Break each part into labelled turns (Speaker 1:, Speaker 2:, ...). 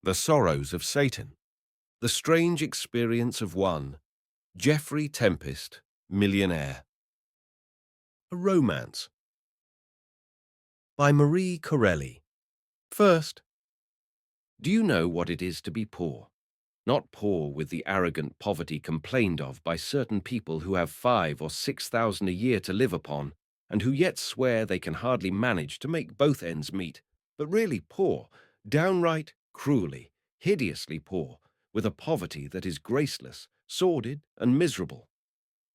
Speaker 1: The Sorrows of Satan. The Strange Experience of One. Geoffrey Tempest, Millionaire. A Romance. By Marie Corelli. First, do you know what it is to be poor? Not poor with the arrogant poverty complained of by certain people who have 5 or 6,000 a year to live upon, and who yet swear they can hardly manage to make both ends meet, but really poor, downright, cruelly, hideously poor, with a poverty that is graceless, sordid, and miserable.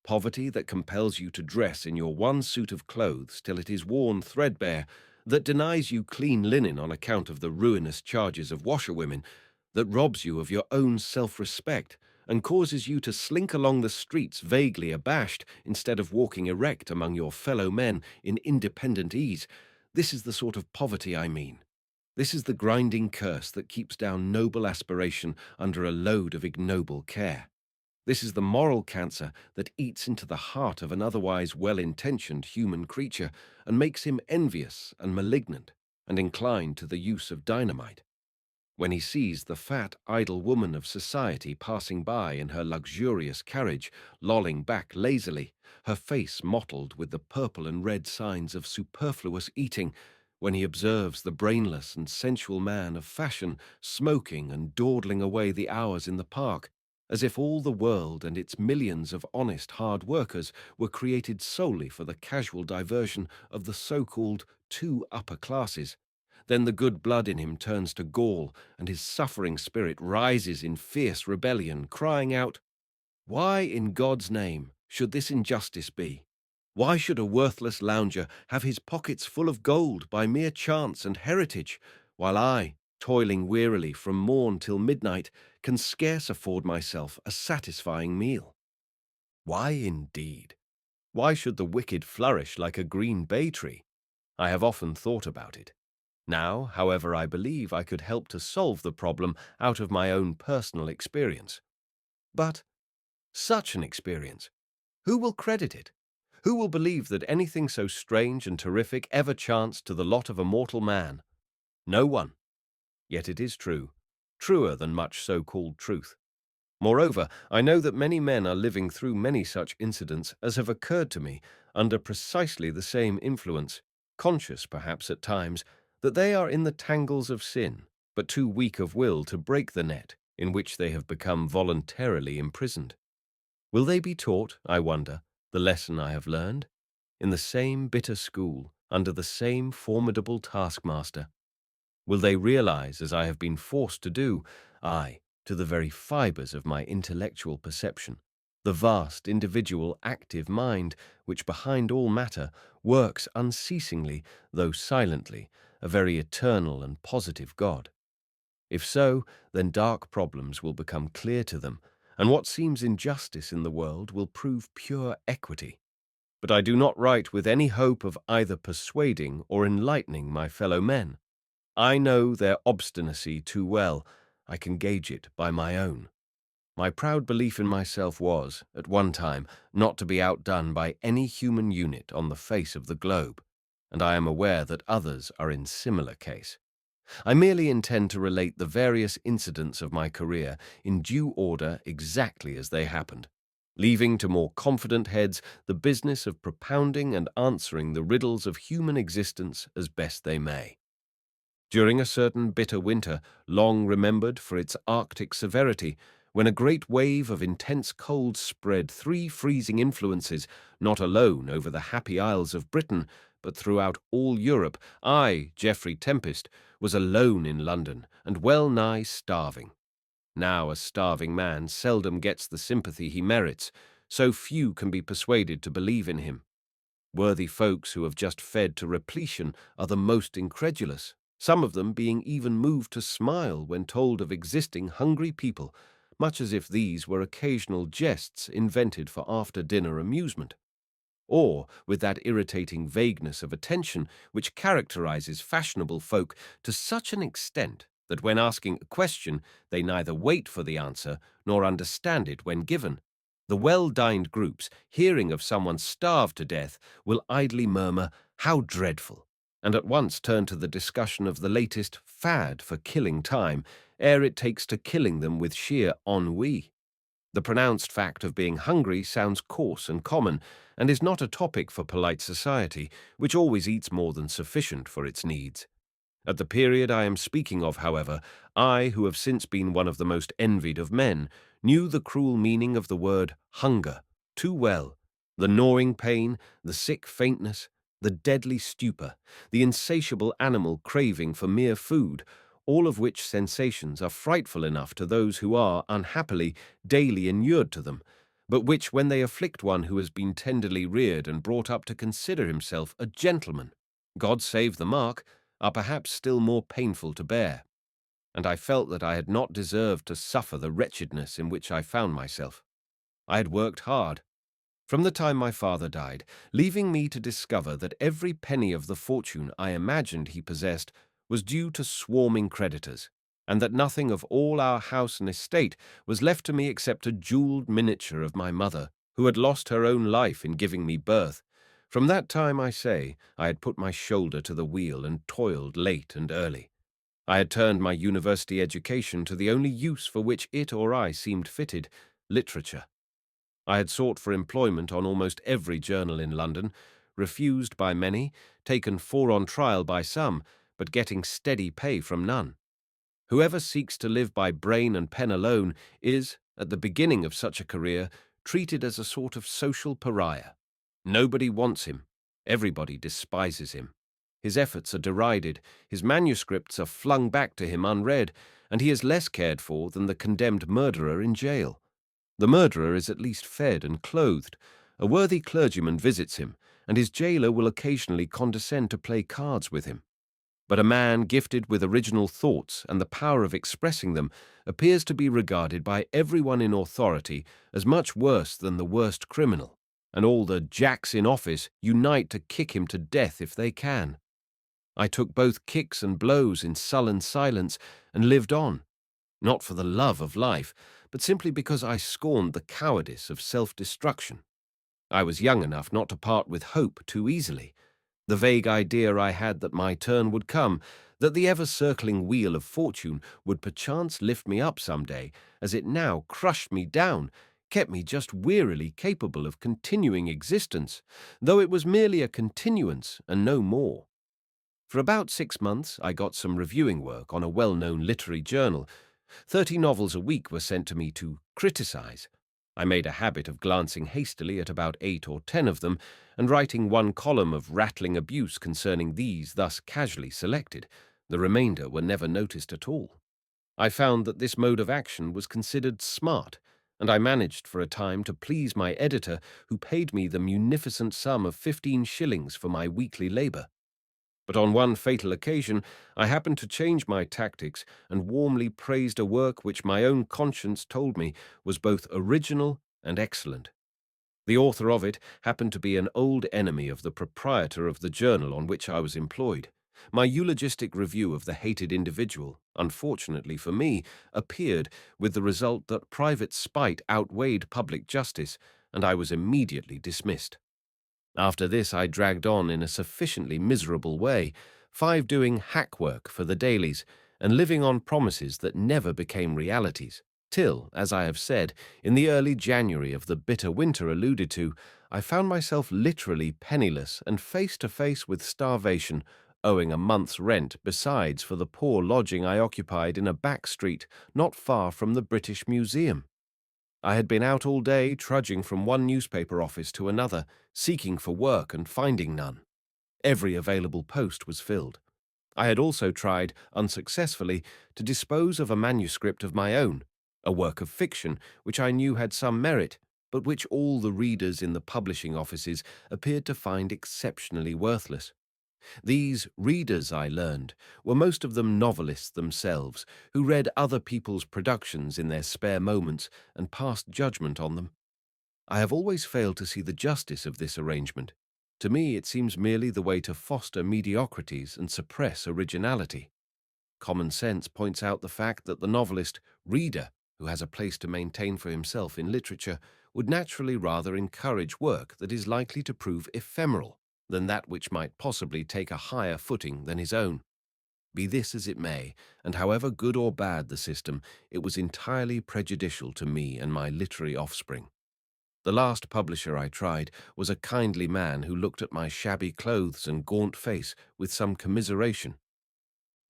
Speaker 1: Poverty that compels you to dress in your one suit of clothes till it is worn threadbare, that denies you clean linen on account of the ruinous charges of washerwomen, that robs you of your own self-respect, and causes you to slink along the streets vaguely abashed instead of walking erect among your fellow men in independent ease. This is the sort of poverty I mean. This is the grinding curse that keeps down noble aspiration under a load of ignoble care. This is the moral cancer that eats into the heart of an otherwise well-intentioned human creature and makes him envious and malignant and inclined to the use of dynamite. When he sees the fat, idle woman of society passing by in her luxurious carriage, lolling back lazily, her face mottled with the purple and red signs of superfluous eating, when he observes the brainless and sensual man of fashion smoking and dawdling away the hours in the park, as if all the world and its millions of honest hard workers were created solely for the casual diversion of the so-called two upper classes, then the good blood in him turns to gall, and his suffering spirit rises in fierce rebellion, crying out, "Why, in God's name, should this injustice be? Why should a worthless lounger have his pockets full of gold by mere chance and heritage, while I, toiling wearily from morn till midnight, can scarce afford myself a satisfying meal? Why, indeed? Why should the wicked flourish like a green bay tree? I have often thought about it. Now, however, I believe I could help to solve the problem out of my own personal experience. But such an experience, who will credit it? Who will believe that anything so strange and terrific ever chanced to the lot of a mortal man? No one. Yet it is true, truer than much so-called truth. Moreover, I know that many men are living through many such incidents as have occurred to me under precisely the same influence, conscious perhaps at times that they are in the tangles of sin, but too weak of will to break the net in which they have become voluntarily imprisoned. Will they be taught, I wonder, the lesson I have learned? In the same bitter school, under the same formidable taskmaster? Will they realize, as I have been forced to do, aye, to the very fibers of my intellectual perception, the vast individual active mind which behind all matter works unceasingly, though silently, a very eternal and positive God? If so, then dark problems will become clear to them, and what seems injustice in the world will prove pure equity. But I do not write with any hope of either persuading or enlightening my fellow men. I know their obstinacy too well. I can gauge it by my own. My proud belief in myself was, at one time, not to be outdone by any human unit on the face of the globe, and I am aware that others are in similar case. I merely intend to relate the various incidents of my career in due order exactly as they happened, leaving to more confident heads the business of propounding and answering the riddles of human existence as best they may. During a certain bitter winter, long remembered for its Arctic severity, when a great wave of intense cold spread 3 freezing influences not alone over the happy isles of Britain, but throughout all Europe, I, Geoffrey Tempest, was alone in London and well nigh starving. Now a starving man seldom gets the sympathy he merits, so few can be persuaded to believe in him. Worthy folks who have just fed to repletion are the most incredulous, some of them being even moved to smile when told of existing hungry people, much as if these were occasional jests invented for after-dinner amusement. Or with that irritating vagueness of attention which characterizes fashionable folk to such an extent that when asking a question they neither wait for the answer nor understand it when given. The well-dined groups, hearing of someone starved to death, will idly murmur, "How dreadful!" and at once turn to the discussion of the latest fad for killing time, ere it takes to killing them with sheer ennui. The pronounced fact of being hungry sounds coarse and common, and is not a topic for polite society, which always eats more than sufficient for its needs. At the period I am speaking of, however, I, who have since been one of the most envied of men, knew the cruel meaning of the word hunger too well. The gnawing pain, the sick faintness, the deadly stupor, the insatiable animal craving for mere food, all of which sensations are frightful enough to those who are, unhappily, daily inured to them, but which, when they afflict one who has been tenderly reared and brought up to consider himself a gentleman, God save the mark, are perhaps still more painful to bear. And I felt that I had not deserved to suffer the wretchedness in which I found myself. I had worked hard, from the time my father died, leaving me to discover that every penny of the fortune I imagined he possessed was due to swarming creditors, and that nothing of all our house and estate was left to me except a jeweled miniature of my mother, who had lost her own life in giving me birth. From that time, I say, I had put my shoulder to the wheel and toiled late and early. I had turned my university education to the only use for which it or I seemed fitted, literature. I had sought for employment on almost every journal in London, refused by many, taken for on trial by some, but getting steady pay from none. Whoever seeks to live by brain and pen alone is, at the beginning of such a career, treated as a sort of social pariah. Nobody wants him. Everybody despises him. His efforts are derided, his manuscripts are flung back to him unread, and he is less cared for than the condemned murderer in jail. The murderer is at least fed and clothed. A worthy clergyman visits him, and his jailer will occasionally condescend to play cards with him. But a man gifted with original thoughts and the power of expressing them appears to be regarded by everyone in authority as much worse than the worst criminal, and all the jacks in office unite to kick him to death if they can. I took both kicks and blows in sullen silence and lived on, not for the love of life, but simply because I scorned the cowardice of self-destruction. I was young enough not to part with hope too easily. The vague idea I had that my turn would come, that the ever-circling wheel of fortune would perchance lift me up some day, as it now crushed me down, kept me just wearily capable of continuing existence, though it was merely a continuance and no more. For about 6 months I got some reviewing work on a well-known literary journal. 30 novels a week were sent to me to criticize. I made a habit of glancing hastily at about 8 or 10 of them and writing one column of rattling abuse concerning these thus casually selected. The remainder were never noticed at all. I found that this mode of action was considered smart, and I managed for a time to please my editor, who paid me the munificent sum of 15 shillings for my weekly labor. But on one fatal occasion I happened to change my tactics and warmly praised a work which my own conscience told me was both original and excellent. The author of it happened to be an old enemy of the proprietor of the journal on which I was employed. My eulogistic review of the hated individual, unfortunately for me, appeared, with the result that private spite outweighed public justice, and I was immediately dismissed. After this I dragged on in a sufficiently miserable way, 5 doing hack work for the dailies, and living on promises that never became realities, till, as I have said, in the early January of the bitter winter alluded to, I found myself literally penniless and face to face with starvation, owing a month's rent besides for the poor lodging I occupied in a back street not far from the British Museum. I had been out all day trudging from one newspaper office to another, seeking for work and finding none. Every available post was filled. I had also tried, unsuccessfully, to dispose of a manuscript of my own, a work of fiction which I knew had some merit, but which all the readers in the publishing offices appeared to find exceptionally worthless. These readers, I learned, were most of them novelists themselves, who read other people's productions in their spare moments and passed judgment on them. I have always failed to see the justice of this arrangement. To me it seems merely the way to foster mediocrities and suppress originality. Common sense points out the fact that the novelist reader, who has a place to maintain for himself in literature, would naturally rather encourage work that is likely to prove ephemeral than that which might possibly take a higher footing than his own. Be this as it may, and however good or bad the system, it was entirely prejudicial to me and my literary offspring. The last publisher I tried was a kindly man who looked at my shabby clothes and gaunt face with some commiseration.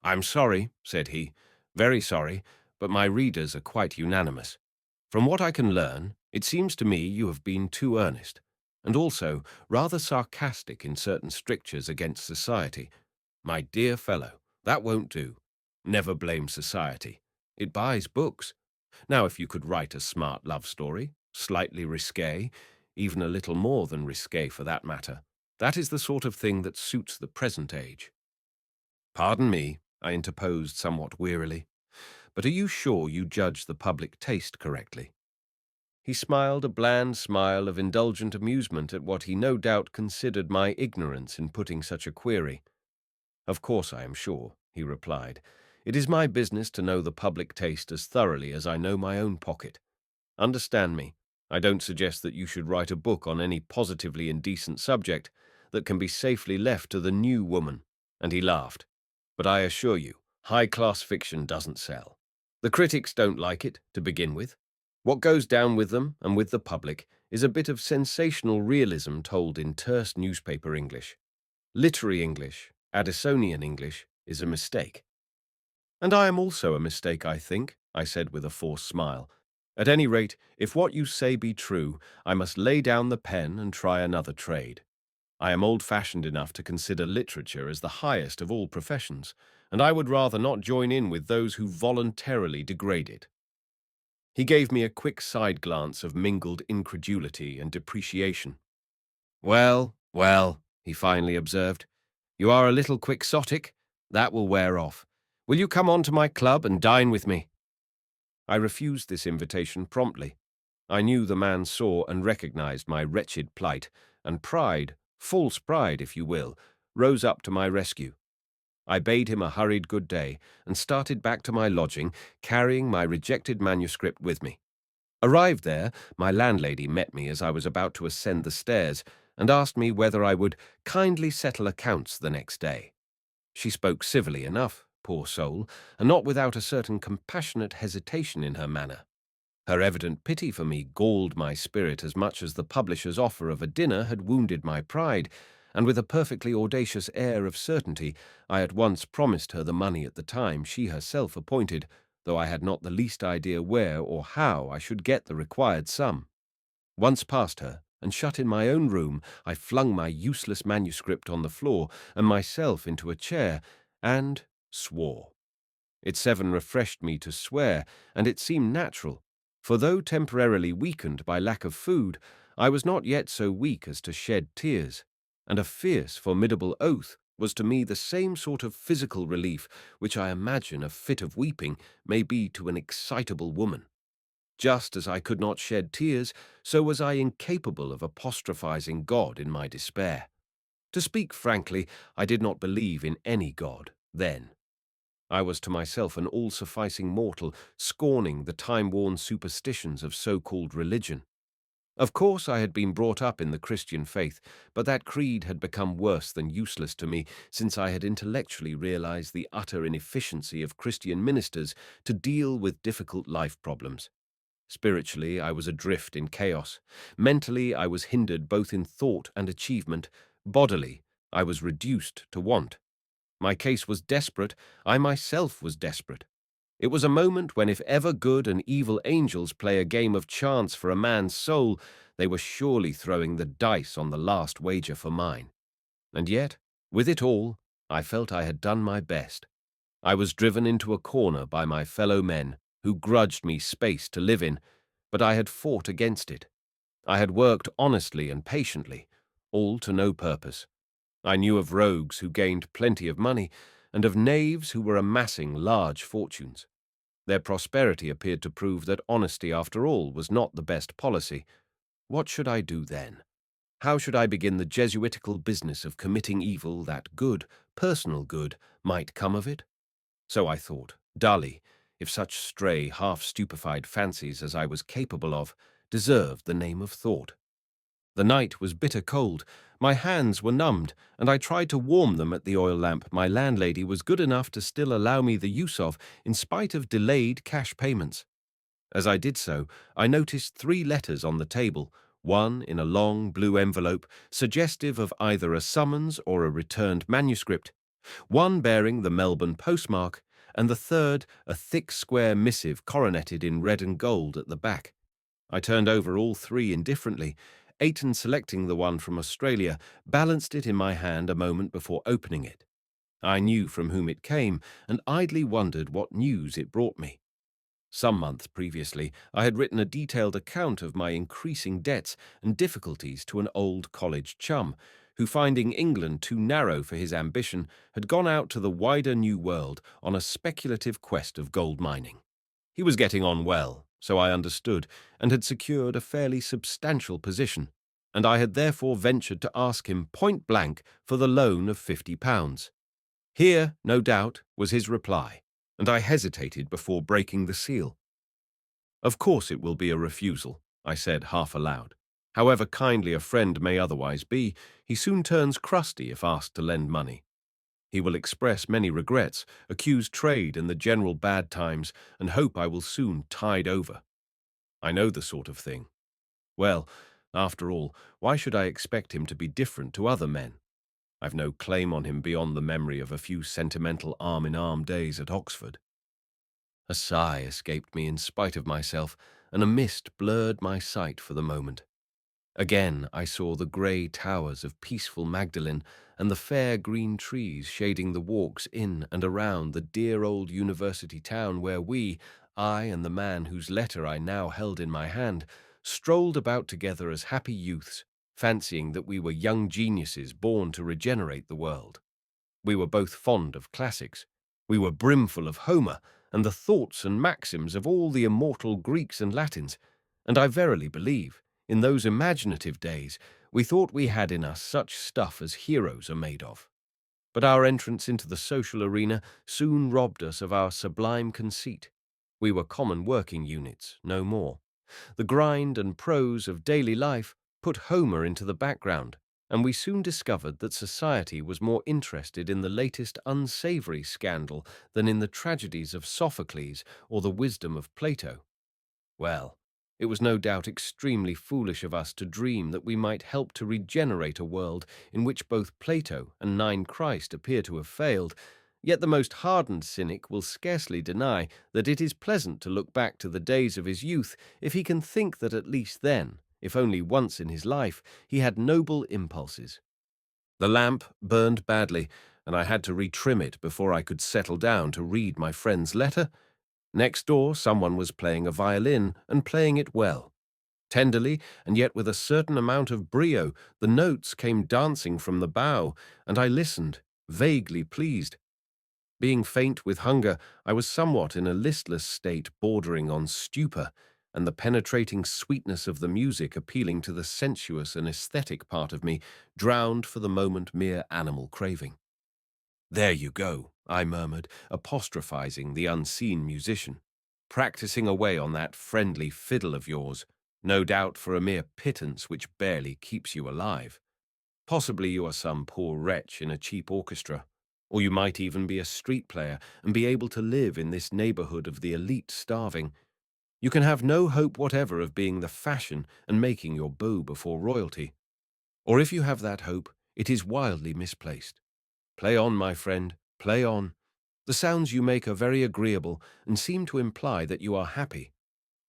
Speaker 1: "I'm sorry," said he, "very sorry, but my readers are quite unanimous. From what I can learn, it seems to me you have been too earnest, and also rather sarcastic in certain strictures against society. My dear fellow, that won't do. Never blame society. It buys books. Now, if you could write a smart love story, slightly risque, even a little more than risque for that matter, that is the sort of thing that suits the present age." "Pardon me," I interposed somewhat wearily, "but are you sure you judge the public taste correctly?" He smiled a bland smile of indulgent amusement at what he no doubt considered my ignorance in putting such a query. "Of course I am sure," he replied. "It is my business to know the public taste as thoroughly as I know my own pocket. Understand me, I don't suggest that you should write a book on any positively indecent subject that can be safely left to the new woman." And he laughed. "But I assure you, high-class fiction doesn't sell. The critics don't like it, to begin with. What goes down with them and with the public is a bit of sensational realism told in terse newspaper English. Literary English, Addisonian English, is a mistake." "And I am also a mistake, I think," I said with a forced smile. "At any rate, if what you say be true, I must lay down the pen and try another trade. I am old-fashioned enough to consider literature as the highest of all professions, and I would rather not join in with those who voluntarily degrade it." He gave me a quick side glance of mingled incredulity and depreciation. "Well, well," he finally observed, "you are a little quixotic. That will wear off. Will you come on to my club and dine with me?" I refused this invitation promptly. I knew the man saw and recognized my wretched plight, and pride, false pride if you will, rose up to my rescue. I bade him a hurried good day and started back to my lodging, carrying my rejected manuscript with me. Arrived there, my landlady met me as I was about to ascend the stairs and asked me whether I would kindly settle accounts the next day. She spoke civilly enough, poor soul, and not without a certain compassionate hesitation in her manner. Her evident pity for me galled my spirit as much as the publisher's offer of a dinner had wounded my pride, and with a perfectly audacious air of certainty, I at once promised her the money at the time she herself appointed, though I had not the least idea where or how I should get the required sum. Once past her, and shut in my own room, I flung my useless manuscript on the floor and myself into a chair, and swore. It seven refreshed me to swear, and it seemed natural, for though temporarily weakened by lack of food, I was not yet so weak as to shed tears, and a fierce, formidable oath was to me the same sort of physical relief which I imagine a fit of weeping may be to an excitable woman. Just as I could not shed tears, so was I incapable of apostrophizing God in my despair. To speak frankly, I did not believe in any God then. I was to myself an all-sufficing mortal, scorning the time-worn superstitions of so-called religion. Of course, I had been brought up in the Christian faith, but that creed had become worse than useless to me since I had intellectually realized the utter inefficiency of Christian ministers to deal with difficult life problems. Spiritually, I was adrift in chaos. Mentally, I was hindered both in thought and achievement. Bodily, I was reduced to want. My case was desperate. I myself was desperate. It was a moment when if ever good and evil angels play a game of chance for a man's soul, they were surely throwing the dice on the last wager for mine. And yet, with it all, I felt I had done my best. I was driven into a corner by my fellow men, who grudged me space to live in, but I had fought against it. I had worked honestly and patiently, all to no purpose. I knew of rogues who gained plenty of money, and of knaves who were amassing large fortunes. Their prosperity appeared to prove that honesty, after all, was not the best policy. What should I do then? How should I begin the Jesuitical business of committing evil that good, personal good, might come of it? So I thought, dully, if such stray, half-stupefied fancies as I was capable of deserved the name of thought. The night was bitter cold. My hands were numbed, and I tried to warm them at the oil lamp my landlady was good enough to still allow me the use of, in spite of delayed cash payments. As I did so, I noticed 3 letters on the table, one in a long blue envelope, suggestive of either a summons or a returned manuscript, one bearing the Melbourne postmark, and the third a thick square missive coroneted in red and gold at the back. I turned over all 3 indifferently. Aiton, selecting the one from Australia, balanced it in my hand a moment before opening it. I knew from whom it came, and idly wondered what news it brought me. Some months previously, I had written a detailed account of my increasing debts and difficulties to an old college chum, who, finding England too narrow for his ambition, had gone out to the wider New World on a speculative quest of gold mining. He was getting on well, so I understood, and had secured a fairly substantial position, and I had therefore ventured to ask him point blank for the loan of £50. Here, no doubt, was his reply, and I hesitated before breaking the seal. "Of course it will be a refusal," I said half aloud. "However kindly a friend may otherwise be, he soon turns crusty if asked to lend money. He will express many regrets, accuse trade and the general bad times, and hope I will soon tide over. I know the sort of thing. Well, after all, why should I expect him to be different to other men? I've no claim on him beyond the memory of a few sentimental arm-in-arm days at Oxford." A sigh escaped me in spite of myself, and a mist blurred my sight for the moment. Again I saw the grey towers of peaceful Magdalen and the fair green trees shading the walks in and around the dear old university town where we, I and the man whose letter I now held in my hand, strolled about together as happy youths, fancying that we were young geniuses born to regenerate the world. We were both fond of classics. We were brimful of Homer and the thoughts and maxims of all the immortal Greeks and Latins, and I verily believe, in those imaginative days, we thought we had in us such stuff as heroes are made of. But our entrance into the social arena soon robbed us of our sublime conceit. We were common working units, no more. The grind and prose of daily life put Homer into the background, and we soon discovered that society was more interested in the latest unsavory scandal than in the tragedies of Sophocles or the wisdom of Plato. Well, it was no doubt extremely foolish of us to dream that we might help to regenerate a world in which both Plato and Nine Christ appear to have failed, yet the most hardened cynic will scarcely deny that it is pleasant to look back to the days of his youth if he can think that at least then, if only once in his life, he had noble impulses. The lamp burned badly, and I had to retrim it before I could settle down to read my friend's letter. Next door, someone was playing a violin, and playing it well. Tenderly, and yet with a certain amount of brio, the notes came dancing from the bow, and I listened, vaguely pleased. Being faint with hunger, I was somewhat in a listless state bordering on stupor, and the penetrating sweetness of the music appealing to the sensuous and aesthetic part of me drowned for the moment mere animal craving. "There you go," I murmured, apostrophizing the unseen musician. "Practicing away on that friendly fiddle of yours, no doubt for a mere pittance which barely keeps you alive. Possibly you are some poor wretch in a cheap orchestra, or you might even be a street player and be able to live in this neighborhood of the elite starving. You can have no hope whatever of being the fashion and making your bow before royalty. Or if you have that hope, it is wildly misplaced. Play on, my friend, play on. The sounds you make are very agreeable and seem to imply that you are happy.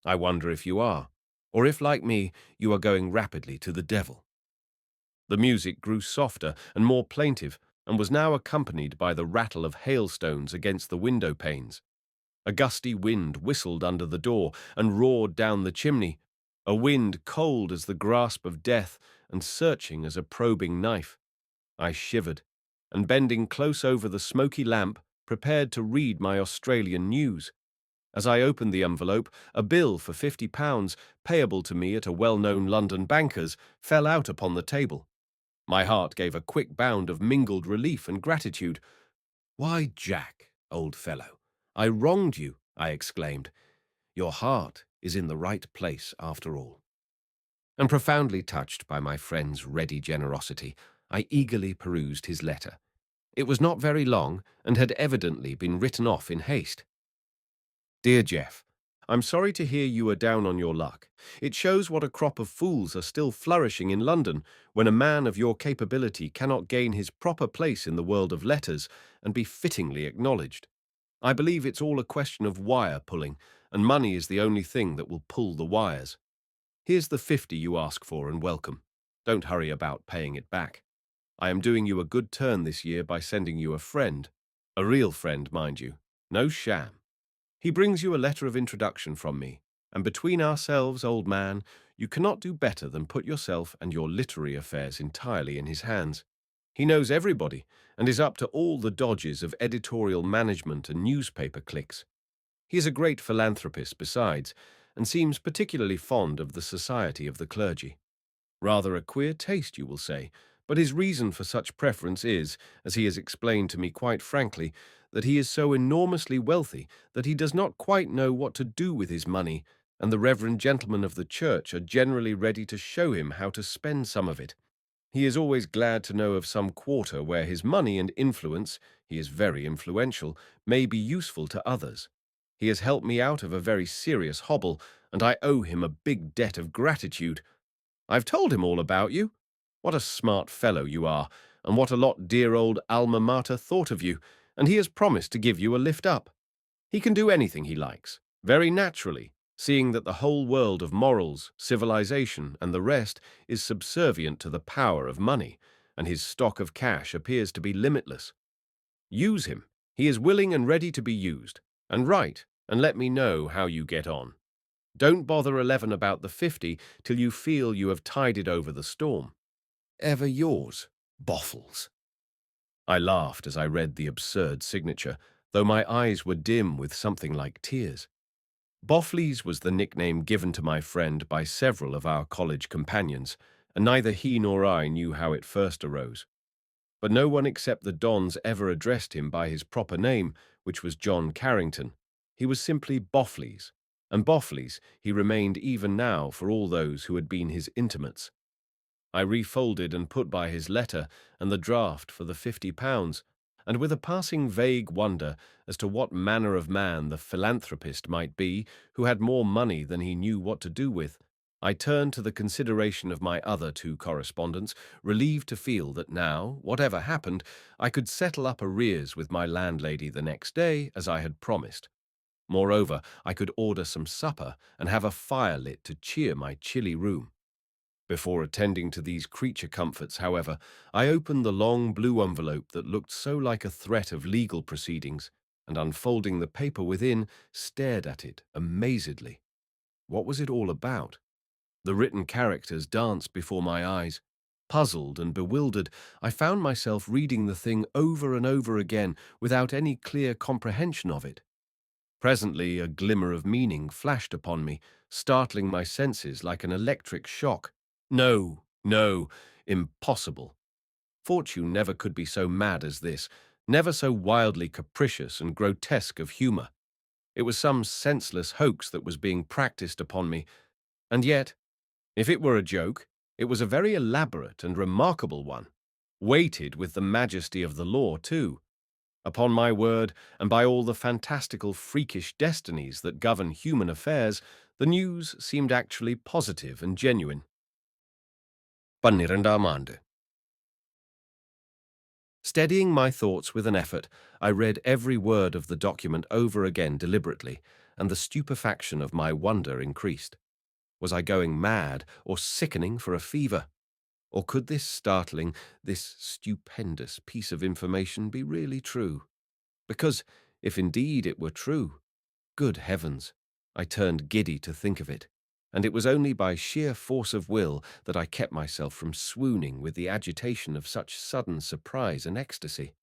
Speaker 1: I wonder if you are, or if, like me, you are going rapidly to the devil." The music grew softer and more plaintive, and was now accompanied by the rattle of hailstones against the window panes. A gusty wind whistled under the door and roared down the chimney, a wind cold as the grasp of death and searching as a probing knife. I shivered, and bending close over the smoky lamp, prepared to read my Australian news. As I opened the envelope, a bill for £50, payable to me at a well-known London banker's, fell out upon the table. My heart gave a quick bound of mingled relief and gratitude. "Why, Jack, old fellow, I wronged you," I exclaimed. "Your heart is in the right place after all." And profoundly touched by my friend's ready generosity, I eagerly perused his letter. It was not very long and had evidently been written off in haste. Dear Jeff, I'm sorry to hear you are down on your luck. It shows what a crop of fools are still flourishing in London when a man of your capability cannot gain his proper place in the world of letters and be fittingly acknowledged. I believe it's all a question of wire pulling, and money is the only thing that will pull the wires. Here's the 50 you ask for and welcome. Don't hurry about paying it back. I am doing you a good turn this year by sending you a friend. A real friend, mind you. No sham. He brings you a letter of introduction from me, and between ourselves, old man, you cannot do better than put yourself and your literary affairs entirely in his hands. He knows everybody, and is up to all the dodges of editorial management and newspaper clicks. He is a great philanthropist besides, and seems particularly fond of the society of the clergy. Rather a queer taste, you will say, but his reason for such preference is, as he has explained to me quite frankly, that he is so enormously wealthy that he does not quite know what to do with his money, and the reverend gentlemen of the church are generally ready to show him how to spend some of it. He is always glad to know of some quarter where his money and influence, he is very influential, may be useful to others. He has helped me out of a very serious hobble, and I owe him a big debt of gratitude. I've told him all about you. What a smart fellow you are, and what a lot dear old Alma Mater thought of you, and he has promised to give you a lift up. He can do anything he likes, very naturally, seeing that the whole world of morals, civilization, and the rest is subservient to the power of money, and his stock of cash appears to be limitless. Use him. He is willing and ready to be used. And write, and let me know how you get on. Don't bother 11 about the 50 till you feel you have tided over the storm. Ever yours, Boffles. I laughed as I read the absurd signature, though my eyes were dim with something like tears. Boffles was the nickname given to my friend by several of our college companions, and neither he nor I knew how it first arose. But no one except the Dons ever addressed him by his proper name, which was John Carrington. He was simply Boffles, and Boffles he remained even now for all those who had been his intimates. I refolded and put by his letter and the draft for the £50, and with a passing vague wonder as to what manner of man the philanthropist might be who had more money than he knew what to do with, I turned to the consideration of my other two correspondents, relieved to feel that now, whatever happened, I could settle up arrears with my landlady the next day, as I had promised. Moreover, I could order some supper and have a fire lit to cheer my chilly room. Before attending to these creature comforts, however, I opened the long blue envelope that looked so like a threat of legal proceedings, and unfolding the paper within, stared at it amazedly. What was it all about? The written characters danced before my eyes. Puzzled and bewildered, I found myself reading the thing over and over again without any clear comprehension of it. Presently a glimmer of meaning flashed upon me, startling my senses like an electric shock. No, no, impossible. Fortune never could be so mad as this, never so wildly capricious and grotesque of humour. It was some senseless hoax that was being practised upon me, and yet, if it were a joke, it was a very elaborate and remarkable one, weighted with the majesty of the law, too. Upon my word, and by all the fantastical freakish destinies that govern human affairs, the news seemed actually positive and genuine. 12 Steadying my thoughts with an effort, I read every word of the document over again deliberately, and the stupefaction of my wonder increased. Was I going mad or sickening for a fever? Or could this startling, this stupendous piece of information be really true? Because, if indeed it were true, good heavens, I turned giddy to think of it, and it was only by sheer force of will that I kept myself from swooning with the agitation of such sudden surprise and ecstasy.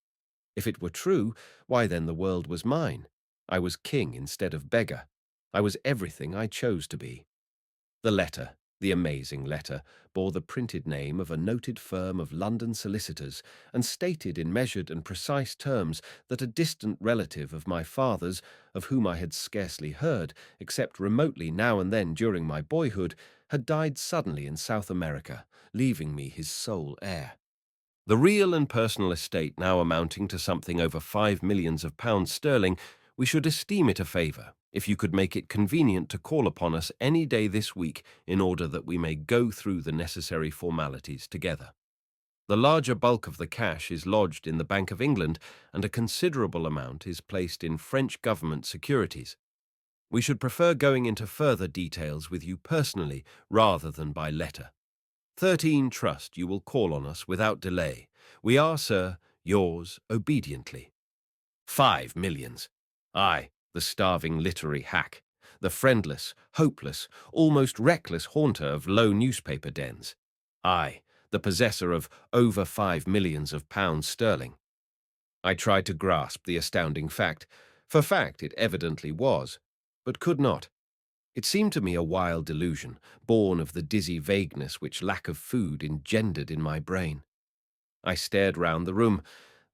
Speaker 1: If it were true, why then the world was mine. I was king instead of beggar. I was everything I chose to be. The letter, the amazing letter, bore the printed name of a noted firm of London solicitors, and stated in measured and precise terms that a distant relative of my father's, of whom I had scarcely heard, except remotely now and then during my boyhood, had died suddenly in South America, leaving me his sole heir. The real and personal estate now amounting to something over £5 million, we should esteem it a favour if you could make it convenient to call upon us any day this week in order that we may go through the necessary formalities together. The larger bulk of the cash is lodged in the Bank of England, and a considerable amount is placed in French government securities. We should prefer going into further details with you personally rather than by letter. 13 trust you will call on us without delay. We are, sir, yours obediently. 5 millions. I, the starving literary hack, the friendless, hopeless, almost reckless haunter of low newspaper dens. I, the possessor of over 5 millions of pounds sterling. I tried to grasp the astounding fact, for fact it evidently was, but could not. It seemed to me a wild delusion, born of the dizzy vagueness which lack of food engendered in my brain. I stared round the room,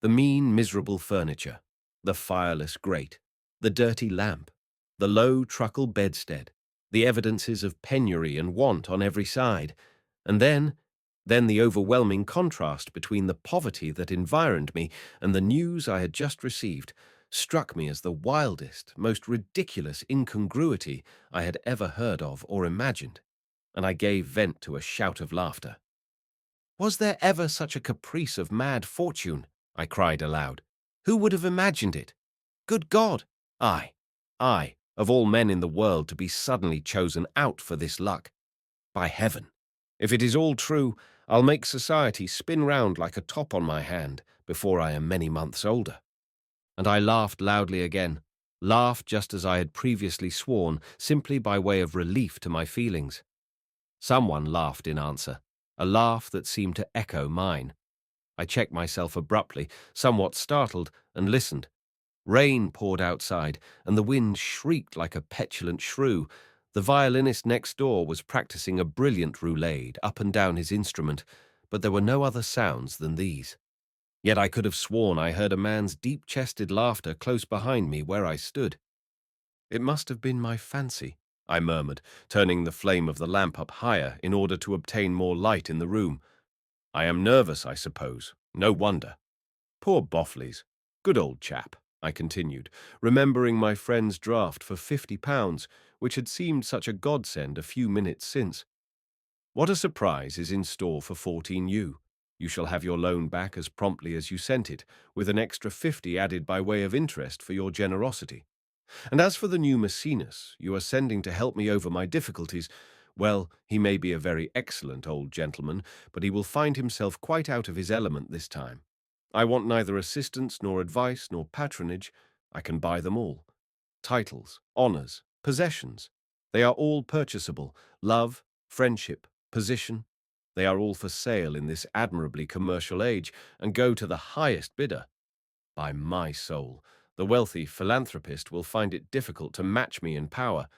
Speaker 1: the mean, miserable furniture, the fireless grate, the dirty lamp, the low truckle bedstead, the evidences of penury and want on every side, and then the overwhelming contrast between the poverty that environed me and the news I had just received struck me as the wildest, most ridiculous incongruity I had ever heard of or imagined, and I gave vent to a shout of laughter. "Was there ever such a caprice of mad fortune?" I cried aloud. "Who would have imagined it? Good God! I, of all men in the world, to be suddenly chosen out for this luck. By heaven, if it is all true, I'll make society spin round like a top on my hand before I am many months older." And I laughed loudly again, laughed just as I had previously sworn, simply by way of relief to my feelings. Someone laughed in answer, a laugh that seemed to echo mine. I checked myself abruptly, somewhat startled, and listened. Rain poured outside, and the wind shrieked like a petulant shrew. The violinist next door was practicing a brilliant roulade up and down his instrument, but there were no other sounds than these. Yet I could have sworn I heard a man's deep-chested laughter close behind me where I stood. "It must have been my fancy," I murmured, turning the flame of the lamp up higher in order to obtain more light in the room. "I am nervous, I suppose. No wonder. Poor Boffleys. Good old chap," I continued, remembering my friend's draft for £50, which had seemed such a godsend a few minutes since. "What a surprise is in store for 14U. You shall have your loan back as promptly as you sent it, with an extra 50 added by way of interest for your generosity. And as for the new Maecenas you are sending to help me over my difficulties, well, he may be a very excellent old gentleman, but he will find himself quite out of his element this time. I want neither assistance nor advice nor patronage. I can buy them all. Titles, honours, possessions, they are all purchasable. Love, friendship, position, they are all for sale in this admirably commercial age, and go to the highest bidder. By my soul, the wealthy philanthropist will find it difficult to match me in power.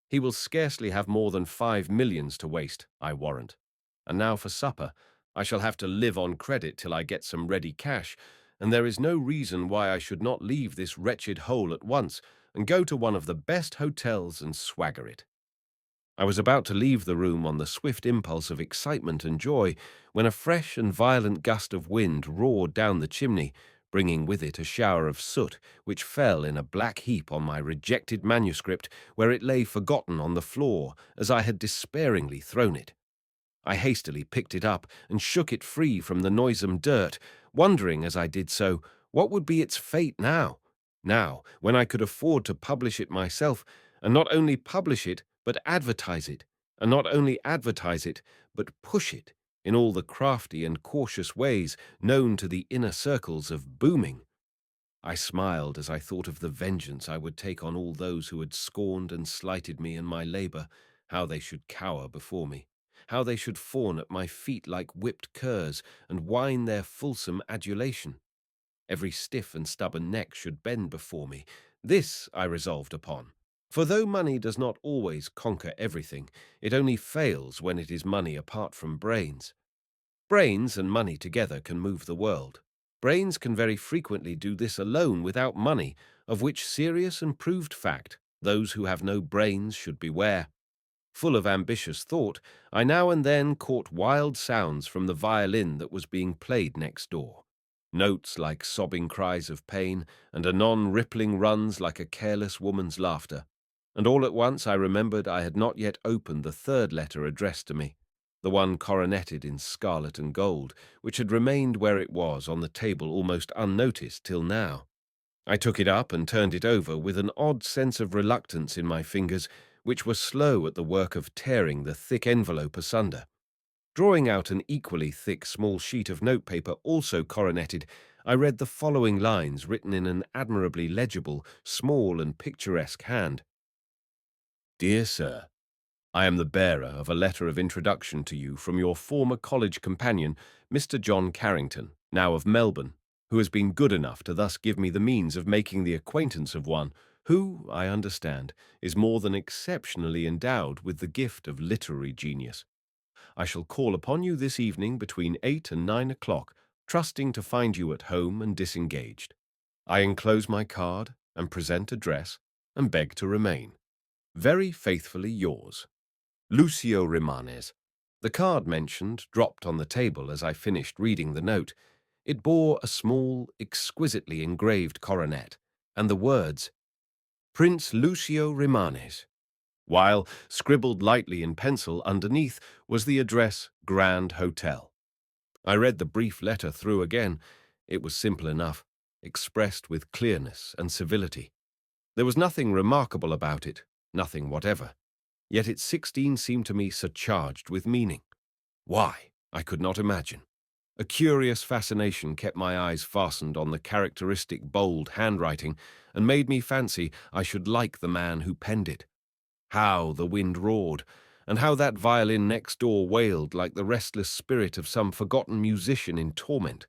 Speaker 1: He will scarcely have more than 5 millions to waste, I warrant. And now for supper. I shall have to live on credit till I get some ready cash, and there is no reason why I should not leave this wretched hole at once and go to one of the best hotels and swagger it." I was about to leave the room on the swift impulse of excitement and joy when a fresh and violent gust of wind roared down the chimney, bringing with it a shower of soot which fell in a black heap on my rejected manuscript, where it lay forgotten on the floor as I had despairingly thrown it. I hastily picked it up and shook it free from the noisome dirt, wondering as I did so what would be its fate now, when I could afford to publish it myself, and not only publish it, but advertise it, and not only advertise it, but push it in all the crafty and cautious ways known to the inner circles of booming. I smiled as I thought of the vengeance I would take on all those who had scorned and slighted me and my labour, how they should cower before me, how they should fawn at my feet like whipped curs and whine their fulsome adulation. Every stiff and stubborn neck should bend before me. This I resolved upon. For though money does not always conquer everything, it only fails when it is money apart from brains. Brains and money together can move the world. Brains can very frequently do this alone without money, of which serious and proved fact those who have no brains should beware. Full of ambitious thought, I now and then caught wild sounds from the violin that was being played next door. Notes like sobbing cries of pain, and anon rippling runs like a careless woman's laughter. And all at once I remembered I had not yet opened the third letter addressed to me, the one coroneted in scarlet and gold, which had remained where it was on the table almost unnoticed till now. I took it up and turned it over with an odd sense of reluctance in my fingers, which were slow at the work of tearing the thick envelope asunder. Drawing out an equally thick small sheet of notepaper also coroneted, I read the following lines written in an admirably legible, small and picturesque hand. Dear Sir, I am the bearer of a letter of introduction to you from your former college companion, Mr. John Carrington, now of Melbourne, who has been good enough to thus give me the means of making the acquaintance of one who, I understand, is more than exceptionally endowed with the gift of literary genius. I shall call upon you this evening between 8 and 9 o'clock, trusting to find you at home and disengaged. I enclose my card and present address and beg to remain. Very faithfully yours, Lucio Rimanes. The card mentioned dropped on the table as I finished reading the note. It bore a small, exquisitely engraved coronet, and the words, Prince Lucio Rimanes, while, scribbled lightly in pencil underneath, was the address Grand Hotel. I read the brief letter through again. It was simple enough, expressed with clearness and civility. There was nothing remarkable about it, nothing whatever. Yet its 16 seemed to me surcharged with meaning. Why, I could not imagine. A curious fascination kept my eyes fastened on the characteristic bold handwriting and made me fancy I should like the man who penned it. How the wind roared, and how that violin next door wailed like the restless spirit of some forgotten musician in torment.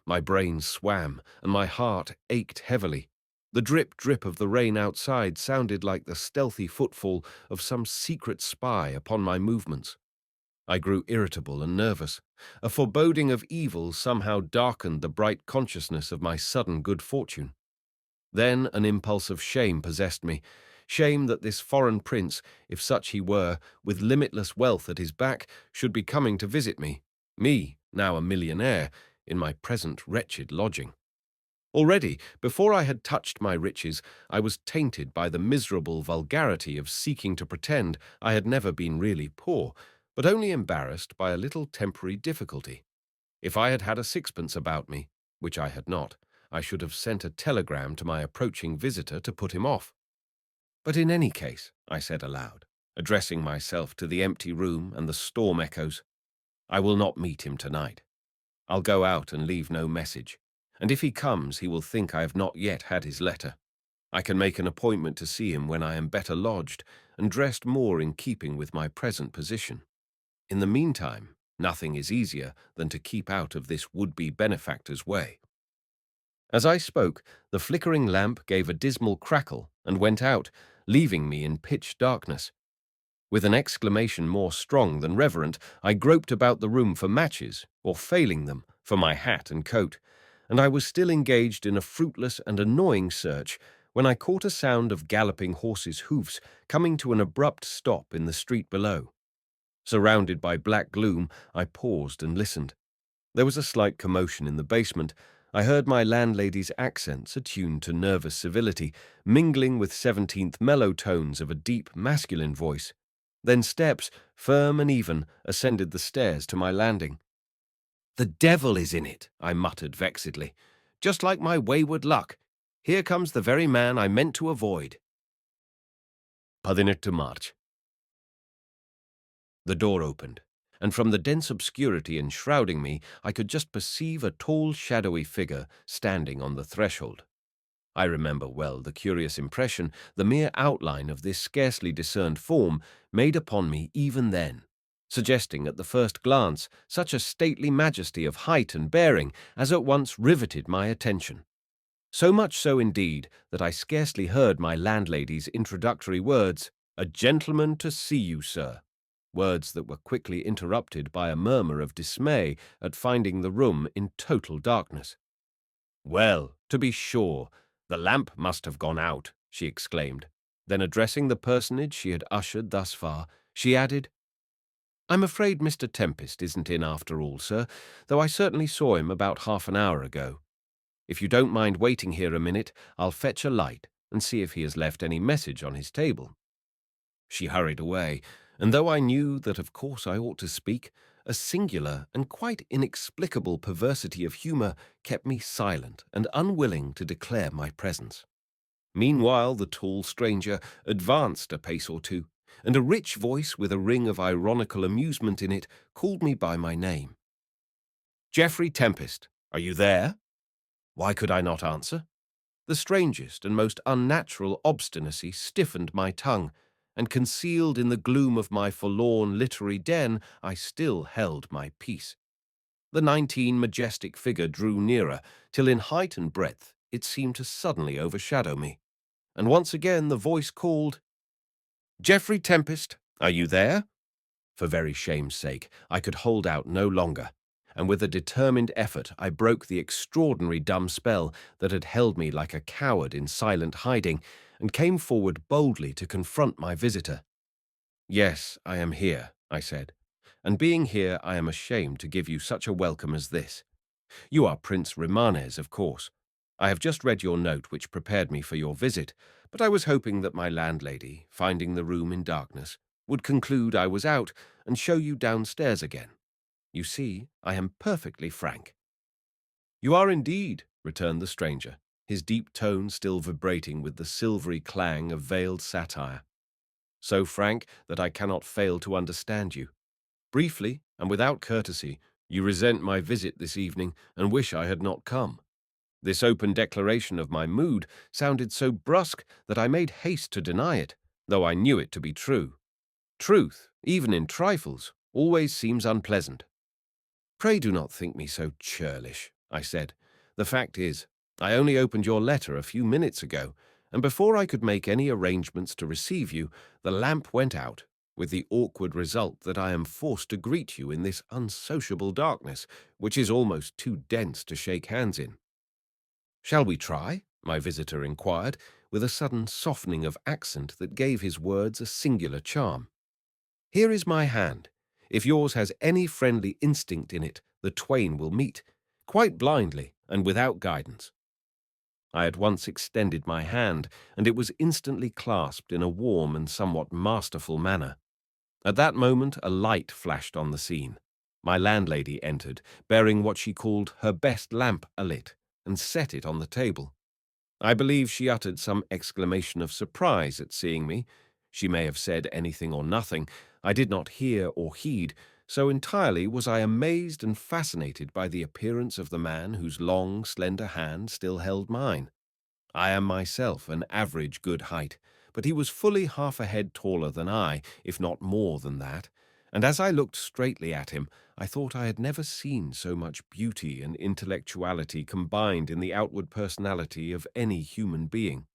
Speaker 1: My brain swam, and my heart ached heavily. The drip-drip of the rain outside sounded like the stealthy footfall of some secret spy upon my movements. I grew irritable and nervous. A foreboding of evil somehow darkened the bright consciousness of my sudden good fortune. Then an impulse of shame possessed me, shame that this foreign prince, if such he were, with limitless wealth at his back, should be coming to visit me, now a millionaire, in my present wretched lodging. Already, before I had touched my riches, I was tainted by the miserable vulgarity of seeking to pretend I had never been really poor, but only embarrassed by a little temporary difficulty. If I had had a sixpence about me, which I had not, I should have sent a telegram to my approaching visitor to put him off. But in any case, I said aloud, addressing myself to the empty room and the storm echoes, I will not meet him tonight. I'll go out and leave no message, and if he comes he will think I have not yet had his letter. I can make an appointment to see him when I am better lodged and dressed more in keeping with my present position. In the meantime, nothing is easier than to keep out of this would-be benefactor's way. As I spoke, the flickering lamp gave a dismal crackle and went out, leaving me in pitch darkness. With an exclamation more strong than reverent, I groped about the room for matches, or failing them, for my hat and coat, and I was still engaged in a fruitless and annoying search when I caught a sound of galloping horses' hoofs coming to an abrupt stop in the street below. Surrounded by black gloom, I paused and listened. There was a slight commotion in the basement. I heard my landlady's accents attuned to nervous civility, mingling with 17th mellow tones of a deep masculine voice. Then steps, firm and even, ascended the stairs to my landing. The devil is in it, I muttered vexedly. Just like my wayward luck. Here comes the very man I meant to avoid. 18 March. The door opened, and from the dense obscurity enshrouding me, I could just perceive a tall, shadowy figure standing on the threshold. I remember well the curious impression the mere outline of this scarcely discerned form made upon me even then, suggesting at the first glance such a stately majesty of height and bearing as at once riveted my attention. So much so, indeed, that I scarcely heard my landlady's introductory words, "A gentleman to see you, sir," words that were quickly interrupted by a murmur of dismay at finding the room in total darkness. "Well, to be sure, the lamp must have gone out," she exclaimed. Then, addressing the personage she had ushered thus far, She added, "I'm afraid Mr. Tempest isn't in after all, sir, though I certainly saw him about half an hour ago. If you don't mind waiting here a minute, I'll fetch a light and see if he has left any message on his table." She hurried away, and though I knew that of course I ought to speak, a singular and quite inexplicable perversity of humour kept me silent and unwilling to declare my presence. Meanwhile, the tall stranger advanced a pace or two, and a rich voice with a ring of ironical amusement in it called me by my name. "Geoffrey Tempest, are you there?" Why could I not answer? The strangest and most unnatural obstinacy stiffened my tongue, and concealed in the gloom of my forlorn literary den, I still held my peace. The 19 majestic figure drew nearer, till in height and breadth it seemed to suddenly overshadow me. And once again the voice called, "Geoffrey Tempest, are you there?" For very shame's sake, I could hold out no longer, and with a determined effort I broke the extraordinary dumb spell that had held me like a coward in silent hiding, and came forward boldly to confront my visitor. "Yes, I am here," I said, "and being here I am ashamed to give you such a welcome as this. You are Prince Rimanes, of course. I have just read your note which prepared me for your visit, but I was hoping that my landlady, finding the room in darkness, would conclude I was out and show you downstairs again. You see, I am perfectly frank." "You are indeed," returned the stranger, his deep tone still vibrating with the silvery clang of veiled satire. "So frank that I cannot fail to understand you. Briefly, and without courtesy, you resent my visit this evening and wish I had not come. This open declaration of my mood sounded so brusque that I made haste to deny it, though I knew it to be true. Truth, even in trifles, always seems unpleasant. "Pray do not think me so churlish," I said. "The fact is, I only opened your letter a few minutes ago, and before I could make any arrangements to receive you, the lamp went out, with the awkward result that I am forced to greet you in this unsociable darkness, which is almost too dense to shake hands in." "Shall we try?" my visitor inquired, with a sudden softening of accent that gave his words a singular charm. "Here is my hand. If yours has any friendly instinct in it, the twain will meet, quite blindly and without guidance." I at once extended my hand, and it was instantly clasped in a warm and somewhat masterful manner. At that moment a light flashed on the scene. My landlady entered, bearing what she called her best lamp alit, and set it on the table. I believe she uttered some exclamation of surprise at seeing me. She may have said anything or nothing. I did not hear or heed, so entirely was I amazed and fascinated by the appearance of the man whose long, slender hand still held mine. I am myself an average good height, but he was fully half a head taller than I, if not more than that, and as I looked straightly at him, I thought I had never seen so much beauty and intellectuality combined in the outward personality of any human being.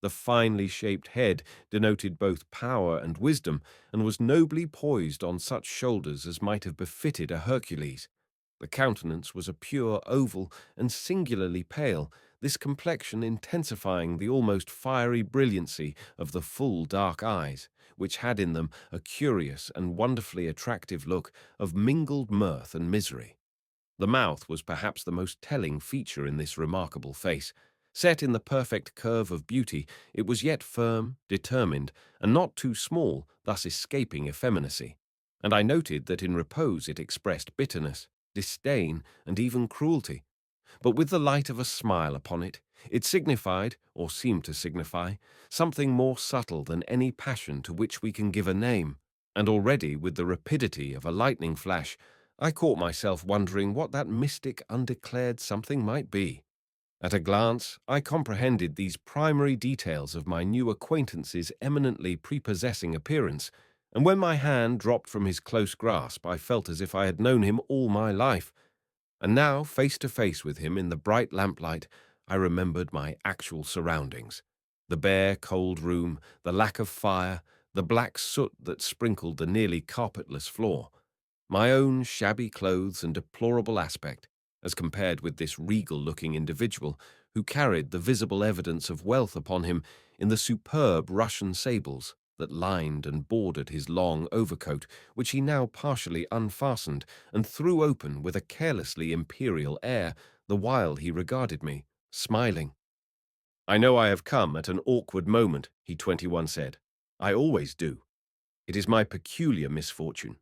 Speaker 1: The finely shaped head denoted both power and wisdom, and was nobly poised on such shoulders as might have befitted a Hercules. The countenance was a pure oval and singularly pale, this complexion intensifying the almost fiery brilliancy of the full dark eyes, which had in them a curious and wonderfully attractive look of mingled mirth and misery. The mouth was perhaps the most telling feature in this remarkable face. Set in the perfect curve of beauty, it was yet firm, determined, and not too small, thus escaping effeminacy. And I noted that in repose it expressed bitterness, disdain, and even cruelty. But with the light of a smile upon it, it signified, or seemed to signify, something more subtle than any passion to which we can give a name. And already, with the rapidity of a lightning flash, I caught myself wondering what that mystic undeclared something might be. At a glance, I comprehended these primary details of my new acquaintance's eminently prepossessing appearance, and when my hand dropped from his close grasp, I felt as if I had known him all my life. And now, face to face with him in the bright lamplight, I remembered my actual surroundings. The bare, cold room, the lack of fire, the black soot that sprinkled the nearly carpetless floor, my own shabby clothes and deplorable aspect, as compared with this regal-looking individual who carried the visible evidence of wealth upon him in the superb Russian sables, that lined and bordered his long overcoat, which he now partially unfastened and threw open with a carelessly imperial air, the while he regarded me, smiling. "I know I have come at an awkward moment," he 21 said. "I always do. It is my peculiar misfortune.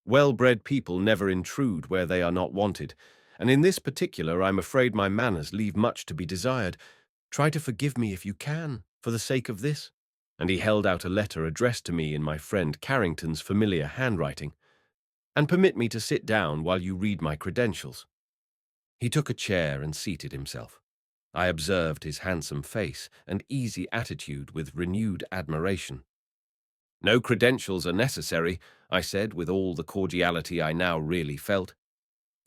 Speaker 1: Well-bred people never intrude where they are not wanted, and in this particular I'm afraid my manners leave much to be desired. Try to forgive me if you can, for the sake of this." And he held out a letter addressed to me in my friend Carrington's familiar handwriting. "And permit me to sit down while you read my credentials." He took a chair and seated himself. I observed his handsome face and easy attitude with renewed admiration. "No credentials are necessary," I said with all the cordiality I now really felt.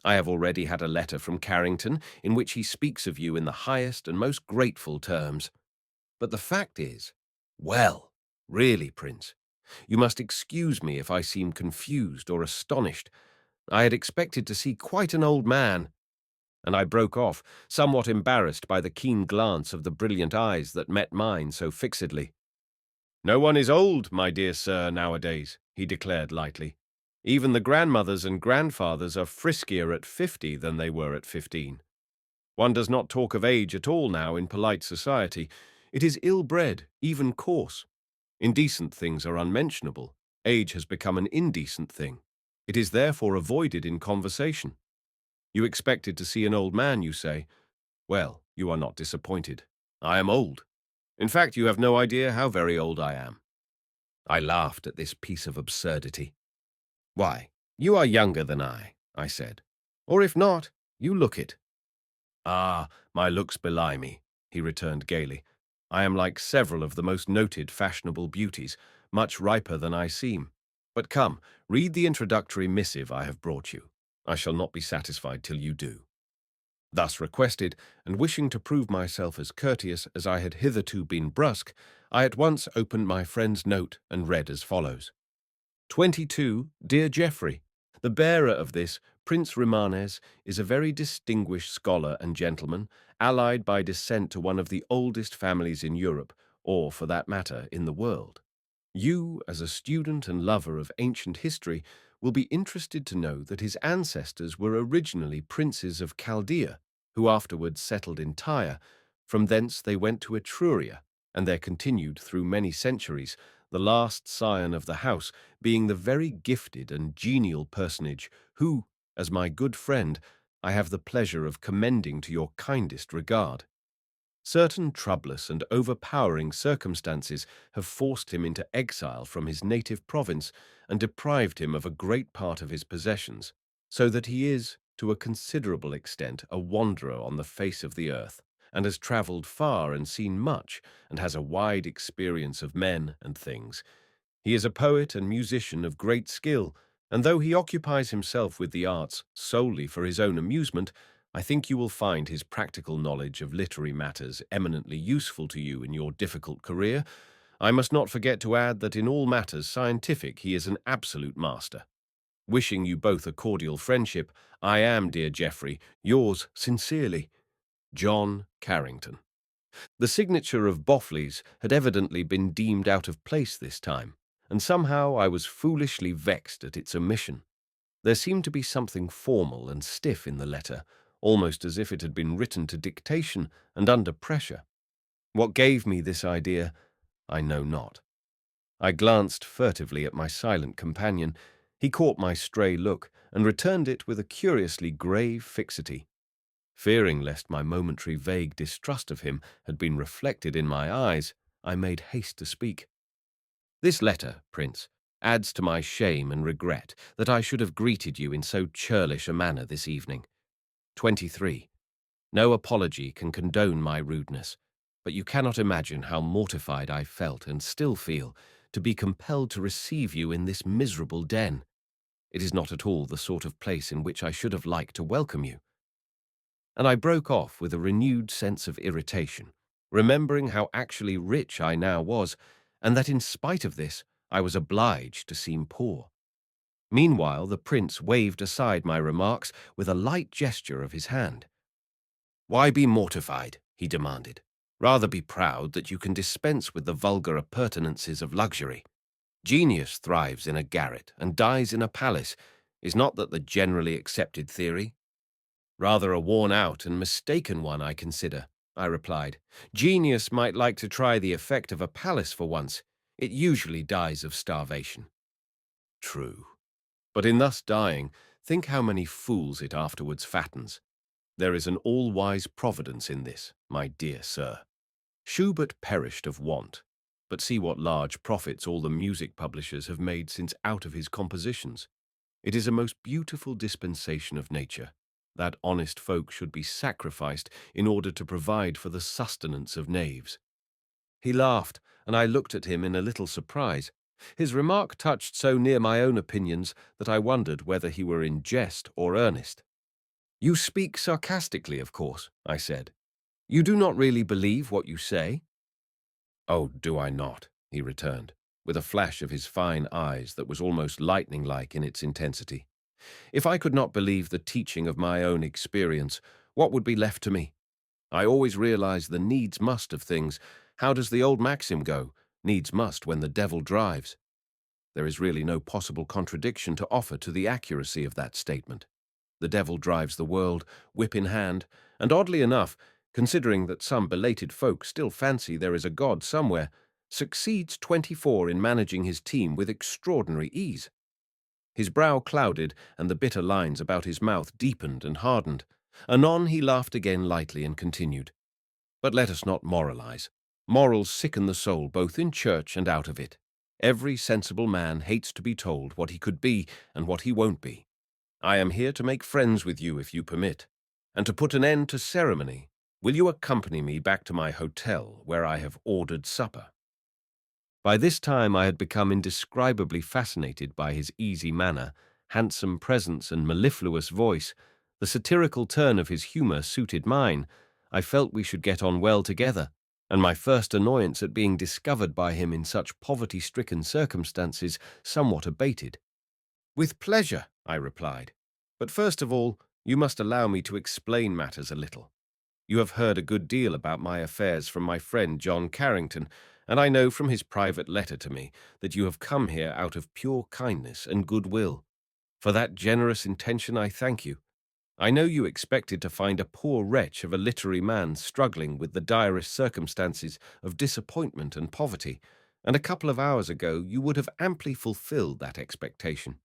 Speaker 1: "I have already had a letter from Carrington in which he speaks of you in the highest and most grateful terms. But the fact is, well, really, Prince, you must excuse me if I seem confused or astonished. I had expected to see quite an old man." And I broke off, somewhat embarrassed by the keen glance of the brilliant eyes that met mine so fixedly. "No one is old, my dear sir, nowadays," he declared lightly. "Even the grandmothers and grandfathers are friskier at 50 than they were at 15. One does not talk of age at all now in polite society. It is ill-bred, even coarse. Indecent things are unmentionable. Age has become an indecent thing. It is therefore avoided in conversation. You expected to see an old man, you say? Well, you are not disappointed. I am old. In fact, you have no idea how very old I am." I laughed at this piece of absurdity. "Why, you are younger than I said. "Or if not, you look it." "Ah, my looks belie me," he returned gaily. "I am like several of the most noted fashionable beauties, much riper than I seem. But come, read the introductory missive I have brought you. I shall not be satisfied till you do." Thus requested, and wishing to prove myself as courteous as I had hitherto been brusque, I at once opened my friend's note and read as follows. 22, Dear Geoffrey, the bearer of this, Prince Romanes, is a very distinguished scholar and gentleman, allied by descent to one of the oldest families in Europe, or, for that matter, in the world. You, as a student and lover of ancient history, will be interested to know that his ancestors were originally princes of Chaldea, who afterwards settled in Tyre. From thence they went to Etruria, and there continued through many centuries, the last scion of the house being the very gifted and genial personage who, as my good friend, I have the pleasure of commending to your kindest regard. Certain troublous and overpowering circumstances have forced him into exile from his native province and deprived him of a great part of his possessions, so that he is, to a considerable extent, a wanderer on the face of the earth, and has travelled far and seen much, and has a wide experience of men and things. He is a poet and musician of great skill, and though he occupies himself with the arts solely for his own amusement, I think you will find his practical knowledge of literary matters eminently useful to you in your difficult career. I must not forget to add that in all matters scientific he is an absolute master. Wishing you both a cordial friendship, I am, dear Geoffrey, yours sincerely, John Carrington. The signature of Boffley's had evidently been deemed out of place this time, and somehow I was foolishly vexed at its omission. There seemed to be something formal and stiff in the letter, almost as if it had been written to dictation and under pressure. What gave me this idea, I know not. I glanced furtively at my silent companion. He caught my stray look and returned it with a curiously grave fixity. Fearing lest my momentary vague distrust of him had been reflected in my eyes, I made haste to speak. "This letter, Prince, adds to my shame and regret that I should have greeted you in so churlish a manner this evening. 23. No apology can condone my rudeness, but you cannot imagine how mortified I felt and still feel to be compelled to receive you in this miserable den. It is not at all the sort of place in which I should have liked to welcome you." And I broke off with a renewed sense of irritation, remembering how actually rich I now was, and that in spite of this I was obliged to seem poor. Meanwhile, the prince waved aside my remarks with a light gesture of his hand. "Why be mortified?" he demanded. "Rather be proud that you can dispense with the vulgar appurtenances of luxury. Genius thrives in a garret and dies in a palace is not that the generally accepted theory? Rather a worn-out and mistaken one, I consider, I replied. Genius might like to try the effect of a palace for once. It usually dies of starvation. True. But in thus dying, think how many fools it afterwards fattens. There is an all-wise providence in this, my dear sir. Schubert perished of want, but see what large profits all the music publishers have made since out of his compositions. It is a most beautiful dispensation of nature, that honest folk should be sacrificed in order to provide for the sustenance of knaves. He laughed, and I looked at him in a little surprise. His remark touched so near my own opinions that I wondered whether he were in jest or earnest. You speak sarcastically, of course, I said. You do not really believe what you say? Oh, do I not? He returned, with a flash of his fine eyes that was almost lightning-like in its intensity. If I could not believe the teaching of my own experience, what would be left to me? I always realize the needs must of things. How does the old maxim go? Needs must when the devil drives. There is really no possible contradiction to offer to the accuracy of that statement. The devil drives the world, whip in hand, and oddly enough, considering that some belated folk still fancy there is a God somewhere, succeeds 24 in managing his team with extraordinary ease. His brow clouded, and the bitter lines about his mouth deepened and hardened. Anon he laughed again lightly and continued, But let us not moralize. Morals sicken the soul both in church and out of it. Every sensible man hates to be told what he could be and what he won't be. I am here to make friends with you if you permit, and to put an end to ceremony. Will you accompany me back to my hotel, where I have ordered supper? By this time I had become indescribably fascinated by his easy manner, handsome presence, and mellifluous voice. The satirical turn of his humor suited mine. I felt we should get on well together, and my first annoyance at being discovered by him in such poverty-stricken circumstances somewhat abated. With pleasure, I replied. But first of all, you must allow me to explain matters a little. You have heard a good deal about my affairs from my friend John Carrington, and I know from his private letter to me that you have come here out of pure kindness and goodwill. For that generous intention I thank you. I know you expected to find a poor wretch of a literary man struggling with the direst circumstances of disappointment and poverty, and a couple of hours ago you would have amply fulfilled that expectation.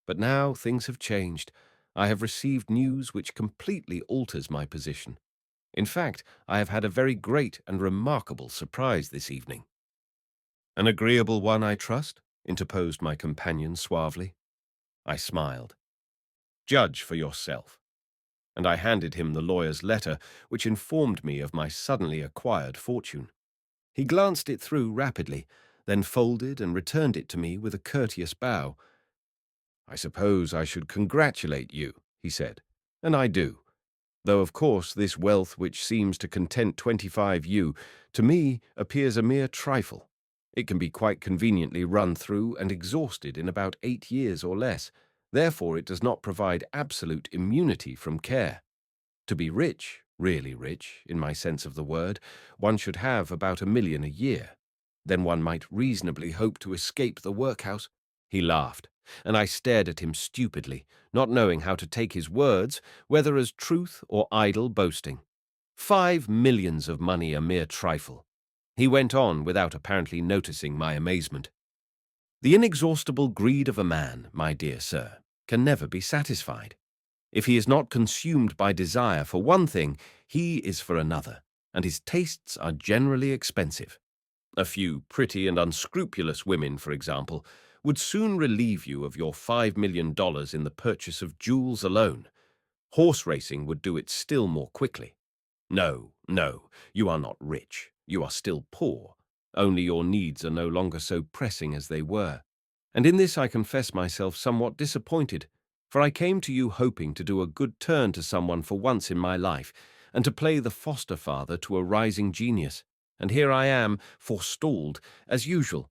Speaker 1: But now things have changed. I have received news which completely alters my position. In fact, I have had a very great and remarkable surprise this evening. An agreeable one, I trust? Interposed my companion suavely. I smiled. Judge for yourself. And I handed him the lawyer's letter, which informed me of my suddenly acquired fortune. He glanced it through rapidly, then folded and returned it to me with a courteous bow. I suppose I should congratulate you, he said, and I do. Though, of course, this wealth which seems to content 25 to me appears a mere trifle. It can be quite conveniently run through and exhausted in about 8 years or less. Therefore, it does not provide absolute immunity from care. To be rich, really rich, in my sense of the word, one should have about $1 million a year. Then one might reasonably hope to escape the workhouse. He laughed, and I stared at him stupidly, not knowing how to take his words, whether as truth or idle boasting. 5 millions of money a mere trifle. He went on without apparently noticing my amazement. The inexhaustible greed of a man, my dear sir, can never be satisfied. If he is not consumed by desire for one thing, he is for another, and his tastes are generally expensive. A few pretty and unscrupulous women, for example, would soon relieve you of your $5 million in the purchase of jewels alone. Horse racing would do it still more quickly. No, no, you are not rich. You are still poor. Only your needs are no longer so pressing as they were. And in this I confess myself somewhat disappointed, for I came to you hoping to do a good turn to someone for once in my life, and to play the foster father to a rising genius. And here I am, forestalled, as usual.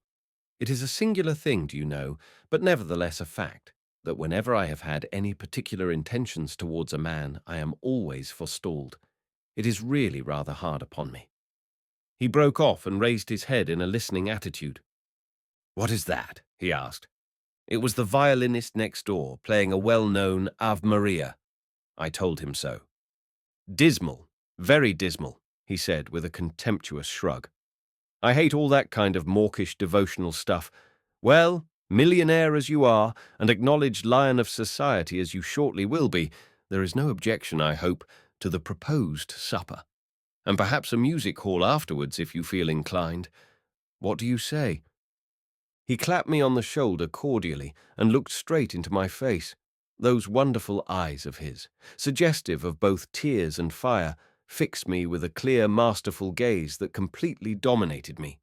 Speaker 1: It is a singular thing, do you know, but nevertheless a fact, that whenever I have had any particular intentions towards a man, I am always forestalled. It is really rather hard upon me. He broke off and raised his head in a listening attitude. "What is that?" he asked. It was the violinist next door, playing a well-known Ave Maria. I told him so. "Dismal, very dismal," he said with a contemptuous shrug. "I hate all that kind of mawkish devotional stuff. Well, millionaire as you are, and acknowledged lion of society as you shortly will be, there is no objection, I hope, to the proposed supper. And perhaps a music hall afterwards if you feel inclined. What do you say?" He clapped me on the shoulder cordially and looked straight into my face. Those wonderful eyes of his, suggestive of both tears and fire, fixed me with a clear, masterful gaze that completely dominated me.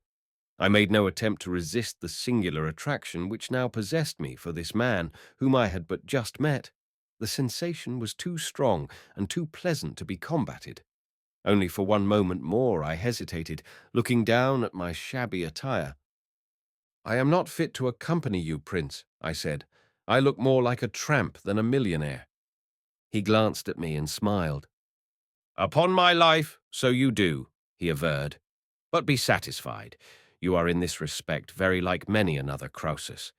Speaker 1: I made no attempt to resist the singular attraction which now possessed me for this man whom I had but just met. The sensation was too strong and too pleasant to be combated. Only for one moment more I hesitated, looking down at my shabby attire. "I am not fit to accompany you, Prince," I said. "I look more like a tramp than a millionaire." He glanced at me and smiled. "Upon my life, so you do," he averred. "But be satisfied. You are in this respect very like many another Croesus.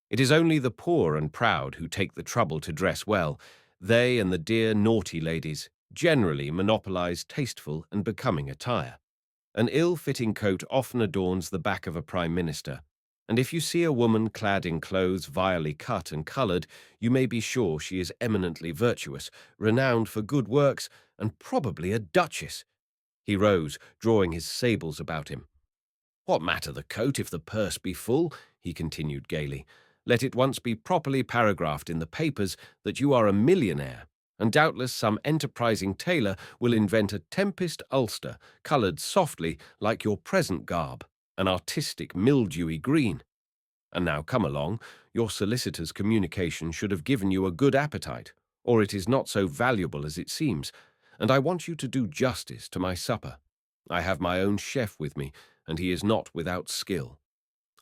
Speaker 1: It is only the poor and proud who take the trouble to dress well. They and the dear naughty ladies generally monopolize tasteful and becoming attire. An ill-fitting coat often adorns the back of a prime minister, and if you see a woman clad in clothes vilely cut and coloured, you may be sure she is eminently virtuous, renowned for good works, and probably a duchess." He rose, drawing his sables about him. "What matter the coat if the purse be full?" he continued gaily. "Let it once be properly paragraphed in the papers that you are a millionaire, and doubtless some enterprising tailor will invent a Tempest ulster, coloured softly like your present garb, an artistic mildewy green. And now come along, your solicitor's communication should have given you a good appetite, or it is not so valuable as it seems, and I want you to do justice to my supper. I have my own chef with me, and he is not without skill.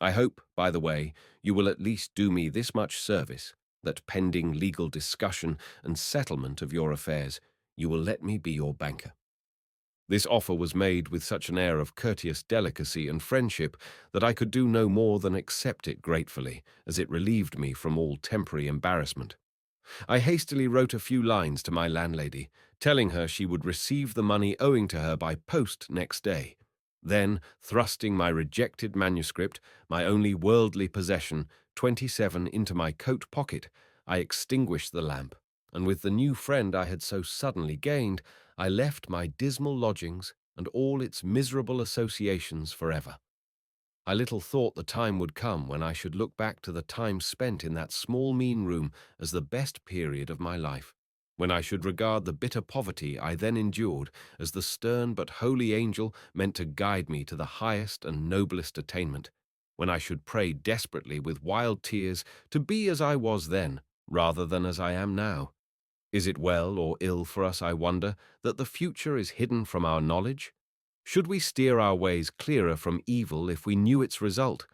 Speaker 1: I hope, by the way, you will at least do me this much service, that pending legal discussion and settlement of your affairs, you will let me be your banker." This offer was made with such an air of courteous delicacy and friendship that I could do no more than accept it gratefully, as it relieved me from all temporary embarrassment. I hastily wrote a few lines to my landlady, telling her she would receive the money owing to her by post next day. Then, thrusting my rejected manuscript, my only worldly possession, 27, into my coat pocket, I extinguished the lamp, and with the new friend I had so suddenly gained, I left my dismal lodgings and all its miserable associations forever. I little thought the time would come when I should look back to the time spent in that small mean room as the best period of my life, when I should regard the bitter poverty I then endured as the stern but holy angel meant to guide me to the highest and noblest attainment, when I should pray desperately with wild tears to be as I was then, rather than as I am now. Is it well or ill for us, I wonder, that the future is hidden from our knowledge? Should we steer our ways clearer from evil if we knew its result?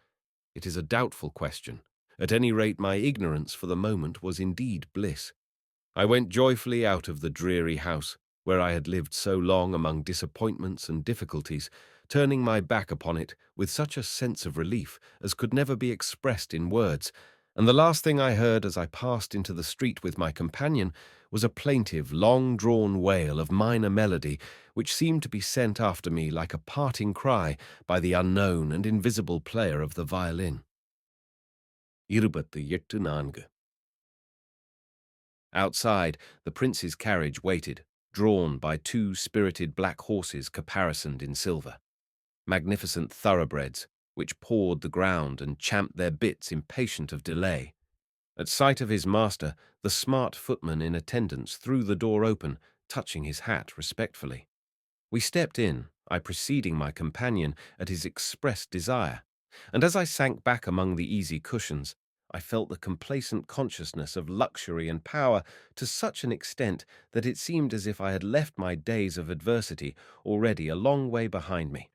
Speaker 1: It is a doubtful question. At any rate, my ignorance for the moment was indeed bliss. I went joyfully out of the dreary house, where I had lived so long among disappointments and difficulties, turning my back upon it with such a sense of relief as could never be expressed in words, and the last thing I heard as I passed into the street with my companion was a plaintive, long-drawn wail of minor melody which seemed to be sent after me like a parting cry by the unknown and invisible player of the violin. 24. Outside, the prince's carriage waited, drawn by two spirited black horses caparisoned in silver. Magnificent thoroughbreds, which pawed the ground and champed their bits impatient of delay. At sight of his master, the smart footman in attendance threw the door open, touching his hat respectfully. We stepped in, I preceding my companion at his express desire, and as I sank back among the easy cushions, I felt the complacent consciousness of luxury and power to such an extent that it seemed as if I had left my days of adversity already a long way behind me.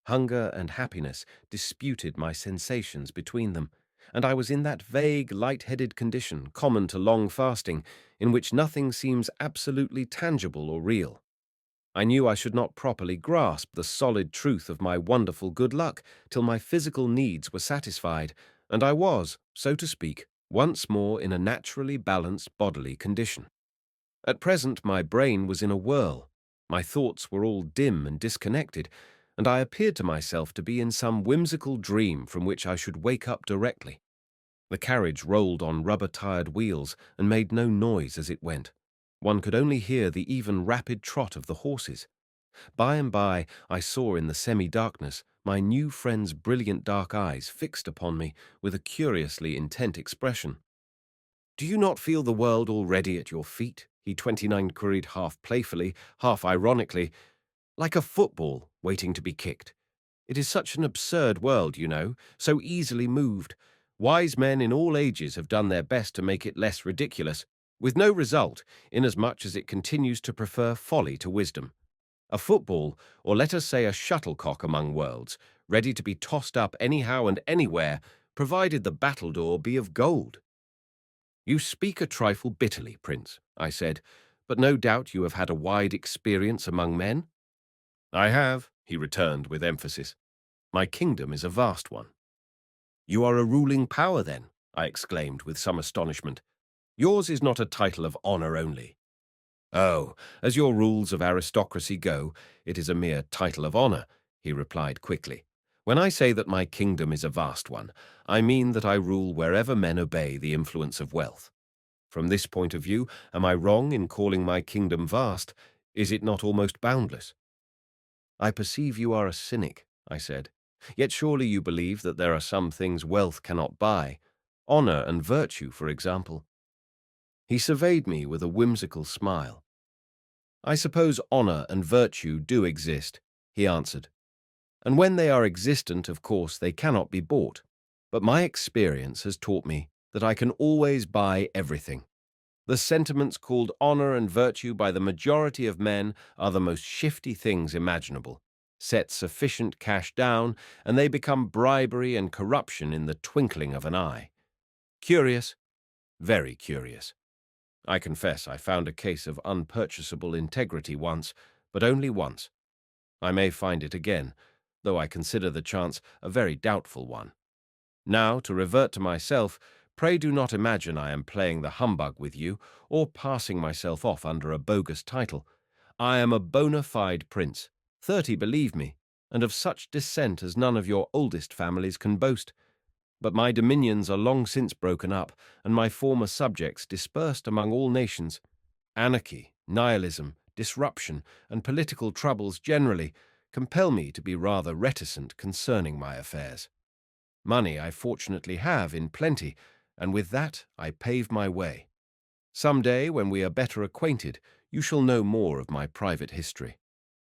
Speaker 1: Hunger and happiness disputed my sensations between them, and I was in that vague, light-headed condition common to long fasting, in which nothing seems absolutely tangible or real. I knew I should not properly grasp the solid truth of my wonderful good luck till my physical needs were satisfied, and I was, so to speak, once more in a naturally balanced bodily condition. At present my brain was in a whirl, my thoughts were all dim and disconnected, and I appeared to myself to be in some whimsical dream from which I should wake up directly. The carriage rolled on rubber-tired wheels and made no noise as it went. One could only hear the even rapid trot of the horses. By and by I saw in the semi-darkness my new friend's brilliant dark eyes fixed upon me with a curiously intent expression. "Do you not feel the world already at your feet?" he 29 queried half playfully, half ironically. "Like a football waiting to be kicked. It is such an absurd world, you know, so easily moved. Wise men in all ages have done their best to make it less ridiculous, with no result, inasmuch as it continues to prefer folly to wisdom. A football, or let us say a shuttlecock among worlds, ready to be tossed up anyhow and anywhere, provided the battledore be of gold." "You speak a trifle bitterly, Prince," I said, "but no doubt you have had a wide experience among men?" "I have," he returned with emphasis. "My kingdom is a vast one." "You are a ruling power, then?" I exclaimed with some astonishment. "Yours is not a title of honor only." "Oh, as your rules of aristocracy go, it is a mere title of honor," he replied quickly. "When I say that my kingdom is a vast one, I mean that I rule wherever men obey the influence of wealth. From this point of view, am I wrong in calling my kingdom vast? Is it not almost boundless?" "I perceive you are a cynic," I said. "Yet surely you believe that there are some things wealth cannot buy. Honor and virtue, for example." He surveyed me with a whimsical smile. "I suppose honor and virtue do exist," he answered. "And when they are existent, of course, they cannot be bought. But my experience has taught me that I can always buy everything. The sentiments called honor and virtue by the majority of men are the most shifty things imaginable. Set sufficient cash down, and they become bribery and corruption in the twinkling of an eye. Curious, very curious. I confess I found a case of unpurchasable integrity once, but only once. I may find it again, though I consider the chance a very doubtful one. Now, to revert to myself, pray do not imagine I am playing the humbug with you, or passing myself off under a bogus title. I am a bona fide prince, 30, believe me, and of such descent as none of your oldest families can boast. But my dominions are long since broken up, and my former subjects dispersed among all nations. Anarchy, nihilism, disruption, and political troubles generally compel me to be rather reticent concerning my affairs. Money I fortunately have in plenty, and with that I pave my way. Some day, when we are better acquainted, you shall know more of my private history.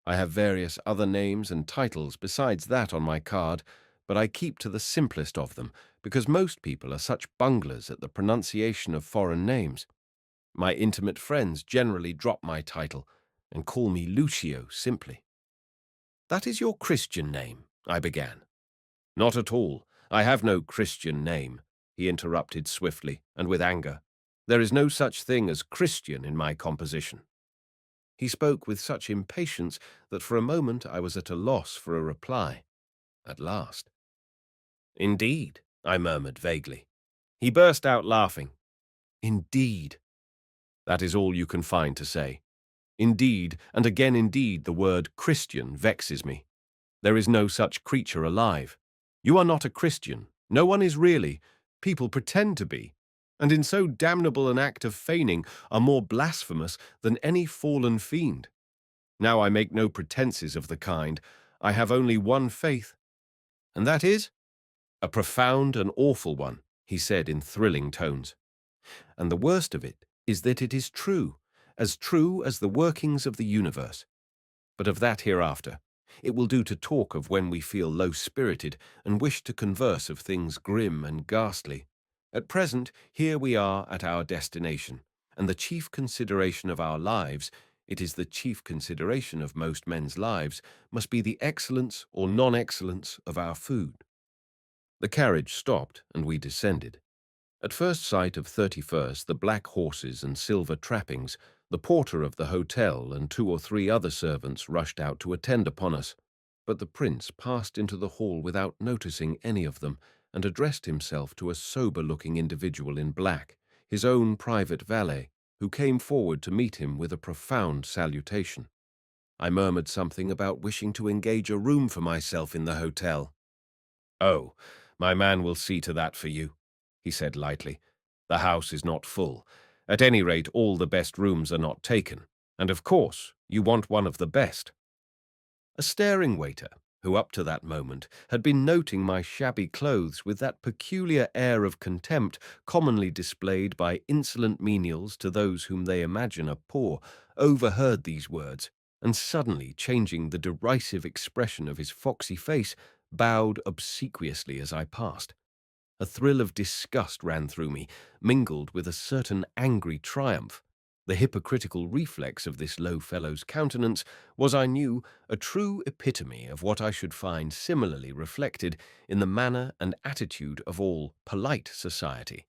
Speaker 1: I have various other names and titles besides that on my card, but I keep to the simplest of them, because most people are such bunglers at the pronunciation of foreign names. My intimate friends generally drop my title and call me Lucio simply." "That is your Christian name," I began. "Not at all. I have no Christian name," he interrupted swiftly and with anger. "There is no such thing as Christian in my composition." He spoke with such impatience that for a moment I was at a loss for a reply. At last. "Indeed," I murmured vaguely. He burst out laughing. "Indeed. That is all you can find to say. Indeed, and again indeed, the word Christian vexes me. There is no such creature alive. You are not a Christian. No one is really. People pretend to be, and in so damnable an act of feigning are more blasphemous than any fallen fiend. Now I make no pretenses of the kind. I have only one faith." "And that is?" "A profound and awful one," he said in thrilling tones. "And the worst of it is that it is true as the workings of the universe. But of that hereafter. It will do to talk of when we feel low-spirited and wish to converse of things grim and ghastly. At present, here we are at our destination, and the chief consideration of our lives, it is the chief consideration of most men's lives, must be the excellence or non-excellence of our food." The carriage stopped, and we descended. At first sight of 31st, the black horses and silver trappings, The porter of the hotel and 2 or 3 other servants rushed out to attend upon us, but the prince passed into the hall without noticing any of them and addressed himself to a sober-looking individual in black, his own private valet, who came forward to meet him with a profound salutation. I murmured something about wishing to engage a room for myself in the hotel. "Oh, my man will see to that for you," he said lightly. "The house is not full. At any rate, all the best rooms are not taken, and of course, you want one of the best." A staring waiter, who up to that moment had been noting my shabby clothes with that peculiar air of contempt commonly displayed by insolent menials to those whom they imagine are poor, overheard these words, and suddenly changing the derisive expression of his foxy face, bowed obsequiously as I passed. A thrill of disgust ran through me, mingled with a certain angry triumph. The hypocritical reflex of this low fellow's countenance was, I knew, a true epitome of what I should find similarly reflected in the manner and attitude of all polite society.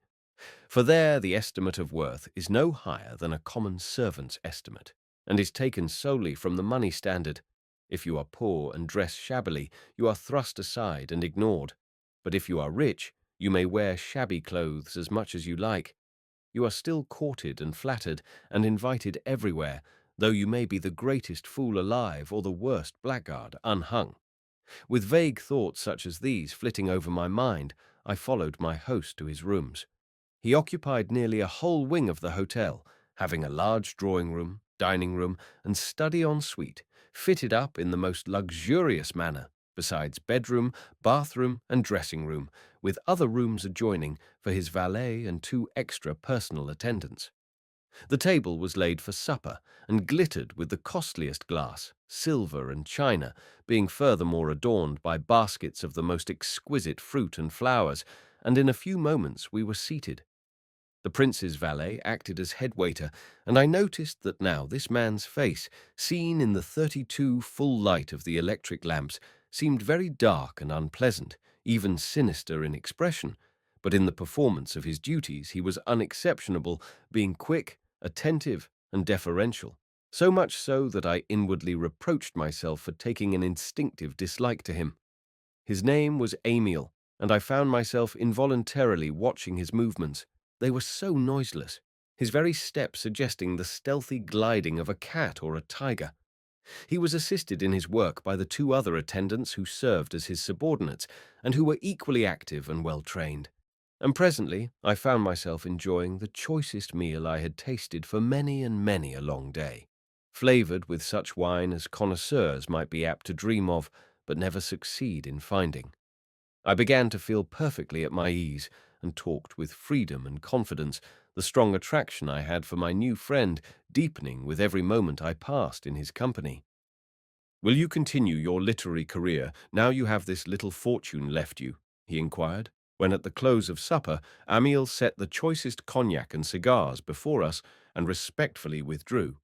Speaker 1: For there the estimate of worth is no higher than a common servant's estimate, and is taken solely from the money standard. If you are poor and dress shabbily, you are thrust aside and ignored. But if you are rich, you may wear shabby clothes as much as you like. You are still courted and flattered and invited everywhere, though you may be the greatest fool alive or the worst blackguard unhung. With vague thoughts such as these flitting over my mind, I followed my host to his rooms. He occupied nearly a whole wing of the hotel, having a large drawing-room, dining-room, and study en-suite, fitted up in the most luxurious manner, besides bedroom, bathroom, and dressing-room, with other rooms adjoining for his valet and 2 extra personal attendants. The table was laid for supper, and glittered with the costliest glass, silver, and china, being furthermore adorned by baskets of the most exquisite fruit and flowers, and in a few moments we were seated. The prince's valet acted as head waiter, and I noticed that now this man's face, seen in the 32 full light of the electric lamps, seemed very dark and unpleasant, even sinister in expression, but in the performance of his duties he was unexceptionable, being quick, attentive, and deferential, so much so that I inwardly reproached myself for taking an instinctive dislike to him. His name was Amiel, and I found myself involuntarily watching his movements. They were so noiseless, his very step suggesting the stealthy gliding of a cat or a tiger. He was assisted in his work by the 2 other attendants who served as his subordinates, and who were equally active and well-trained. And presently I found myself enjoying the choicest meal I had tasted for many and many a long day, flavoured with such wine as connoisseurs might be apt to dream of, but never succeed in finding. I began to feel perfectly at my ease, and talked with freedom and confidence, the strong attraction I had for my new friend deepening with every moment I passed in his company. "Will you continue your literary career now you have this little fortune left you?" he inquired, when at the close of supper Amiel set the choicest cognac and cigars before us and respectfully withdrew.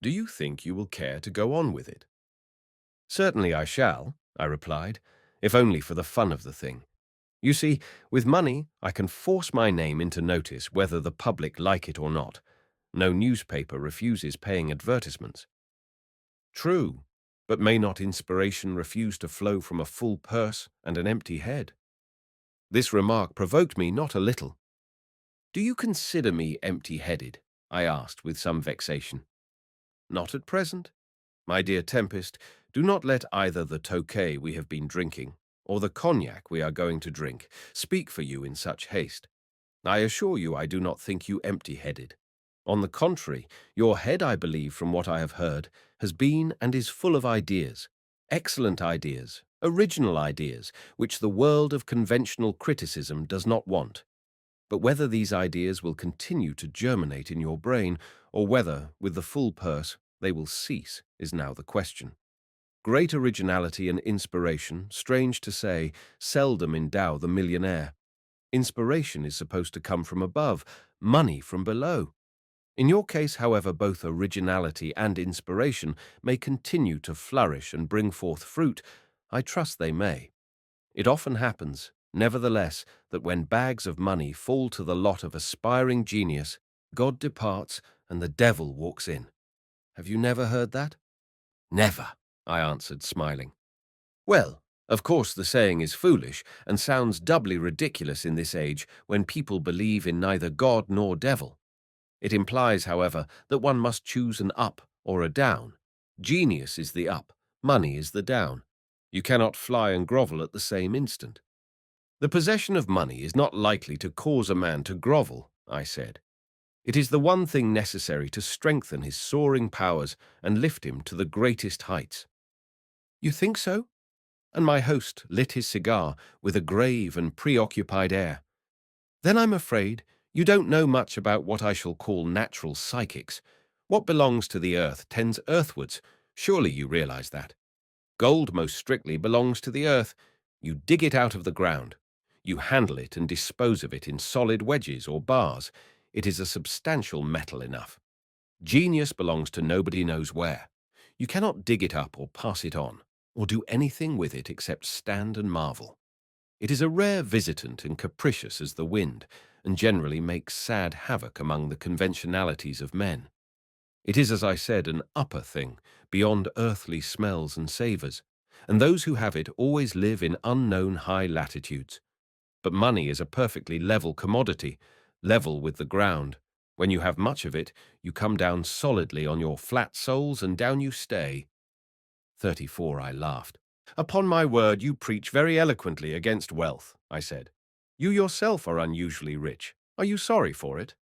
Speaker 1: "Do you think you will care to go on with it?" "Certainly I shall," I replied, "if only for the fun of the thing. You see, with money I can force my name into notice whether the public like it or not. No newspaper refuses paying advertisements." "True, but may not inspiration refuse to flow from a full purse and an empty head?" This remark provoked me not a little. "Do you consider me empty-headed?" I asked with some vexation. "Not at present. My dear Tempest, do not let either the Tokay we have been drinking or the cognac we are going to drink speak for you in such haste. I assure you I do not think you empty-headed. On the contrary, your head, I believe, from what I have heard, has been and is full of ideas, excellent ideas, original ideas, which the world of conventional criticism does not want. But whether these ideas will continue to germinate in your brain, or whether, with the full purse, they will cease, is now the question. Great originality and inspiration, strange to say, seldom endow the millionaire. Inspiration is supposed to come from above, money from below. In your case, however, both originality and inspiration may continue to flourish and bring forth fruit. I trust they may. It often happens, nevertheless, that when bags of money fall to the lot of aspiring genius, God departs and the devil walks in. Have you never heard that? Never, I answered, smiling. Well, of course the saying is foolish and sounds doubly ridiculous in this age when people believe in neither God nor devil. It implies, however, that one must choose an up or a down. Genius is the up, money is the down. You cannot fly and grovel at the same instant. The possession of money is not likely to cause a man to grovel, I said. It is the one thing necessary to strengthen his soaring powers and lift him to the greatest heights. You think so? And my host lit his cigar with a grave and preoccupied air. Then I'm afraid you don't know much about what I shall call natural psychics. What belongs to the earth tends earthwards. Surely you realize that. Gold most strictly belongs to the earth. You dig it out of the ground. You handle it and dispose of it in solid wedges or bars. It is a substantial metal enough. Genius belongs to nobody knows where. You cannot dig it up or pass it on, or do anything with it except stand and marvel. It is a rare visitant and capricious as the wind, and generally makes sad havoc among the conventionalities of men. It is, as I said, an upper thing, beyond earthly smells and savours, and those who have it always live in unknown high latitudes. But money is a perfectly level commodity, level with the ground. When you have much of it, you come down solidly on your flat soles, and down you stay. 34, I laughed. Upon my word, you preach very eloquently against wealth, I said. You yourself are unusually rich. Are you sorry for it?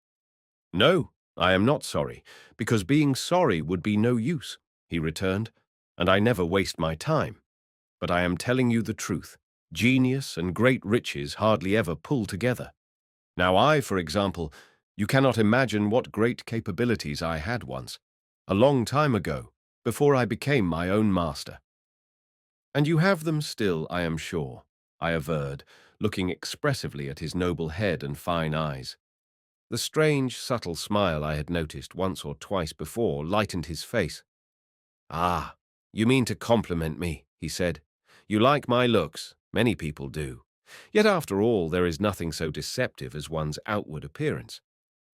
Speaker 1: No, I am not sorry, because being sorry would be no use, he returned, and I never waste my time. But I am telling you the truth. Genius and great riches hardly ever pull together. Now I, for example, you cannot imagine what great capabilities I had once, a long time ago, before I became my own master. And you have them still, I am sure, I averred, looking expressively at his noble head and fine eyes. The strange, subtle smile I had noticed once or twice before lightened his face. Ah, you mean to compliment me, he said. You like my looks. Many people do. Yet after all, there is nothing so deceptive as one's outward appearance.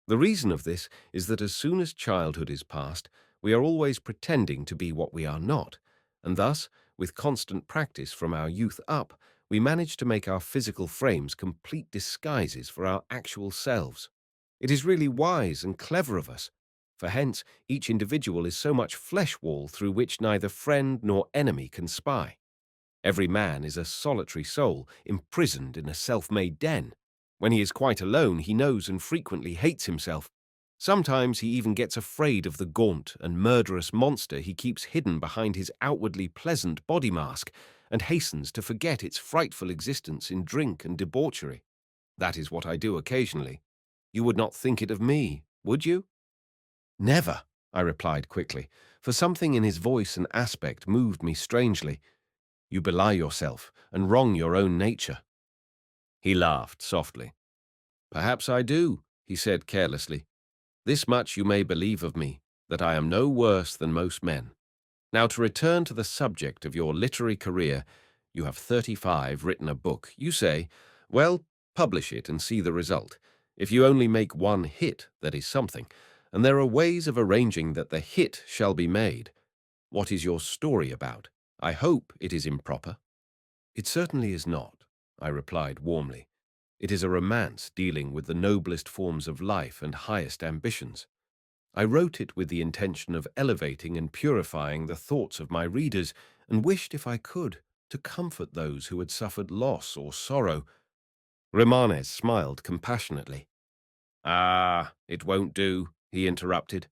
Speaker 1: The reason of this is that as soon as childhood is past, we are always pretending to be what we are not, and thus, with constant practice from our youth up, we manage to make our physical frames complete disguises for our actual selves. It is really wise and clever of us, for hence each individual is so much flesh wall through which neither friend nor enemy can spy. Every man is a solitary soul, imprisoned in a self-made den. When he is quite alone, he knows and frequently hates himself. Sometimes he even gets afraid of the gaunt and murderous monster he keeps hidden behind his outwardly pleasant body mask, and hastens to forget its frightful existence in drink and debauchery. That is what I do occasionally. You would not think it of me, would you? Never, I replied quickly, for something in his voice and aspect moved me strangely. You belie yourself and wrong your own nature. He laughed softly. Perhaps I do, he said carelessly. This much you may believe of me, that I am no worse than most men. Now to return to the subject of your literary career, you have 35 written a book. You say, well, publish it and see the result. If you only make one hit, that is something, and there are ways of arranging that the hit shall be made. What is your story about? I hope it is improper. It certainly is not, I replied warmly. It is a romance dealing with the noblest forms of life and highest ambitions. I wrote it with the intention of elevating and purifying the thoughts of my readers, and wished, if I could, to comfort those who had suffered loss or sorrow. Romanes smiled compassionately. Ah, it won't do, he interrupted.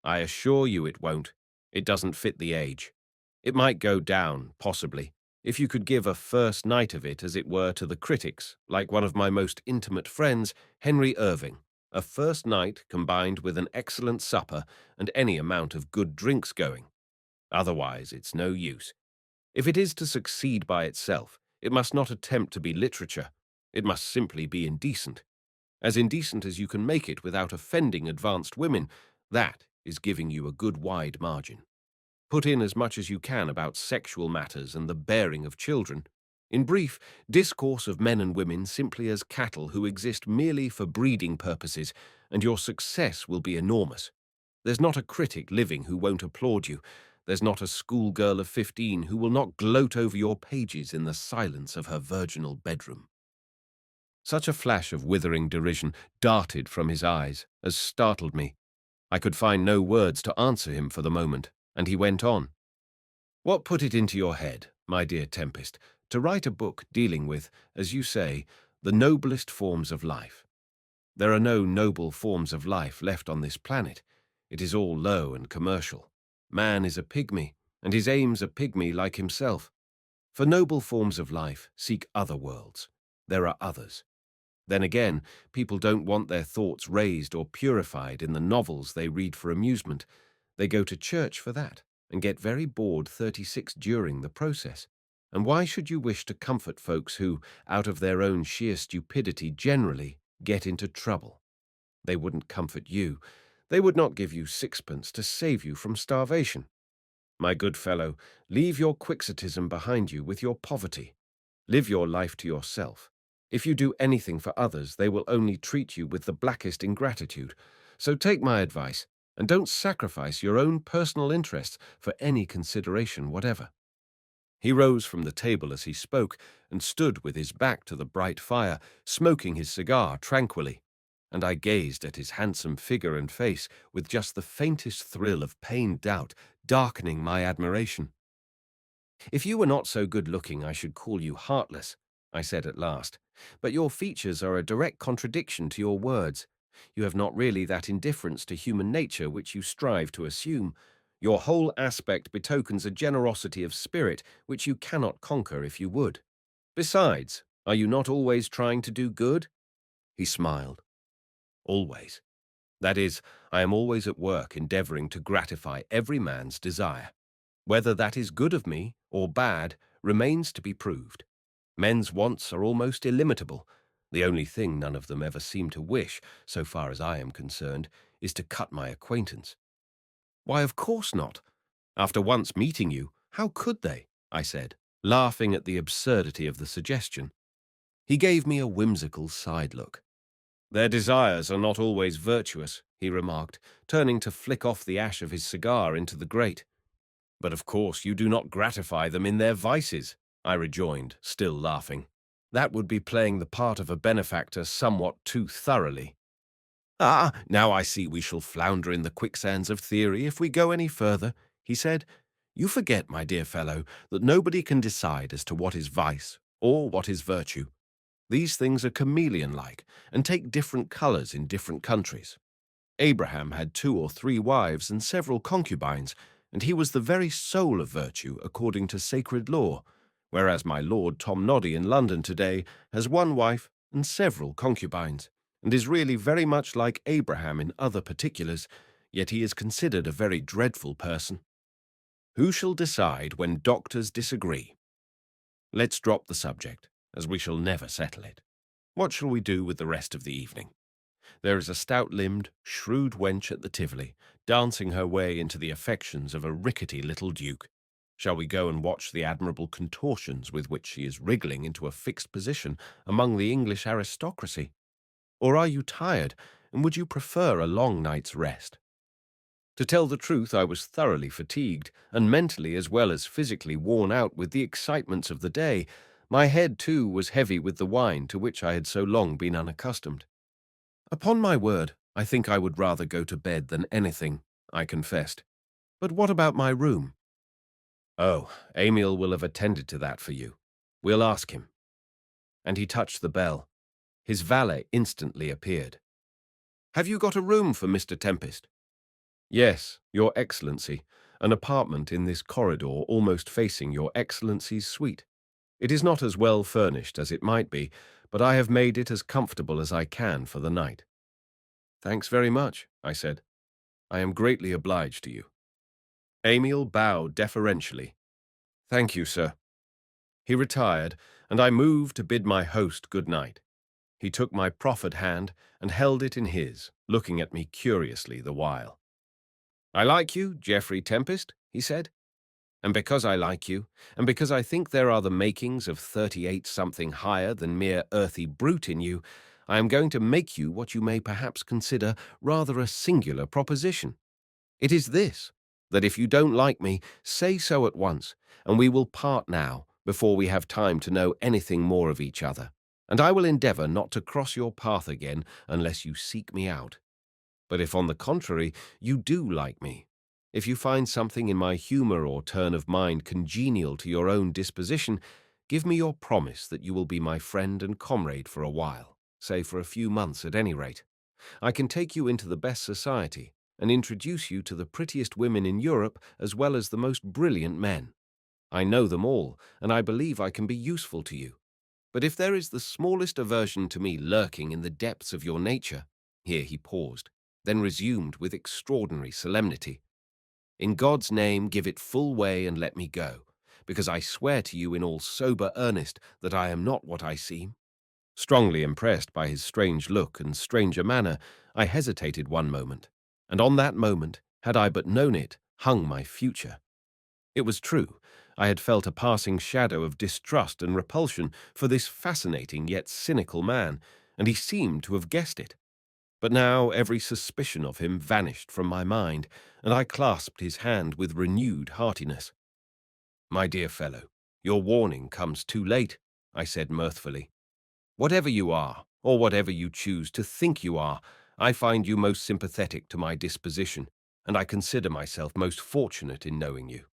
Speaker 1: I assure you it won't. It doesn't fit the age. It might go down, possibly, if you could give a first night of it, as it were, to the critics, like one of my most intimate friends, Henry Irving. A first night combined with an excellent supper and any amount of good drinks going. Otherwise, it's no use. If it is to succeed by itself, it must not attempt to be literature. It must simply be indecent. As indecent as you can make it without offending advanced women. That is giving you a good wide margin. Put in as much as you can about sexual matters and the bearing of children. In brief, discourse of men and women simply as cattle who exist merely for breeding purposes, and your success will be enormous. There's not a critic living who won't applaud you. There's not a schoolgirl of 15 who will not gloat over your pages in the silence of her virginal bedroom." Such a flash of withering derision darted from his eyes as startled me. I could find no words to answer him for the moment, and he went on. "What put it into your head, my dear Tempest, to write a book dealing with, as you say, the noblest forms of life? There are no noble forms of life left on this planet. It is all low and commercial. Man is a pygmy, and his aim's a pygmy like himself. For noble forms of life, seek other worlds. There are others. Then again, people don't want their thoughts raised or purified in the novels they read for amusement. They go to church for that, and get very bored 36 during the process. And why should you wish to comfort folks who, out of their own sheer stupidity generally, get into trouble? They wouldn't comfort you. They would not give you sixpence to save you from starvation. My good fellow, leave your quixotism behind you with your poverty. Live your life to yourself. If you do anything for others, they will only treat you with the blackest ingratitude. So take my advice, and don't sacrifice your own personal interests for any consideration whatever." He rose from the table as he spoke and stood with his back to the bright fire, smoking his cigar tranquilly, and I gazed at his handsome figure and face with just the faintest thrill of pained doubt darkening my admiration. "If you were not so good-looking, I should call you heartless," I said at last. "But your features are a direct contradiction to your words. You have not really that indifference to human nature which you strive to assume. Your whole aspect betokens a generosity of spirit which you cannot conquer if you would. Besides, are you not always trying to do good?" He smiled. "Always. That is, I am always at work endeavoring to gratify every man's desire. Whether that is good of me or bad remains to be proved. Men's wants are almost illimitable. The only thing none of them ever seem to wish, so far as I am concerned, is to cut my acquaintance." "Why, of course not. After once meeting you, how could they?" I said, laughing at the absurdity of the suggestion. He gave me a whimsical side look. "Their desires are not always virtuous," he remarked, turning to flick off the ash of his cigar into the grate. "But of course you do not gratify them in their vices," I rejoined, still laughing. "That would be playing the part of a benefactor somewhat too thoroughly." "Ah, now I see we shall flounder in the quicksands of theory if we go any further," he said. "You forget, my dear fellow, that nobody can decide as to what is vice or what is virtue. These things are chameleon-like and take different colors in different countries. Abraham had 2 or 3 wives and several concubines, and he was the very soul of virtue according to sacred law, whereas my Lord Tom Noddy in London today has 1 wife and several concubines, and is really very much like Abraham in other particulars, yet he is considered a very dreadful person. Who shall decide when doctors disagree? Let's drop the subject, as we shall never settle it. What shall we do with the rest of the evening? There is a stout-limbed, shrewd wench at the Tivoli, dancing her way into the affections of a rickety little duke. Shall we go and watch the admirable contortions with which she is wriggling into a fixed position among the English aristocracy? Or are you tired, and would you prefer a long night's rest? To tell the truth, I was thoroughly fatigued, and mentally as well as physically worn out with the excitements of the day. My head, too, was heavy with the wine to which I had so long been unaccustomed. "Upon my word, I think I would rather go to bed than anything," I confessed. "But what about my room?" "Oh, Emil will have attended to that for you. We'll ask him." And he touched the bell. His valet instantly appeared. "Have you got a room for Mr. Tempest?" "Yes, Your Excellency, an apartment in this corridor almost facing Your Excellency's suite. It is not as well furnished as it might be, but I have made it as comfortable as I can for the night." "Thanks very much," I said. "I am greatly obliged to you." Emil bowed deferentially. "Thank you, sir." He retired, and I moved to bid my host good night. He took my proffered hand and held it in his, looking at me curiously the while. "I like you, Geoffrey Tempest," he said. "And because I like you, and because I think there are the makings of 38-something higher than mere earthy brute in you, I am going to make you what you may perhaps consider rather a singular proposition. It is this, that if you don't like me, say so at once, and we will part now, before we have time to know anything more of each other, and I will endeavour not to cross your path again unless you seek me out. But if, on the contrary, you do like me, if you find something in my humour or turn of mind congenial to your own disposition, give me your promise that you will be my friend and comrade for a while, say for a few months at any rate. I can take you into the best society and introduce you to the prettiest women in Europe as well as the most brilliant men. I know them all, and I believe I can be useful to you. But if there is the smallest aversion to me lurking in the depths of your nature—" Here he paused, then resumed with extraordinary solemnity. "In God's name, give it full way and let me go, because I swear to you in all sober earnest that I am not what I seem." Strongly impressed by his strange look and stranger manner, I hesitated one moment, and on that moment, had I but known it, hung my future. It was true, I had felt a passing shadow of distrust and repulsion for this fascinating yet cynical man, and he seemed to have guessed it. But now every suspicion of him vanished from my mind, and I clasped his hand with renewed heartiness. "My dear fellow, your warning comes too late," I said mirthfully. "Whatever you are, or whatever you choose to think you are, I find you most sympathetic to my disposition, and I consider myself most fortunate in knowing you.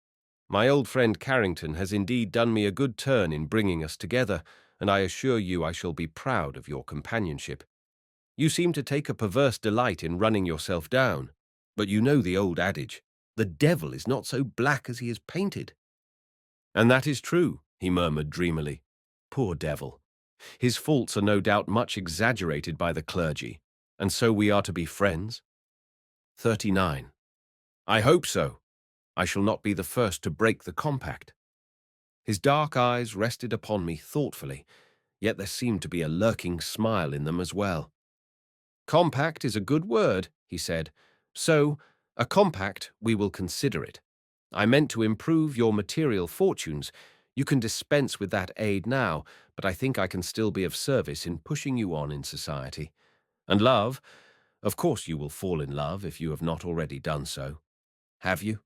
Speaker 1: My old friend Carrington has indeed done me a good turn in bringing us together, and I assure you I shall be proud of your companionship. You seem to take a perverse delight in running yourself down, but you know the old adage, 'The devil is not so black as he is painted.'" "And that is true," he murmured dreamily. "Poor devil. His faults are no doubt much exaggerated by the clergy, and so we are to be friends?" 39. "I hope so. I shall not be the first to break the compact." His dark eyes rested upon me thoughtfully, yet there seemed to be a lurking smile in them as well. "Compact is a good word," he said. "So, a compact, we will consider it. I meant to improve your material fortunes. You can dispense with that aid now, but I think I can still be of service in pushing you on in society. And love, of course you will fall in love if you have not already done so. Have you?"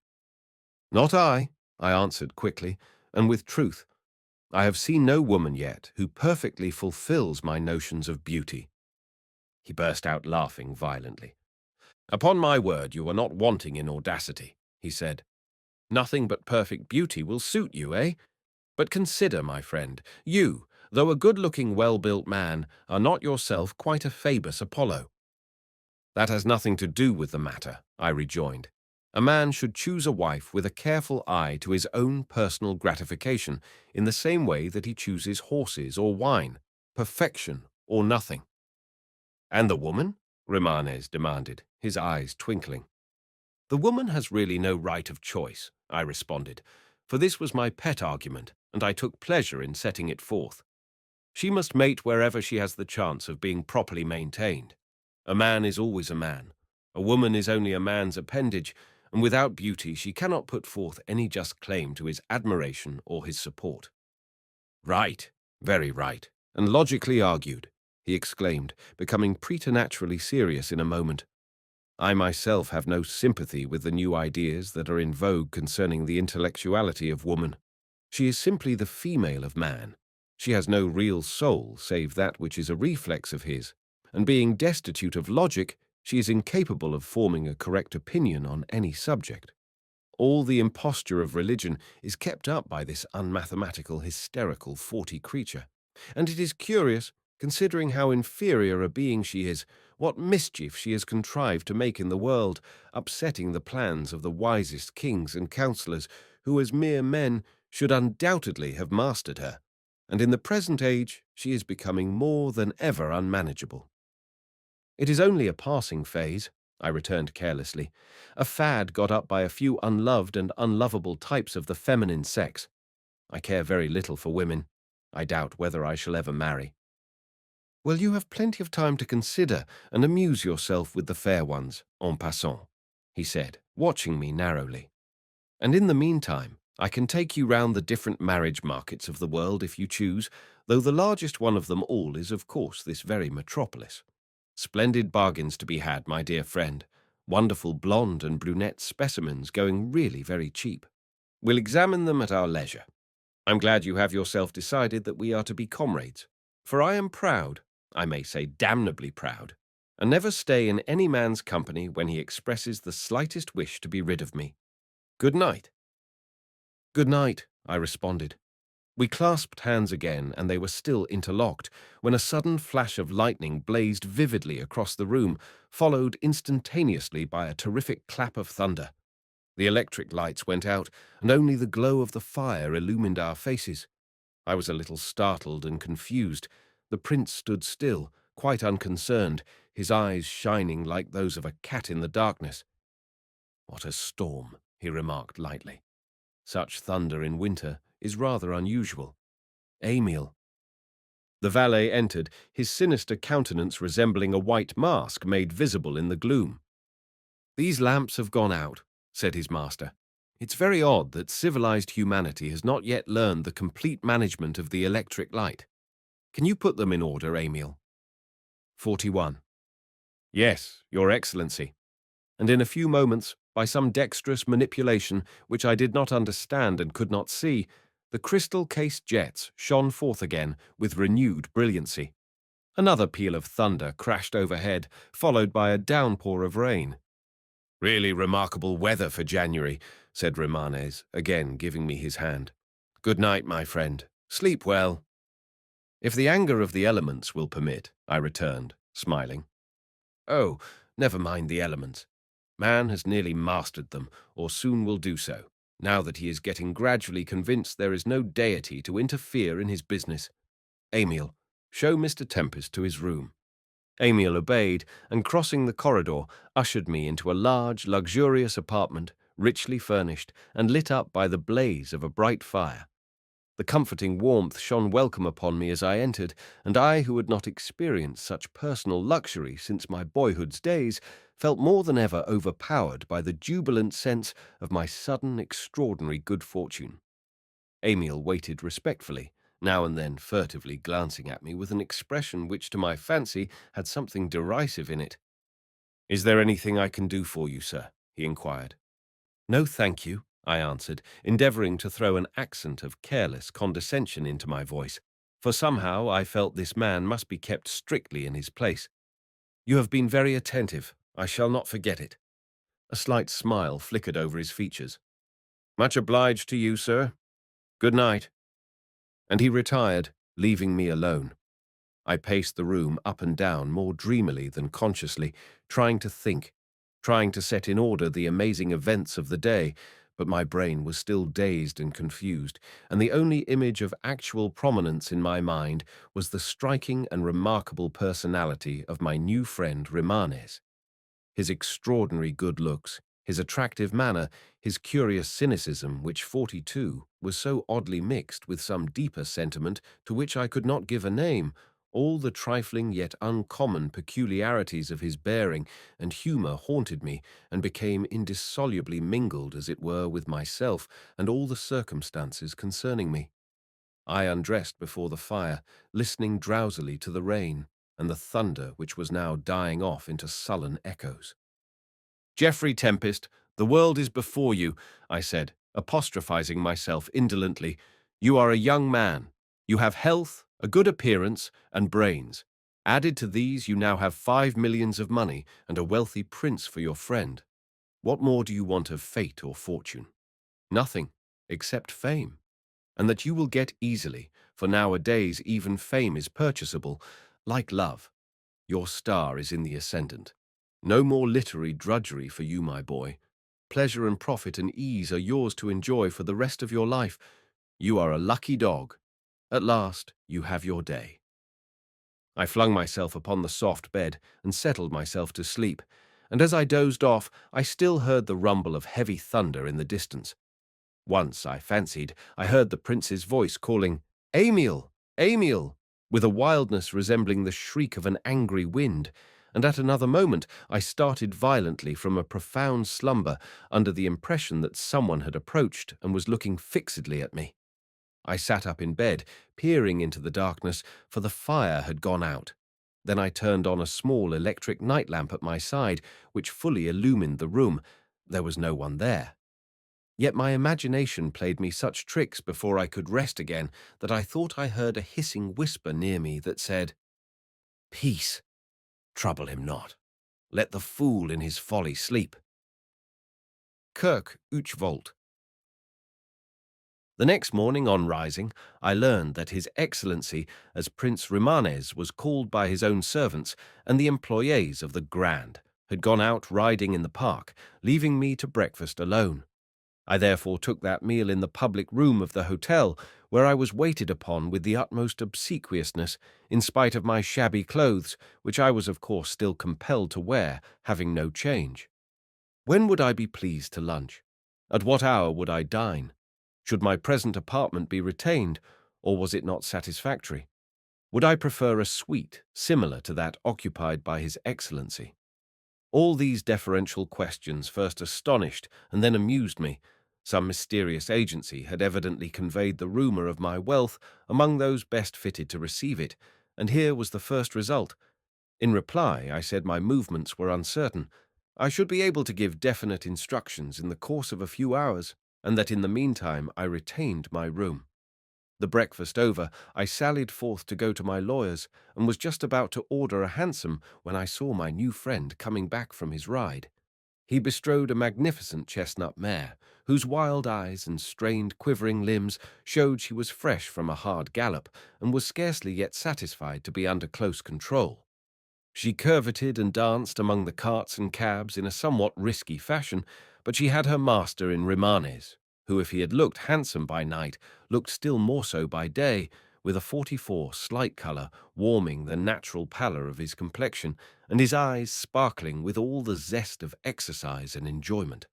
Speaker 1: "Not I answered quickly, and with truth. "I have seen no woman yet who perfectly fulfills my notions of beauty." He burst out laughing violently. "Upon my word, you are not wanting in audacity," he said. "Nothing but perfect beauty will suit you, eh? But consider, my friend, you, though a good-looking, well-built man, are not yourself quite a Phoebus Apollo." "That has nothing to do with the matter," I rejoined. "A man should choose a wife with a careful eye to his own personal gratification, in the same way that he chooses horses or wine, perfection or nothing." "And the woman?" Romanes demanded, his eyes twinkling. "The woman has really no right of choice," I responded, for this was my pet argument, and I took pleasure in setting it forth. "She must mate wherever she has the chance of being properly maintained. A man is always a man. A woman is only a man's appendage, and without beauty she cannot put forth any just claim to his admiration or his support." "Right, very right, and logically argued," he exclaimed, becoming preternaturally serious in a moment. "I myself have no sympathy with the new ideas that are in vogue concerning the intellectuality of woman. She is simply the female of man. She has no real soul save that which is a reflex of his, and being destitute of logic, she is incapable of forming a correct opinion on any subject. All the imposture of religion is kept up by this unmathematical, hysterical, forty creature. And it is curious, considering how inferior a being she is, what mischief she has contrived to make in the world, upsetting the plans of the wisest kings and counsellors, who as mere men should undoubtedly have mastered her. And in the present age she is becoming more than ever unmanageable." "It is only a passing phase," I returned carelessly, "a fad got up by a few unloved and unlovable types of the feminine sex. I care very little for women. I doubt whether I shall ever marry." "Well, you have plenty of time to consider and amuse yourself with the fair ones, en passant," he said, watching me narrowly. "And in the meantime, I can take you round the different marriage markets of the world if you choose, though the largest one of them all is, of course, this very metropolis. Splendid bargains to be had, my dear friend. Wonderful blonde and brunette specimens going really very cheap. We'll examine them at our leisure. I'm glad you have yourself decided that we are to be comrades, for I am proud, I may say damnably proud, and never stay in any man's company when he expresses the slightest wish to be rid of me. Good night." "Good night," I responded. We clasped hands again, and they were still interlocked, when a sudden flash of lightning blazed vividly across the room, followed instantaneously by a terrific clap of thunder. The electric lights went out, and only the glow of the fire illumined our faces. I was a little startled and confused. The prince stood still, quite unconcerned, his eyes shining like those of a cat in the darkness. "What a storm," he remarked lightly. "Such thunder in winter is rather unusual. Emil." The valet entered, his sinister countenance resembling a white mask made visible in the gloom. "These lamps have gone out," said his master. "It's very odd that civilized humanity has not yet learned the complete management of the electric light. Can you put them in order, Emil?" 41. "Yes, Your Excellency." And in a few moments, by some dexterous manipulation which I did not understand and could not see, the crystal-cased jets shone forth again with renewed brilliancy. Another peal of thunder crashed overhead, followed by a downpour of rain. "Really remarkable weather for January," said Romanes, again giving me his hand. "Good night, my friend. Sleep well." "If the anger of the elements will permit," I returned, smiling. "Oh, never mind the elements. Man has nearly mastered them, or soon will do so, now that he is getting gradually convinced there is no deity to interfere in his business. Emil, show Mr. Tempest to his room." Emil obeyed, and crossing the corridor, ushered me into a large, luxurious apartment, richly furnished, and lit up by the blaze of a bright fire. The comforting warmth shone welcome upon me as I entered, and I, who had not experienced such personal luxury since my boyhood's days, felt more than ever overpowered by the jubilant sense of my sudden extraordinary good fortune. Emil waited respectfully, now and then furtively glancing at me with an expression which to my fancy had something derisive in it. "Is there anything I can do for you, sir?" he inquired. "No, thank you," I answered, endeavouring to throw an accent of careless condescension into my voice, for somehow I felt this man must be kept strictly in his place. "You have been very attentive. I shall not forget it." A slight smile flickered over his features. "Much obliged to you, sir. Good night." And he retired, leaving me alone. I paced the room up and down more dreamily than consciously, trying to think, trying to set in order the amazing events of the day, but my brain was still dazed and confused, and the only image of actual prominence in my mind was the striking and remarkable personality of my new friend Romanes. His extraordinary good looks, his attractive manner, his curious cynicism, which 42 was so oddly mixed with some deeper sentiment to which I could not give a name, all the trifling yet uncommon peculiarities of his bearing and humour haunted me and became indissolubly mingled, as it were, with myself and all the circumstances concerning me. I undressed before the fire, listening drowsily to the rain and the thunder which was now dying off into sullen echoes. "Geoffrey Tempest, the world is before you," I said, apostrophizing myself indolently. "You are a young man. You have health, a good appearance, and brains. Added to these, you now have 5 millions of money and a wealthy prince for your friend. What more do you want of fate or fortune? Nothing, except fame, and that you will get easily, for nowadays even fame is purchasable, like love. Your star is in the ascendant. No more literary drudgery for you, my boy. Pleasure and profit and ease are yours to enjoy for the rest of your life. You are a lucky dog. At last you have your day." I flung myself upon the soft bed and settled myself to sleep, and as I dozed off, I still heard the rumble of heavy thunder in the distance. Once I fancied I heard the prince's voice calling, "Emil! Emil!" with a wildness resembling the shriek of an angry wind, and at another moment I started violently from a profound slumber under the impression that someone had approached and was looking fixedly at me. I sat up in bed, peering into the darkness, for the fire had gone out. Then I turned on a small electric night lamp at my side, which fully illumined the room. There was no one there. Yet my imagination played me such tricks before I could rest again that I thought I heard a hissing whisper near me that said, "Peace, trouble him not. Let the fool in his folly sleep." Kirk uch volt. The next morning on rising, I learned that His Excellency, as Prince Rimanes was called by his own servants and the employees of the Grand, had gone out riding in the park, leaving me to breakfast alone. I therefore took that meal in the public room of the hotel, where I was waited upon with the utmost obsequiousness, in spite of my shabby clothes, which I was of course still compelled to wear, having no change. When would I be pleased to lunch? At what hour would I dine? Should my present apartment be retained, or was it not satisfactory? Would I prefer a suite similar to that occupied by His Excellency? All these deferential questions first astonished and then amused me. Some mysterious agency had evidently conveyed the rumor of my wealth among those best fitted to receive it, and here was the first result. In reply, I said my movements were uncertain. I should be able to give definite instructions in the course of a few hours, and that in the meantime I retained my room. The breakfast over, I sallied forth to go to my lawyer's, and was just about to order a hansom when I saw my new friend coming back from his ride. He bestrode a magnificent chestnut mare, whose wild eyes and strained, quivering limbs showed she was fresh from a hard gallop, and was scarcely yet satisfied to be under close control. She curveted and danced among the carts and cabs in a somewhat risky fashion, but she had her master in Rimanes, who, if he had looked handsome by night, looked still more so by day, with a 44 slight colour warming the natural pallor of his complexion, and his eyes sparkling with all the zest of exercise and enjoyment.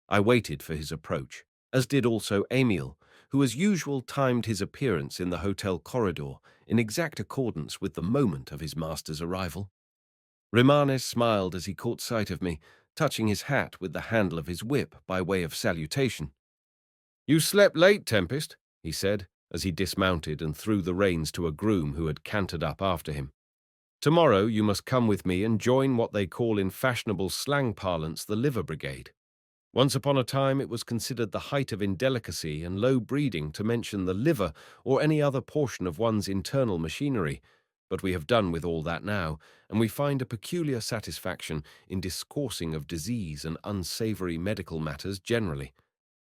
Speaker 1: I waited for his approach, as did also Emile, who as usual timed his appearance in the hotel corridor in exact accordance with the moment of his master's arrival. Rimanes smiled as he caught sight of me, touching his hat with the handle of his whip by way of salutation. "You slept late, Tempest," he said, as he dismounted and threw the reins to a groom who had cantered up after him. "Tomorrow you must come with me and join what they call in fashionable slang parlance the liver brigade. Once upon a time it was considered the height of indelicacy and low breeding to mention the liver or any other portion of one's internal machinery, but we have done with all that now, and we find a peculiar satisfaction in discoursing of disease and unsavory medical matters generally.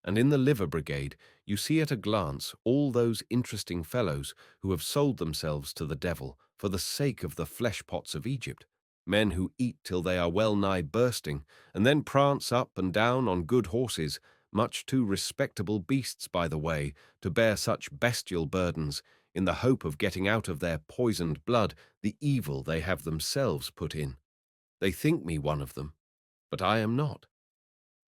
Speaker 1: And in the liver brigade you see at a glance all those interesting fellows who have sold themselves to the devil for the sake of the flesh-pots of Egypt, men who eat till they are well-nigh bursting, and then prance up and down on good horses, much too respectable beasts, by the way, to bear such bestial burdens, in the hope of getting out of their poisoned blood the evil they have themselves put in. They think me one of them, but I am not."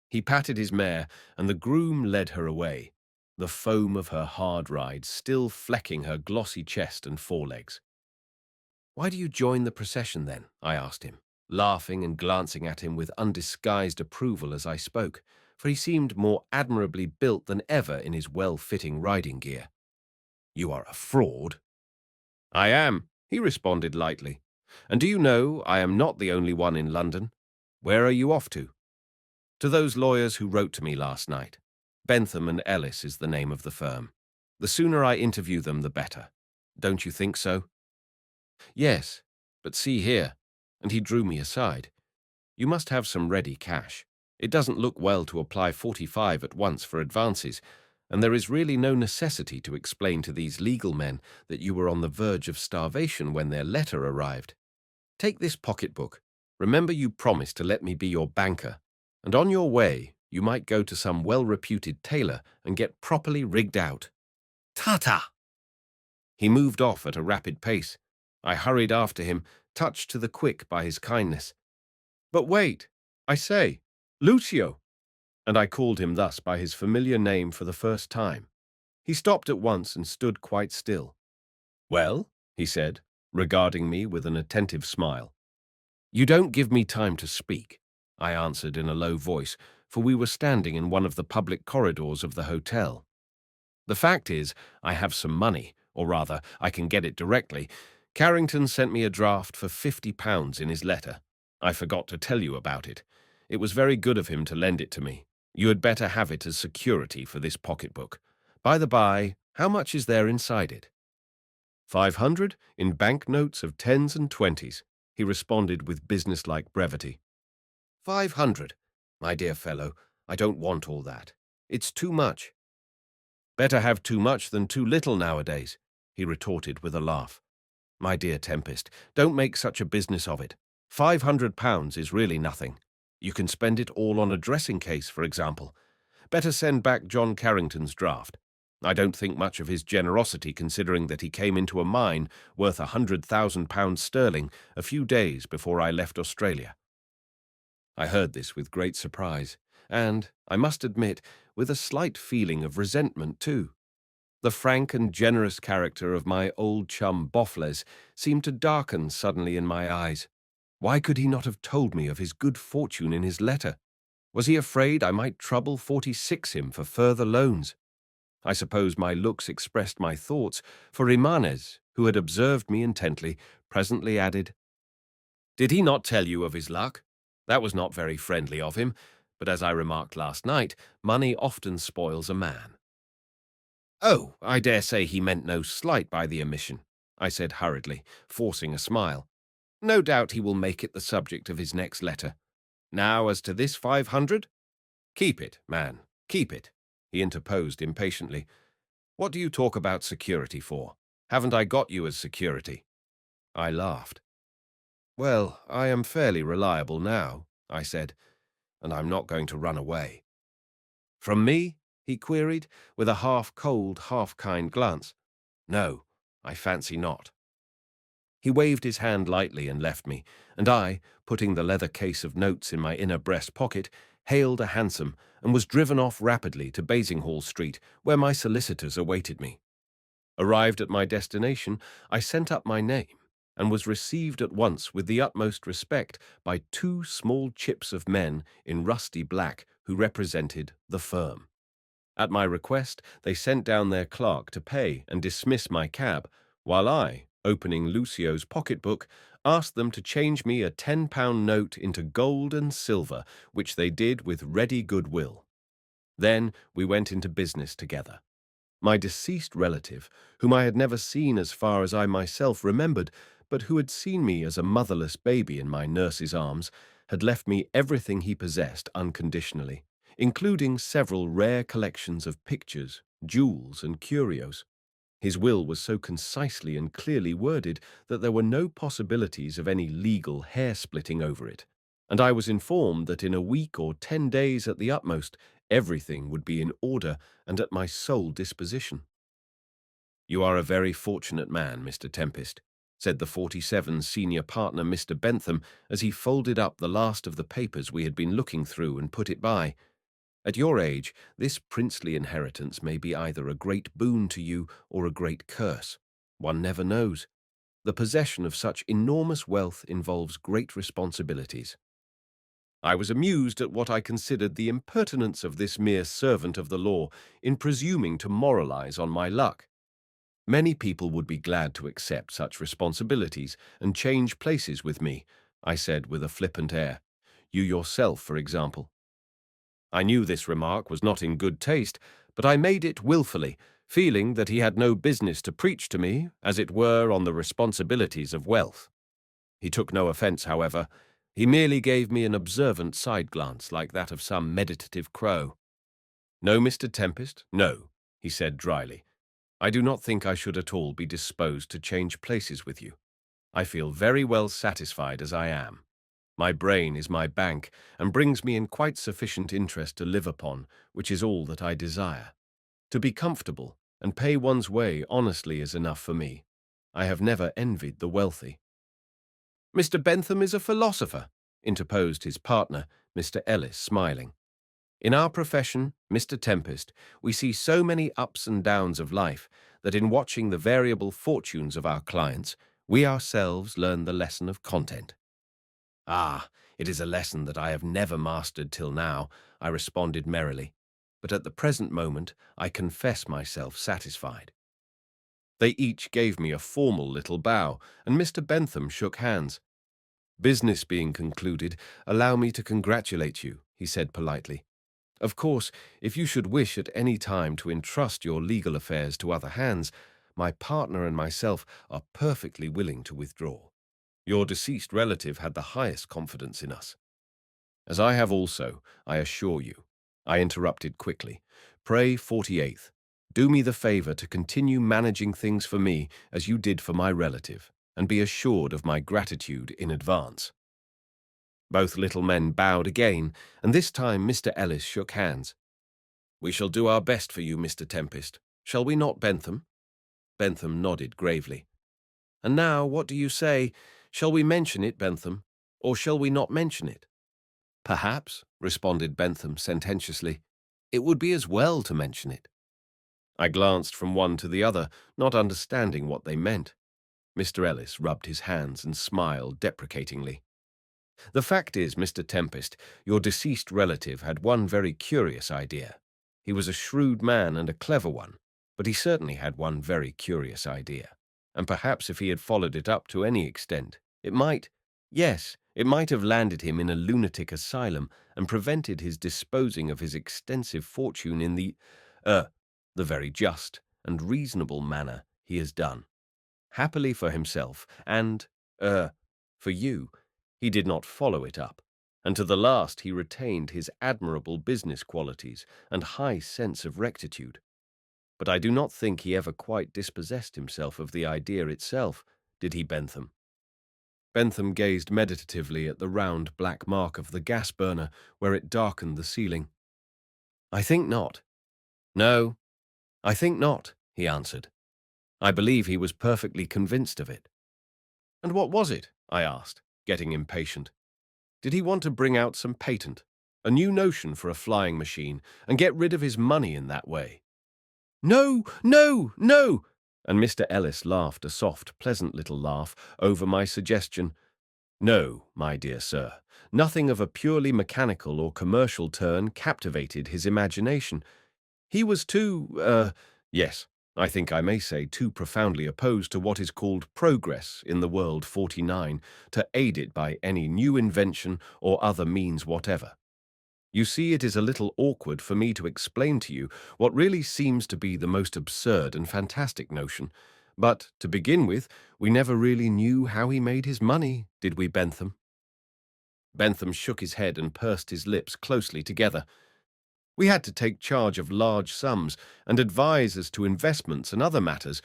Speaker 1: He patted his mare, and the groom led her away, the foam of her hard ride still flecking her glossy chest and forelegs. "Why do you join the procession, then?" I asked him, laughing and glancing at him with undisguised approval as I spoke, for he seemed more admirably built than ever in his well-fitting riding gear. "You are a fraud." "I am," he responded lightly. "And do you know, I am not the only one in London. Where are you off to?" "To those lawyers who wrote to me last night. Bentham and Ellis is the name of the firm. The sooner I interview them, the better. Don't you think so?" "Yes, but see here," and he drew me aside. "You must have some ready cash. It doesn't look well to apply 45 at once for advances, and there is really no necessity to explain to these legal men that you were on the verge of starvation when their letter arrived. Take this pocketbook. Remember you promised to let me be your banker, and on your way you might go to some well-reputed tailor and get properly rigged out." "Ta-ta!" He moved off at a rapid pace. I hurried after him, touched to the quick by his kindness. "But wait, I say, Lucio!" And I called him thus by his familiar name for the first time. He stopped at once and stood quite still. "Well?" he said, regarding me with an attentive smile. "You don't give me time to speak," I answered in a low voice, for we were standing in one of the public corridors of the hotel. "The fact is, I have some money, or rather, I can get it directly. Carrington sent me a draft for £50 in his letter. I forgot to tell you about it. It was very good of him to lend it to me. You had better have it as security for this pocketbook. By the by, how much is there inside it? 500 in banknotes of tens and twenties, he responded with businesslike brevity. 500? My dear fellow, I don't want all that. It's too much. Better have too much than too little nowadays, he retorted with a laugh. My dear Tempest, don't make such a business of it. £500 is really nothing. You can spend it all on a dressing case, for example. Better send back John Carrington's draft. I don't think much of his generosity, considering that he came into a mine worth £100,000 sterling a few days before I left Australia. I heard this with great surprise, and, I must admit, with a slight feeling of resentment too. The frank and generous character of my old chum Boffles seemed to darken suddenly in my eyes. Why could he not have told me of his good fortune in his letter? Was he afraid I might trouble 46 him for further loans? I suppose my looks expressed my thoughts, for Imanez, who had observed me intently, presently added, "Did he not tell you of his luck? That was not very friendly of him, but as I remarked last night, money often spoils a man." "Oh, I dare say he meant no slight by the omission," I said hurriedly, forcing a smile. "No doubt he will make it the subject of his next letter. Now, as to this 500? Keep it, man, keep it," he interposed impatiently. "What do you talk about security for? Haven't I got you as security?" I laughed. "Well, I am fairly reliable now," I said, "and I'm not going to run away." "From me?" he queried, with a half-cold, half-kind glance. "No, I fancy not." He waved his hand lightly and left me, and I, putting the leather case of notes in my inner breast pocket, hailed a hansom and was driven off rapidly to Basinghall Street, where my solicitors awaited me. Arrived at my destination, I sent up my name and was received at once with the utmost respect by two small chips of men in rusty black who represented the firm. At my request, they sent down their clerk to pay and dismiss my cab, while I, opening Lucio's pocketbook, asked them to change me a £10 note into gold and silver, which they did with ready goodwill. Then we went into business together. My deceased relative, whom I had never seen as far as I myself remembered, but who had seen me as a motherless baby in my nurse's arms, had left me everything he possessed unconditionally, including several rare collections of pictures, jewels, and curios. His will was so concisely and clearly worded that there were no possibilities of any legal hair-splitting over it, and I was informed that in a week or 10 days at the utmost, everything would be in order and at my sole disposition. "You are a very fortunate man, Mr. Tempest," said the 47 senior partner, Mr. Bentham, as he folded up the last of the papers we had been looking through and put it by. "At your age, this princely inheritance may be either a great boon to you or a great curse. One never knows. The possession of such enormous wealth involves great responsibilities." I was amused at what I considered the impertinence of this mere servant of the law in presuming to moralize on my luck. Many people would be glad to accept such responsibilities and change places with me, I said with a flippant air. You yourself, for example. I knew this remark was not in good taste, but I made it wilfully, feeling that he had no business to preach to me, as it were, on the responsibilities of wealth. He took no offence, however. He merely gave me an observant side glance like that of some meditative crow. "No, Mr. Tempest, no," he said dryly. "I do not think I should at all be disposed to change places with you. I feel very well satisfied as I am. My brain is my bank and brings me in quite sufficient interest to live upon, which is all that I desire. To be comfortable and pay one's way honestly is enough for me. I have never envied the wealthy." "Mr. Bentham is a philosopher," interposed his partner, Mr. Ellis, smiling. "In our profession, Mr. Tempest, we see so many ups and downs of life that in watching the variable fortunes of our clients, we ourselves learn the lesson of content." "Ah, it is a lesson that I have never mastered till now," I responded merrily, "but at the present moment I confess myself satisfied." They each gave me a formal little bow, and Mr. Bentham shook hands. "Business being concluded, allow me to congratulate you," he said politely. "Of course, if you should wish at any time to entrust your legal affairs to other hands, my partner and myself are perfectly willing to withdraw. Your deceased relative had the highest confidence in us." "As I have also, I assure you," I interrupted quickly. "Pray, 48th, do me the favor to continue managing things for me as you did for my relative, and be assured of my gratitude in advance." Both little men bowed again, and this time Mr. Ellis shook hands. "We shall do our best for you, Mr. Tempest. Shall we not, Bentham?" Bentham nodded gravely. "And now, what do you say? Shall we mention it, Bentham, or shall we not mention it?" "Perhaps," responded Bentham sententiously, "it would be as well to mention it." I glanced from one to the other, not understanding what they meant. Mr. Ellis rubbed his hands and smiled deprecatingly. "The fact is, Mr. Tempest, your deceased relative had one very curious idea. He was a shrewd man and a clever one, but he certainly had one very curious idea. And perhaps if he had followed it up to any extent, it might, yes, it might have landed him in a lunatic asylum and prevented his disposing of his extensive fortune in the very just and reasonable manner he has done. Happily for himself and, for you, he did not follow it up, and to the last he retained his admirable business qualities and high sense of rectitude. But I do not think he ever quite dispossessed himself of the idea itself, did he, Bentham?" Bentham gazed meditatively at the round black mark of the gas burner where it darkened the ceiling. "I think not. No, I think not," he answered. "I believe he was perfectly convinced of it." "And what was it?" I asked, getting impatient. "Did he want to bring out some patent, a new notion for a flying machine, and get rid of his money in that way?" "No, no, no!" And Mr. Ellis laughed a soft, pleasant little laugh over my suggestion. "No, my dear sir, nothing of a purely mechanical or commercial turn captivated his imagination. He was yes, I think I may say too profoundly opposed to what is called progress in the world 49 to aid it by any new invention or other means whatever. You see, it is a little awkward for me to explain to you what really seems to be the most absurd and fantastic notion. But, to begin with, we never really knew how he made his money, did we, Bentham?" Bentham shook his head and pursed his lips closely together. "We had to take charge of large sums and advise as to investments and other matters,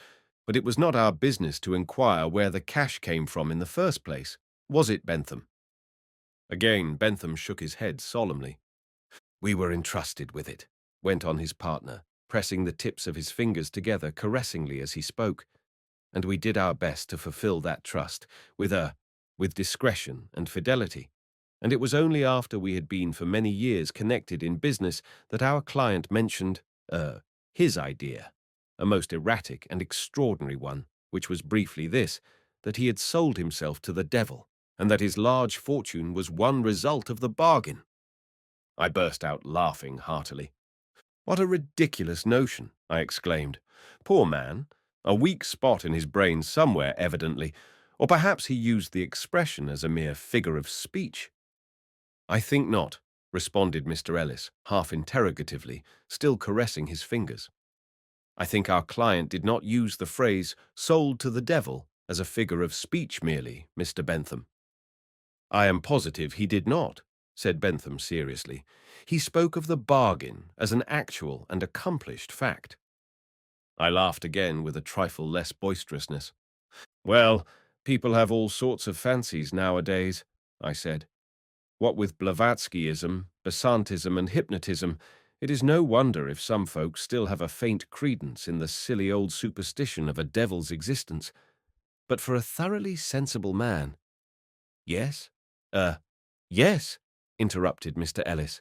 Speaker 1: but it was not our business to inquire where the cash came from in the first place, was it, Bentham?" Again, Bentham shook his head solemnly. "We were entrusted with it," went on his partner, pressing the tips of his fingers together caressingly as he spoke, "and we did our best to fulfill that trust with discretion and fidelity. And it was only after we had been for many years connected in business that our client mentioned, his idea, a most erratic and extraordinary one, which was briefly this, that he had sold himself to the devil, and that his large fortune was one result of the bargain." I burst out laughing heartily. "What a ridiculous notion!" I exclaimed. "Poor man, a weak spot in his brain somewhere, evidently, or perhaps he used the expression as a mere figure of speech." "I think not," responded Mr. Ellis, half interrogatively, still caressing his fingers. "I think our client did not use the phrase sold to the devil as a figure of speech merely, Mr. Bentham." "I am positive he did not," said Bentham seriously. "He spoke of the bargain as an actual and accomplished fact." I laughed again with a trifle less boisterousness. "Well, people have all sorts of fancies nowadays," I said. "What with Blavatskyism, Besantism, and hypnotism, it is no wonder if some folks still have a faint credence in the silly old superstition of a devil's existence. But for a thoroughly sensible man—" "Yes? Yes," interrupted Mr. Ellis.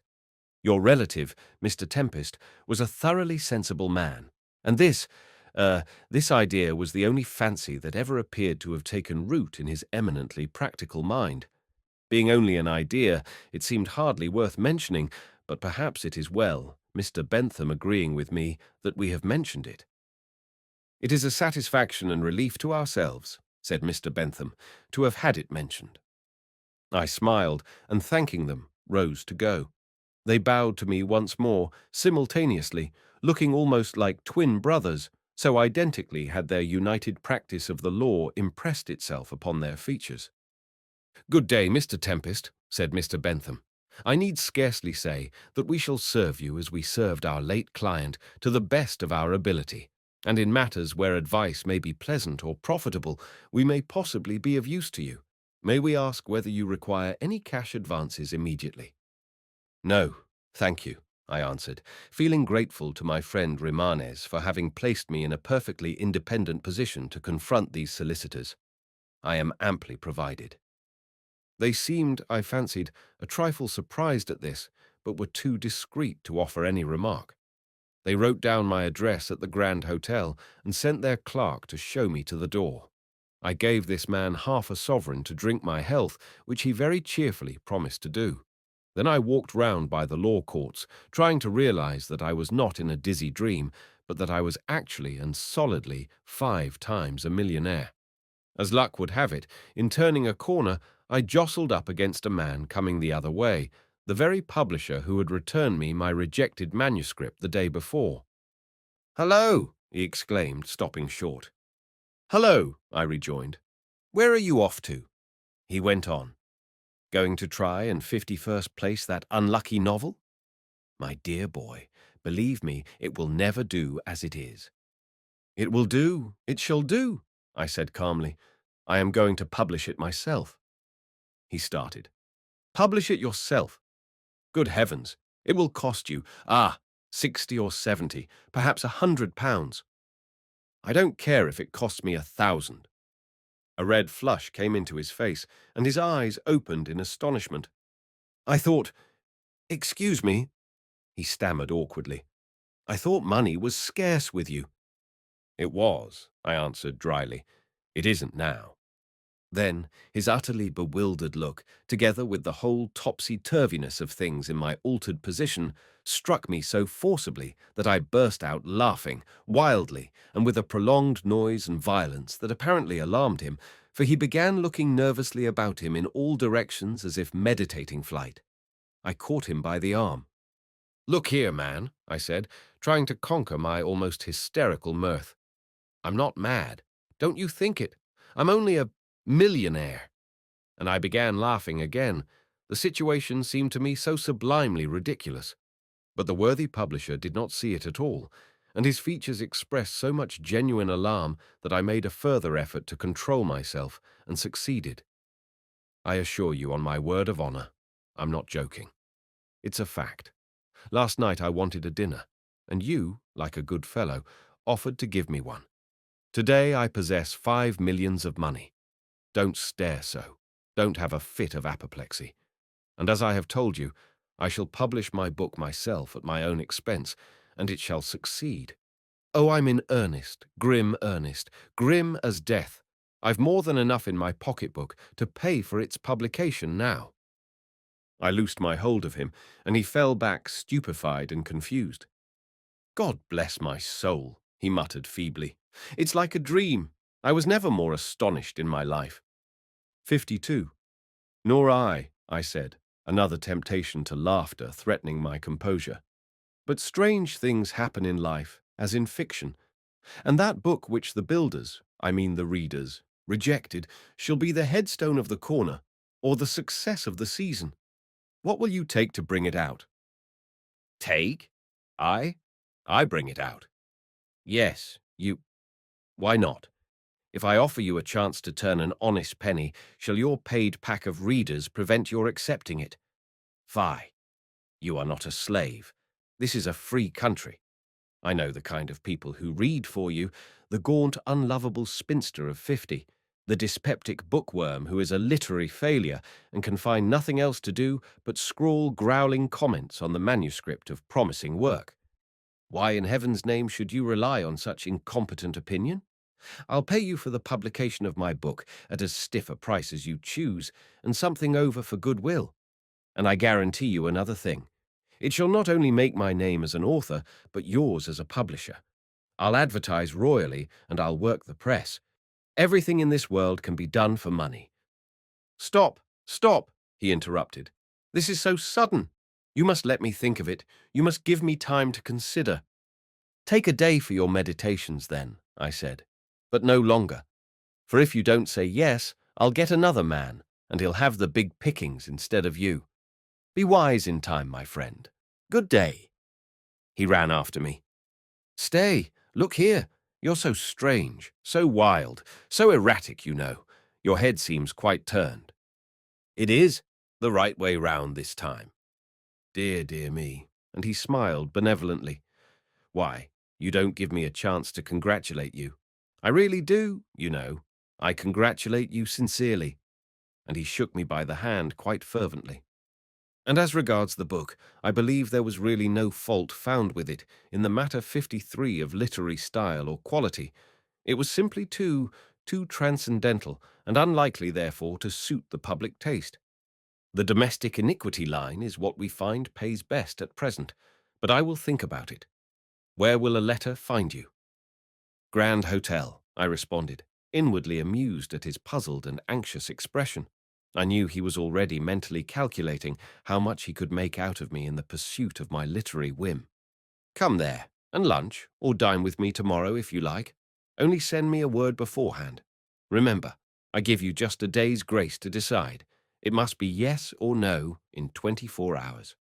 Speaker 1: "Your relative, Mr. Tempest, was a thoroughly sensible man, and this idea was the only fancy that ever appeared to have taken root in his eminently practical mind. Being only an idea, it seemed hardly worth mentioning, but perhaps it is well, Mr. Bentham agreeing with me, that we have mentioned it." "It is a satisfaction and relief to ourselves," said Mr. Bentham, "to have had it mentioned." I smiled, and thanking them, rose to go. They bowed to me once more, simultaneously, looking almost like twin brothers, so identically had their united practice of the law impressed itself upon their features. "Good day, Mr. Tempest," said Mr. Bentham. "I need scarcely say that we shall serve you as we served our late client to the best of our ability, and in matters where advice may be pleasant or profitable, we may possibly be of use to you. May we ask whether you require any cash advances immediately?" "No, thank you," I answered, feeling grateful to my friend Rimanes for having placed me in a perfectly independent position to confront these solicitors. "I am amply provided." They seemed, I fancied, a trifle surprised at this, but were too discreet to offer any remark. They wrote down my address at the Grand Hotel and sent their clerk to show me to the door. I gave this man half a sovereign to drink my health, which he very cheerfully promised to do. Then I walked round by the law courts, trying to realize that I was not in a dizzy dream, but that I was actually and solidly 5 times a millionaire. As luck would have it, in turning a corner, I jostled up against a man coming the other way, the very publisher who had returned me my rejected manuscript the day before. "Hello!" he exclaimed, stopping short. "Hello!" I rejoined. "Where are you off to?" He went on. "Going to try and 51st place that unlucky novel? My dear boy, believe me, it will never do as it is." "It will do, it shall do," I said calmly. "I am going to publish it myself." He started. "Publish it yourself? Good heavens, it will cost you, 60 or 70, perhaps £100. I don't care if it costs me 1,000. A red flush came into his face, and his eyes opened in astonishment. "I thought, excuse me," he stammered awkwardly. "I thought money was scarce with you." "It was," I answered dryly. "It isn't now." Then his utterly bewildered look, together with the whole topsy-turviness of things in my altered position, struck me so forcibly that I burst out laughing, wildly, and with a prolonged noise and violence that apparently alarmed him, for he began looking nervously about him in all directions as if meditating flight. I caught him by the arm. "Look here, man," I said, trying to conquer my almost hysterical mirth. "I'm not mad. Don't you think it. I'm only a millionaire." And I began laughing again. The situation seemed to me so sublimely ridiculous. But the worthy publisher did not see it at all, and his features expressed so much genuine alarm that I made a further effort to control myself, and succeeded. "I assure you on my word of honor, I'm not joking. It's a fact. Last night I wanted a dinner, and you, like a good fellow, offered to give me one. Today I possess 5 millions of money. Don't stare so. Don't have a fit of apoplexy. And as I have told you, I shall publish my book myself at my own expense, and it shall succeed. Oh, I'm in earnest, grim as death. I've more than enough in my pocketbook to pay for its publication now." I loosed my hold of him, and he fell back stupefied and confused. "God bless my soul," he muttered feebly. "It's like a dream. I was never more astonished in my life." 52. "Nor I said, another temptation to laughter threatening my composure. "But strange things happen in life, as in fiction, and that book which the builders, I mean the readers, rejected, shall be the headstone of the corner, or the success of the season. What will you take to bring it out?" "Take? I bring it out." "Yes, you. Why not? If I offer you a chance to turn an honest penny, shall your paid pack of readers prevent your accepting it? Fie, you are not a slave. This is a free country. I know the kind of people who read for you, the gaunt, unlovable spinster of 50, the dyspeptic bookworm who is a literary failure and can find nothing else to do but scrawl growling comments on the manuscript of promising work. Why in heaven's name should you rely on such incompetent opinion? I'll pay you for the publication of my book at as stiff a price as you choose, and something over for goodwill. And I guarantee you another thing. It shall not only make my name as an author, but yours as a publisher. I'll advertise royally and I'll work the press. Everything in this world can be done for money." "Stop, stop," he interrupted. "This is so sudden. You must let me think of it. You must give me time to consider." "Take a day for your meditations then," I said, "but no longer. For if you don't say yes, I'll get another man, and he'll have the big pickings instead of you. Be wise in time, my friend. Good day." He ran after me. "Stay, look here. You're so strange, so wild, so erratic, you know. Your head seems quite turned." "It is the right way round this time." "Dear, dear me." And he smiled benevolently. "Why, you don't give me a chance to congratulate you. I really do, you know. I congratulate you sincerely." And he shook me by the hand quite fervently. And as regards the book, I believe there was really no fault found with it in the matter 53 of literary style or quality. It was simply too transcendental, and unlikely, therefore, to suit the public taste. The domestic iniquity line is what we find pays best at present, but I will think about it. Where will a letter find you? "Grand Hotel," I responded, inwardly amused at his puzzled and anxious expression. I knew he was already mentally calculating how much he could make out of me in the pursuit of my literary whim. "Come there, and lunch, or dine with me tomorrow if you like. Only send me a word beforehand. Remember, I give you just a day's grace to decide. It must be yes or no in 24 hours.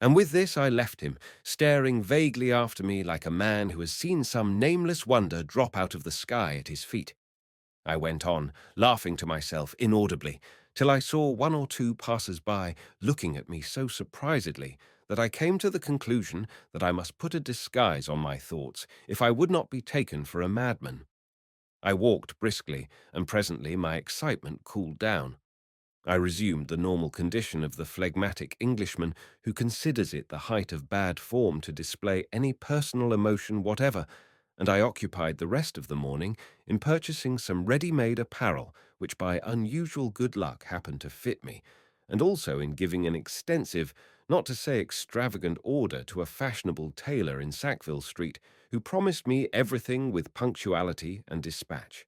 Speaker 1: And with this I left him, staring vaguely after me like a man who has seen some nameless wonder drop out of the sky at his feet. I went on, laughing to myself inaudibly, till I saw one or two passers-by looking at me so surprisedly that I came to the conclusion that I must put a disguise on my thoughts if I would not be taken for a madman. I walked briskly, and presently my excitement cooled down. I resumed the normal condition of the phlegmatic Englishman who considers it the height of bad form to display any personal emotion whatever, and I occupied the rest of the morning in purchasing some ready-made apparel which by unusual good luck happened to fit me, and also in giving an extensive, not to say extravagant order to a fashionable tailor in Sackville Street, who promised me everything with punctuality and dispatch.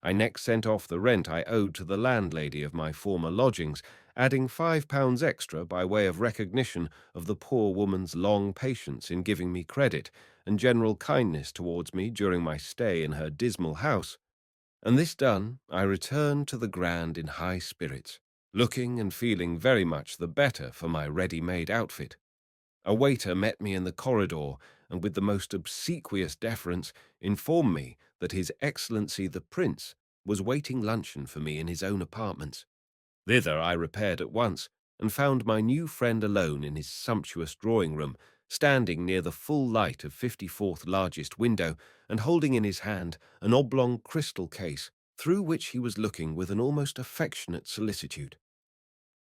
Speaker 1: I next sent off the rent I owed to the landlady of my former lodgings, adding £5 extra by way of recognition of the poor woman's long patience in giving me credit and general kindness towards me during my stay in her dismal house. And this done, I returned to the Grand in high spirits, looking and feeling very much the better for my ready-made outfit. A waiter met me in the corridor, and with the most obsequious deference informed me that His Excellency the Prince was waiting luncheon for me in his own apartments. Thither I repaired at once, and found my new friend alone in his sumptuous drawing-room, standing near the full light of 54th largest window, and holding in his hand an oblong crystal case, through which he was looking with an almost affectionate solicitude.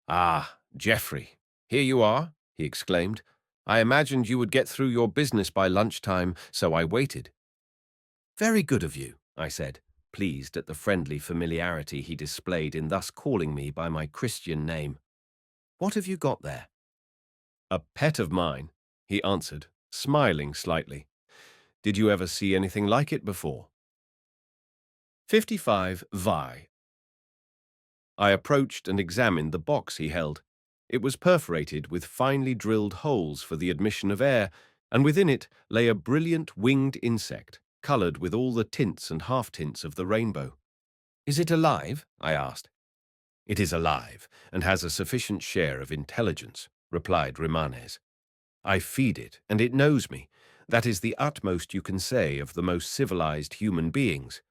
Speaker 1: "Ah, Geoffrey, here you are," he exclaimed. "I imagined you would get through your business by lunchtime, so I waited." "Very good of you," I said, pleased at the friendly familiarity he displayed in thus calling me by my Christian name. "What have you got there?" "A pet of mine," he answered, smiling slightly. "Did you ever see anything like it before?" 55 Vi. I approached and examined the box he held. It was perforated with finely drilled holes for the admission of air, and within it lay a brilliant winged insect, coloured with all the tints and half-tints of the rainbow. "Is it alive?" I asked. "It is alive, and has a sufficient share of intelligence," replied Rimanes. "I feed it, and it knows me. That is the utmost you can say of the most civilized human beings.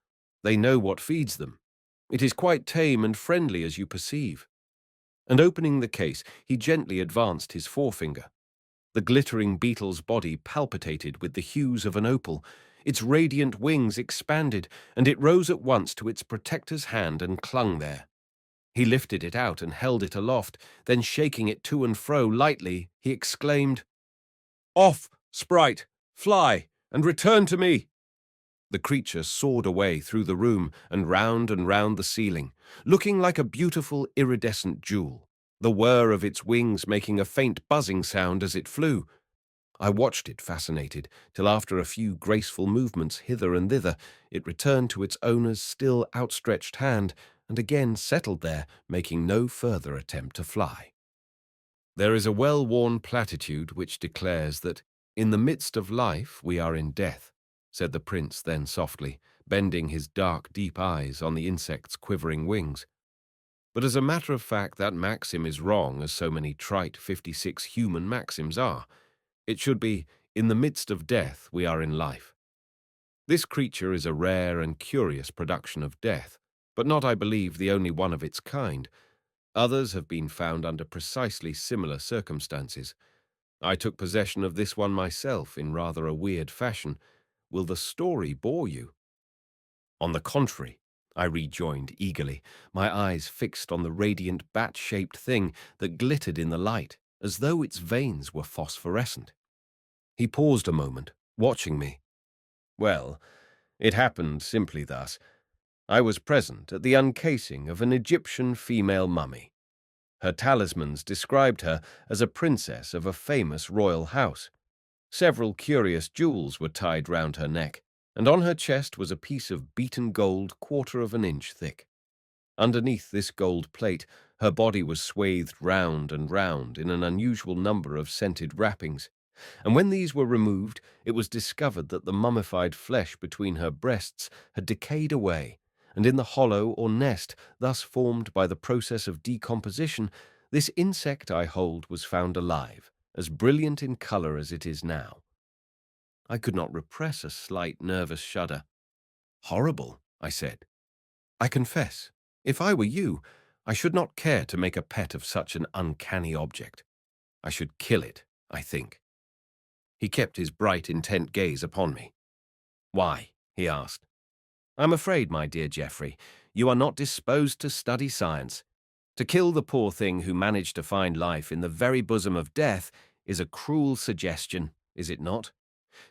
Speaker 1: They know what feeds them. It is quite tame and friendly, as you perceive." And opening the case, he gently advanced his forefinger. The glittering beetle's body palpitated with the hues of an opal. Its radiant wings expanded, and it rose at once to its protector's hand and clung there. He lifted it out and held it aloft, then shaking it to and fro lightly, he exclaimed, "Off, sprite, fly, and return to me." The creature soared away through the room and round the ceiling, looking like a beautiful iridescent jewel, the whir of its wings making a faint buzzing sound as it flew. I watched it fascinated, till after a few graceful movements hither and thither, it returned to its owner's still outstretched hand, and again settled there, making no further attempt to fly. There is a well-worn platitude which declares that in the midst of life we are in death, said the prince then softly, bending his dark, deep eyes on the insect's quivering wings. But as a matter of fact, that maxim is wrong, as so many trite 56 human maxims are. It should be, in the midst of death we are in life. This creature is a rare and curious production of death, but not, I believe, the only one of its kind. Others have been found under precisely similar circumstances. I took possession of this one myself in rather a weird fashion. Will the story bore you? On the contrary, I rejoined eagerly, my eyes fixed on the radiant bat-shaped thing that glittered in the light, as though its veins were phosphorescent. He paused a moment, watching me. Well, it happened simply thus. I was present at the uncasing of an Egyptian female mummy. Her talismans described her as a princess of a famous royal house. Several curious jewels were tied round her neck, and on her chest was a piece of beaten gold 1/4 of an inch thick. Underneath this gold plate, her body was swathed round and round in an unusual number of scented wrappings, and when these were removed, it was discovered that the mummified flesh between her breasts had decayed away, and in the hollow or nest thus formed by the process of decomposition, this insect, I hold, was found alive, as brilliant in colour as it is now. I could not repress a slight nervous shudder. Horrible, I said. I confess, if I were you, I should not care to make a pet of such an uncanny object. I should kill it, I think. He kept his bright, intent gaze upon me. Why? He asked. I'm afraid, my dear Geoffrey, you are not disposed to study science. To kill the poor thing who managed to find life in the very bosom of death is a cruel suggestion, is it not?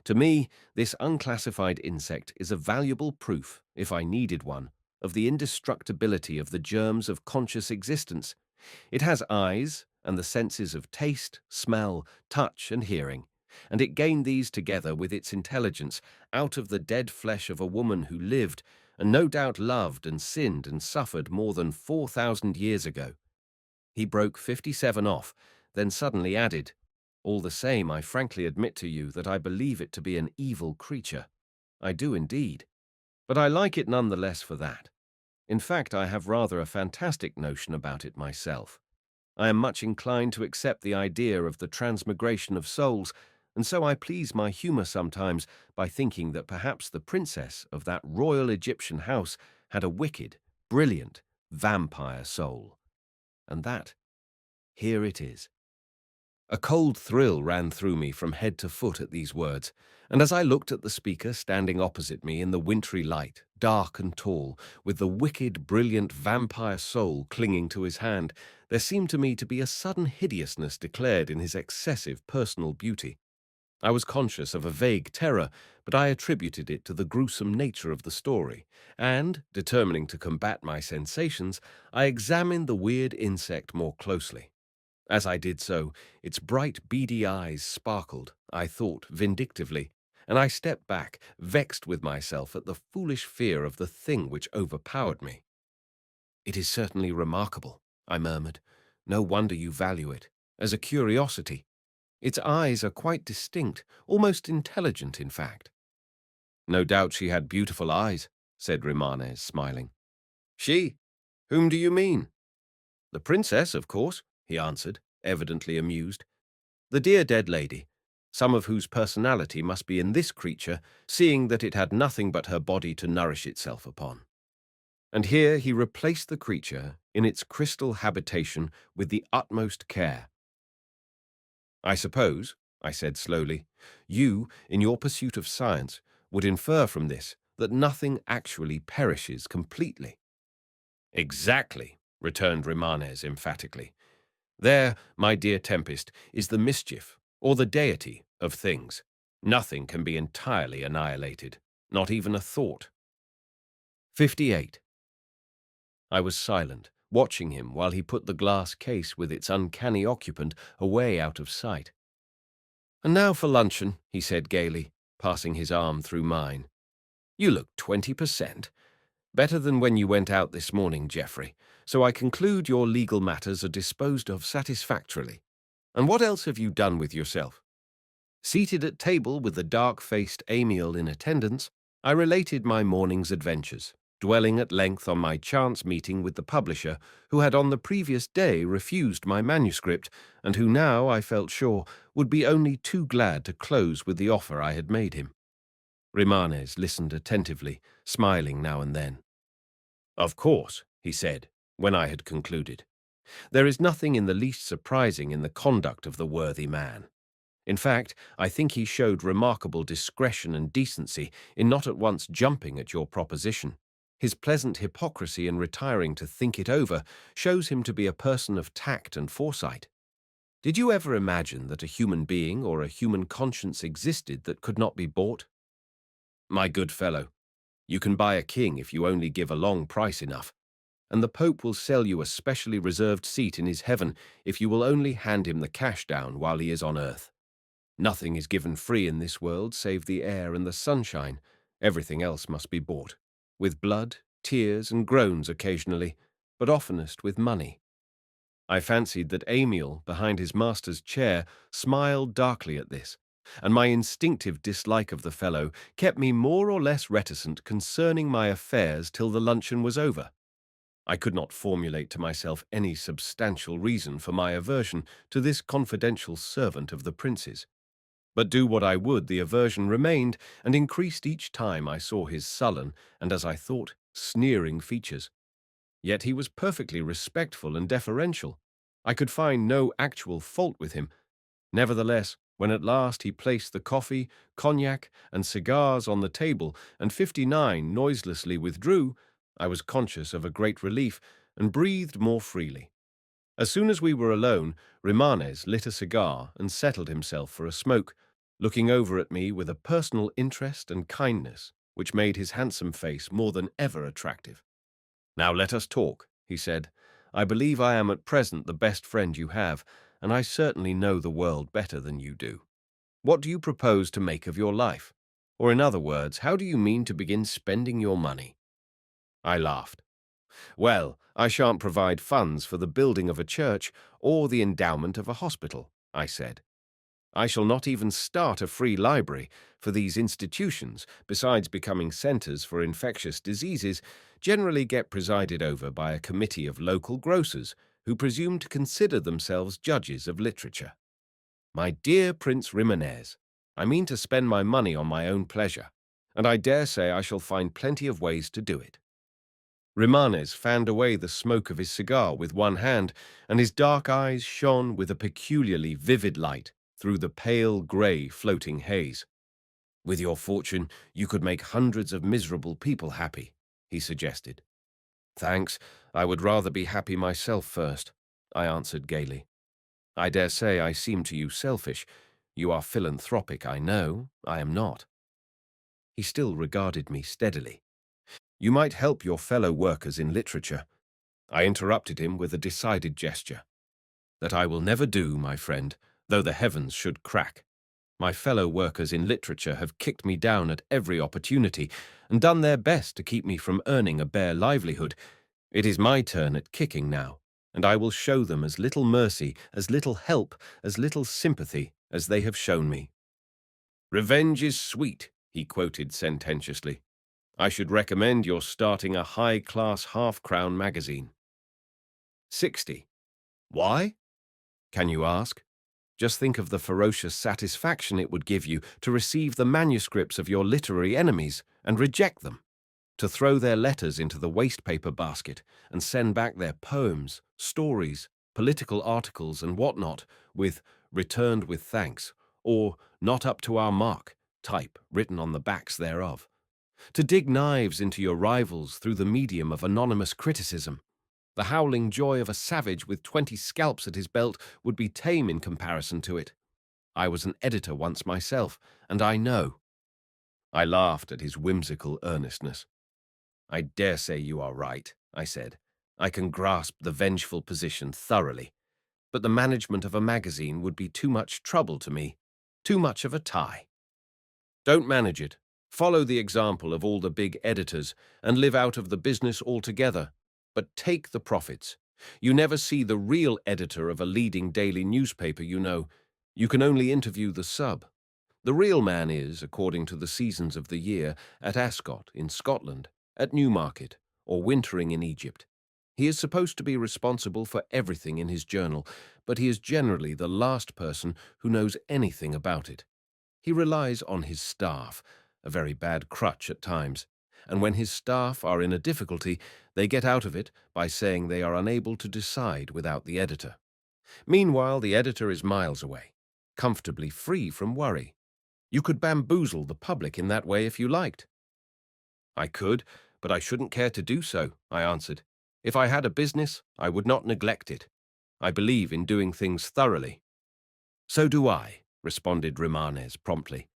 Speaker 1: To me, this unclassified insect is a valuable proof, if I needed one, of the indestructibility of the germs of conscious existence. It has eyes and the senses of taste, smell, touch, and hearing, and it gained these together with its intelligence out of the dead flesh of a woman who lived, and no doubt loved and sinned and suffered more than 4,000 years ago. He broke 57 off, then suddenly added, all the same, I frankly admit to you that I believe it to be an evil creature. I do indeed. But I like it none the less for that. In fact, I have rather a fantastic notion about it myself. I am much inclined to accept the idea of the transmigration of souls, and so I please my humour sometimes by thinking that perhaps the princess of that royal Egyptian house had a wicked, brilliant, vampire soul. And that, here it is. A cold thrill ran through me from head to foot at these words, and as I looked at the speaker standing opposite me in the wintry light, dark and tall, with the wicked, brilliant vampire soul clinging to his hand, there seemed to me to be a sudden hideousness declared in his excessive personal beauty. I was conscious of a vague terror, but I attributed it to the gruesome nature of the story, and, determining to combat my sensations, I examined the weird insect more closely. As I did so, its bright, beady eyes sparkled, I thought, vindictively, and I stepped back, vexed with myself at the foolish fear of the thing which overpowered me. It is certainly remarkable, I murmured. No wonder you value it, as a curiosity. Its eyes are quite distinct, almost intelligent, in fact. No doubt she had beautiful eyes, said Rimanes, smiling. She? Whom do you mean? The princess, of course, he answered, evidently amused. The dear dead lady, some of whose personality must be in this creature, seeing that it had nothing but her body to nourish itself upon. And here he replaced the creature in its crystal habitation with the utmost care. I suppose, I said slowly, you, in your pursuit of science, would infer from this that nothing actually perishes completely. Exactly, returned Rimanes emphatically. There, my dear Tempest, is the mischief, or the deity, of things. Nothing can be entirely annihilated, not even a thought. 58. I was silent, watching him while he put the glass case with its uncanny occupant away out of sight. "And now for luncheon," he said gaily, passing his arm through mine. "You look 20%. Better than when you went out this morning, Geoffrey, so I conclude your legal matters are disposed of satisfactorily. And what else have you done with yourself?" Seated at table with the dark-faced Amiel in attendance, I related my morning's adventures, dwelling at length on my chance meeting with the publisher who had on the previous day refused my manuscript and who now, I felt sure, would be only too glad to close with the offer I had made him. Rimanes listened attentively, smiling now and then. "Of course," he said, when I had concluded. "There is nothing in the least surprising in the conduct of the worthy man. In fact, I think he showed remarkable discretion and decency in not at once jumping at your proposition. His pleasant hypocrisy in retiring to think it over shows him to be a person of tact and foresight. Did you ever imagine that a human being or a human conscience existed that could not be bought? My good fellow, you can buy a king if you only give a long price enough, and the Pope will sell you a specially reserved seat in his heaven if you will only hand him the cash down while he is on earth. Nothing is given free in this world save the air and the sunshine. Everything else must be bought, with blood, tears, and groans occasionally, but oftenest with money." I fancied that Amiel, behind his master's chair, smiled darkly at this, and my instinctive dislike of the fellow kept me more or less reticent concerning my affairs till the luncheon was over. I could not formulate to myself any substantial reason for my aversion to this confidential servant of the prince's. But do what I would, the aversion remained and increased each time I saw his sullen and, as I thought, sneering features. Yet he was perfectly respectful and deferential. I could find no actual fault with him. Nevertheless, when at last he placed the coffee, cognac, and cigars on the table, and 59 noiselessly withdrew, I was conscious of a great relief and breathed more freely. As soon as we were alone, Rimanes lit a cigar and settled himself for a smoke, looking over at me with a personal interest and kindness which made his handsome face more than ever attractive. "Now let us talk," he said. "I believe I am at present the best friend you have, and I certainly know the world better than you do. What do you propose to make of your life? Or in other words, how do you mean to begin spending your money?" I laughed. "Well, I shan't provide funds for the building of a church or the endowment of a hospital," I said. "I shall not even start a free library, for these institutions, besides becoming centers for infectious diseases, generally get presided over by a committee of local grocers who presume to consider themselves judges of literature. My dear Prince Rimanes, I mean to spend my money on my own pleasure, and I dare say I shall find plenty of ways to do it." Rimanes fanned away the smoke of his cigar with one hand, and his dark eyes shone with a peculiarly vivid light through the pale grey floating haze. "With your fortune, you could make hundreds of miserable people happy," he suggested. "Thanks, I would rather be happy myself first," I answered gaily. "I dare say I seem to you selfish. You are philanthropic, I know. I am not." He still regarded me steadily. "You might help your fellow workers in literature." I interrupted him with a decided gesture. "That I will never do, my friend, though the heavens should crack. My fellow workers in literature have kicked me down at every opportunity and done their best to keep me from earning a bare livelihood. It is my turn at kicking now, and I will show them as little mercy, as little help, as little sympathy as they have shown me." "Revenge is sweet," he quoted sententiously. "I should recommend your starting a high-class half-crown magazine." 60. Why? Can you ask? Just think of the ferocious satisfaction it would give you to receive the manuscripts of your literary enemies and reject them, to throw their letters into the waste-paper basket and send back their poems, stories, political articles, and what-not with "returned with thanks" or "not up to our mark" type written on the backs thereof, to dig knives into your rivals through the medium of anonymous criticism. The howling joy of a savage with 20 scalps at his belt would be tame in comparison to it. I was an editor once myself, and I know. I laughed at his whimsical earnestness. "I dare say you are right," I said. "I can grasp the vengeful position thoroughly, but the management of a magazine would be too much trouble to me. Too much of a tie. Don't manage it. Follow the example of all the big editors and live out of the business altogether. But take the profits. You never see the real editor of a leading daily newspaper, you know. You can only interview the sub. The real man is, according to the seasons of the year, at Ascot in Scotland, at Newmarket, or wintering in Egypt. He is supposed to be responsible for everything in his journal, but he is generally the last person who knows anything about it. He relies on his staff, a very bad crutch at times, and when his staff are in a difficulty, they get out of it by saying they are unable to decide without the editor. Meanwhile, the editor is miles away, comfortably free from worry. You could bamboozle the public in that way if you liked. I could, but I shouldn't care to do so, I answered. If I had a business, I would not neglect it. I believe in doing things thoroughly. So do I, responded Romanes promptly.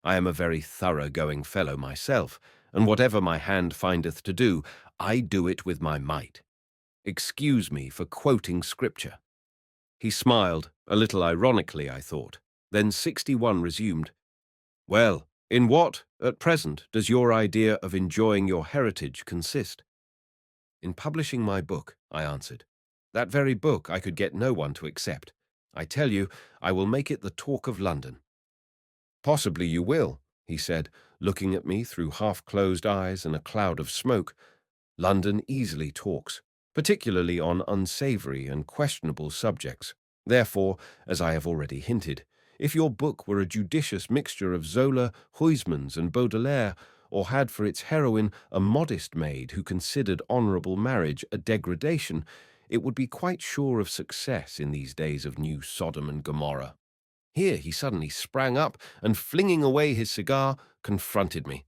Speaker 1: I am a very thorough-going fellow myself, and whatever my hand findeth to do, I do it with my might. Excuse me for quoting scripture. He smiled, a little ironically, I thought. Then 61 resumed. Well, in what, at present, does your idea of enjoying your heritage consist? In publishing my book, I answered. That very book I could get no one to accept. I tell you, I will make it the talk of London. Possibly you will, he said, looking at me through half-closed eyes and a cloud of smoke. London easily talks, particularly on unsavory and questionable subjects. Therefore, as I have already hinted, if your book were a judicious mixture of Zola, Huysmans, and Baudelaire, or had for its heroine a modest maid who considered honourable marriage a degradation, it would be quite sure of success in these days of new Sodom and Gomorrah. Here he suddenly sprang up and, flinging away his cigar, confronted me.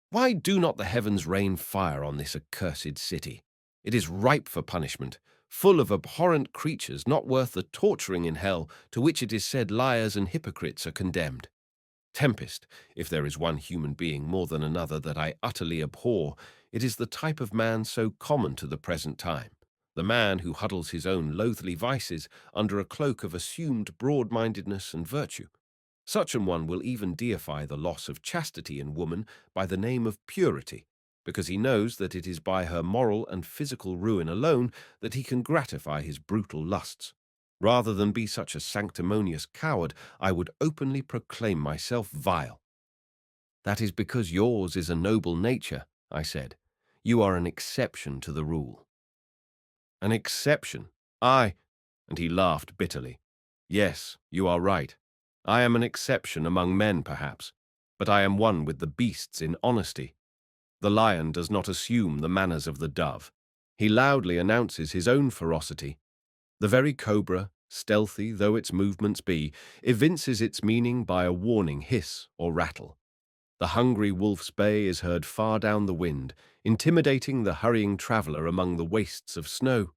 Speaker 1: Why do not the heavens rain fire on this accursed city? It is ripe for punishment, full of abhorrent creatures not worth the torturing in hell to which it is said liars and hypocrites are condemned. Tempest, if there is one human being more than another that I utterly abhor, it is the type of man so common to the present time, the man who huddles his own loathly vices under a cloak of assumed broad-mindedness and virtue. Such an one will even deify the loss of chastity in woman by the name of purity, because he knows that it is by her moral and physical ruin alone that he can gratify his brutal lusts. Rather than be such a sanctimonious coward, I would openly proclaim myself vile. That is because yours is a noble nature, I said. You are an exception to the rule. An exception? I... And he laughed bitterly. Yes, you are right. I am an exception among men, perhaps, but I am one with the beasts in honesty. The lion does not assume the manners of the dove. He loudly announces his own ferocity. The very cobra, stealthy though its movements be, evinces its meaning by a warning hiss or rattle. The hungry wolf's bay is heard far down the wind, intimidating the hurrying traveller among the wastes of snow.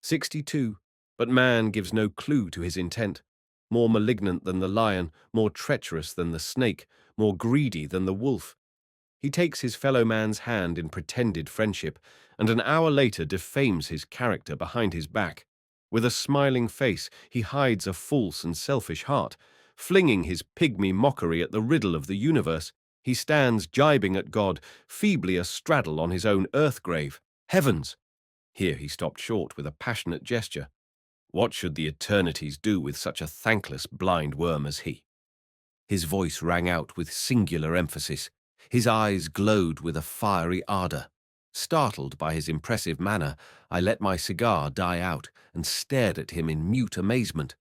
Speaker 1: 62. But man gives no clue to his intent. More malignant than the lion, more treacherous than the snake, more greedy than the wolf. He takes his fellow man's hand in pretended friendship, and an hour later defames his character behind his back. With a smiling face, he hides a false and selfish heart. Flinging his pygmy mockery at the riddle of the universe, he stands gibing at God, feebly astraddle on his own earth grave. Heavens! Here he stopped short with a passionate gesture. What should the eternities do with such a thankless blind worm as he? His voice rang out with singular emphasis. His eyes glowed with a fiery ardour. Startled by his impressive manner, I let my cigar die out and stared at him in mute amazement.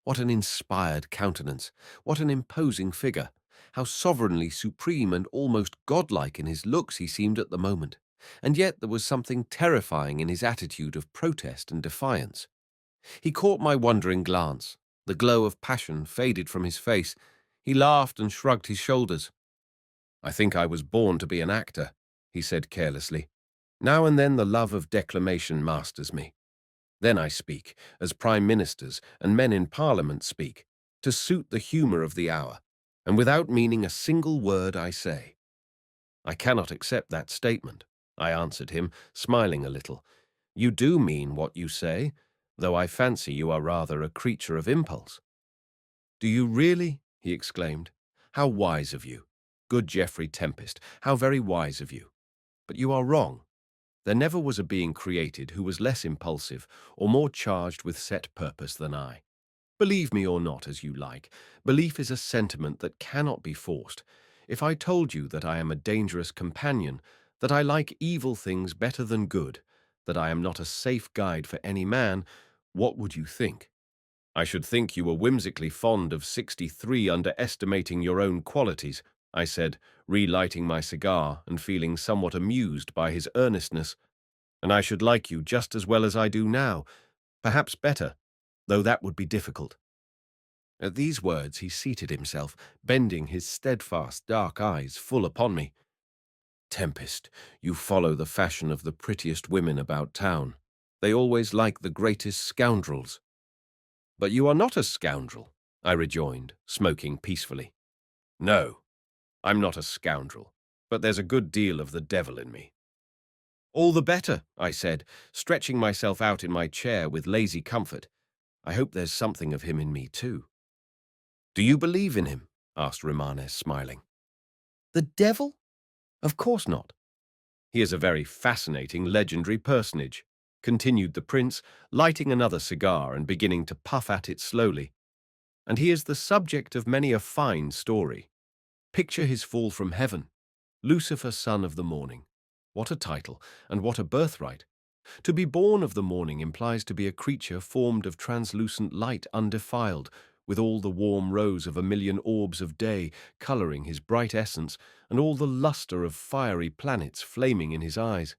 Speaker 1: What an inspired countenance! What an imposing figure! How sovereignly supreme and almost godlike in his looks he seemed at the moment! And yet there was something terrifying in his attitude of protest and defiance. He caught my wondering glance. The glow of passion faded from his face. He laughed and shrugged his shoulders. I think I was born to be an actor, he said carelessly. Now and then the love of declamation masters me. Then I speak, as prime ministers and men in parliament speak, to suit the humour of the hour, and without meaning a single word I say. I cannot accept that statement, I answered him, smiling a little. You do mean what you say, though I fancy you are rather a creature of impulse. "Do you really?" he exclaimed. "How wise of you. Good Geoffrey Tempest, how very wise of you. But you are wrong. There never was a being created who was less impulsive or more charged with set purpose than I. Believe me or not as you like, belief is a sentiment that cannot be forced. If I told you that I am a dangerous companion, that I like evil things better than good, that I am not a safe guide for any man, what would you think? I should think you were whimsically fond of 63, underestimating your own qualities, I said, relighting my cigar and feeling somewhat amused by his earnestness. And I should like you just as well as I do now, perhaps better, though that would be difficult. At these words he seated himself, bending his steadfast dark eyes full upon me. "Tempest, you follow the fashion of the prettiest women about town. They always like the greatest scoundrels." "But you are not a scoundrel," I rejoined, smoking peacefully. "No, I'm not a scoundrel, but there's a good deal of the devil in me." "All the better," I said, stretching myself out in my chair with lazy comfort. "I hope there's something of him in me, too." "Do you believe in him?" asked Romanes, smiling. "The devil? Of course not." "He is a very fascinating, legendary personage," continued the prince, lighting another cigar and beginning to puff at it slowly. "And he is the subject of many a fine story. Picture his fall from heaven. Lucifer, son of the morning. What a title, and what a birthright! To be born of the morning implies to be a creature formed of translucent light undefiled, with all the warm rose of a million orbs of day colouring his bright essence, and all the lustre of fiery planets flaming in his eyes.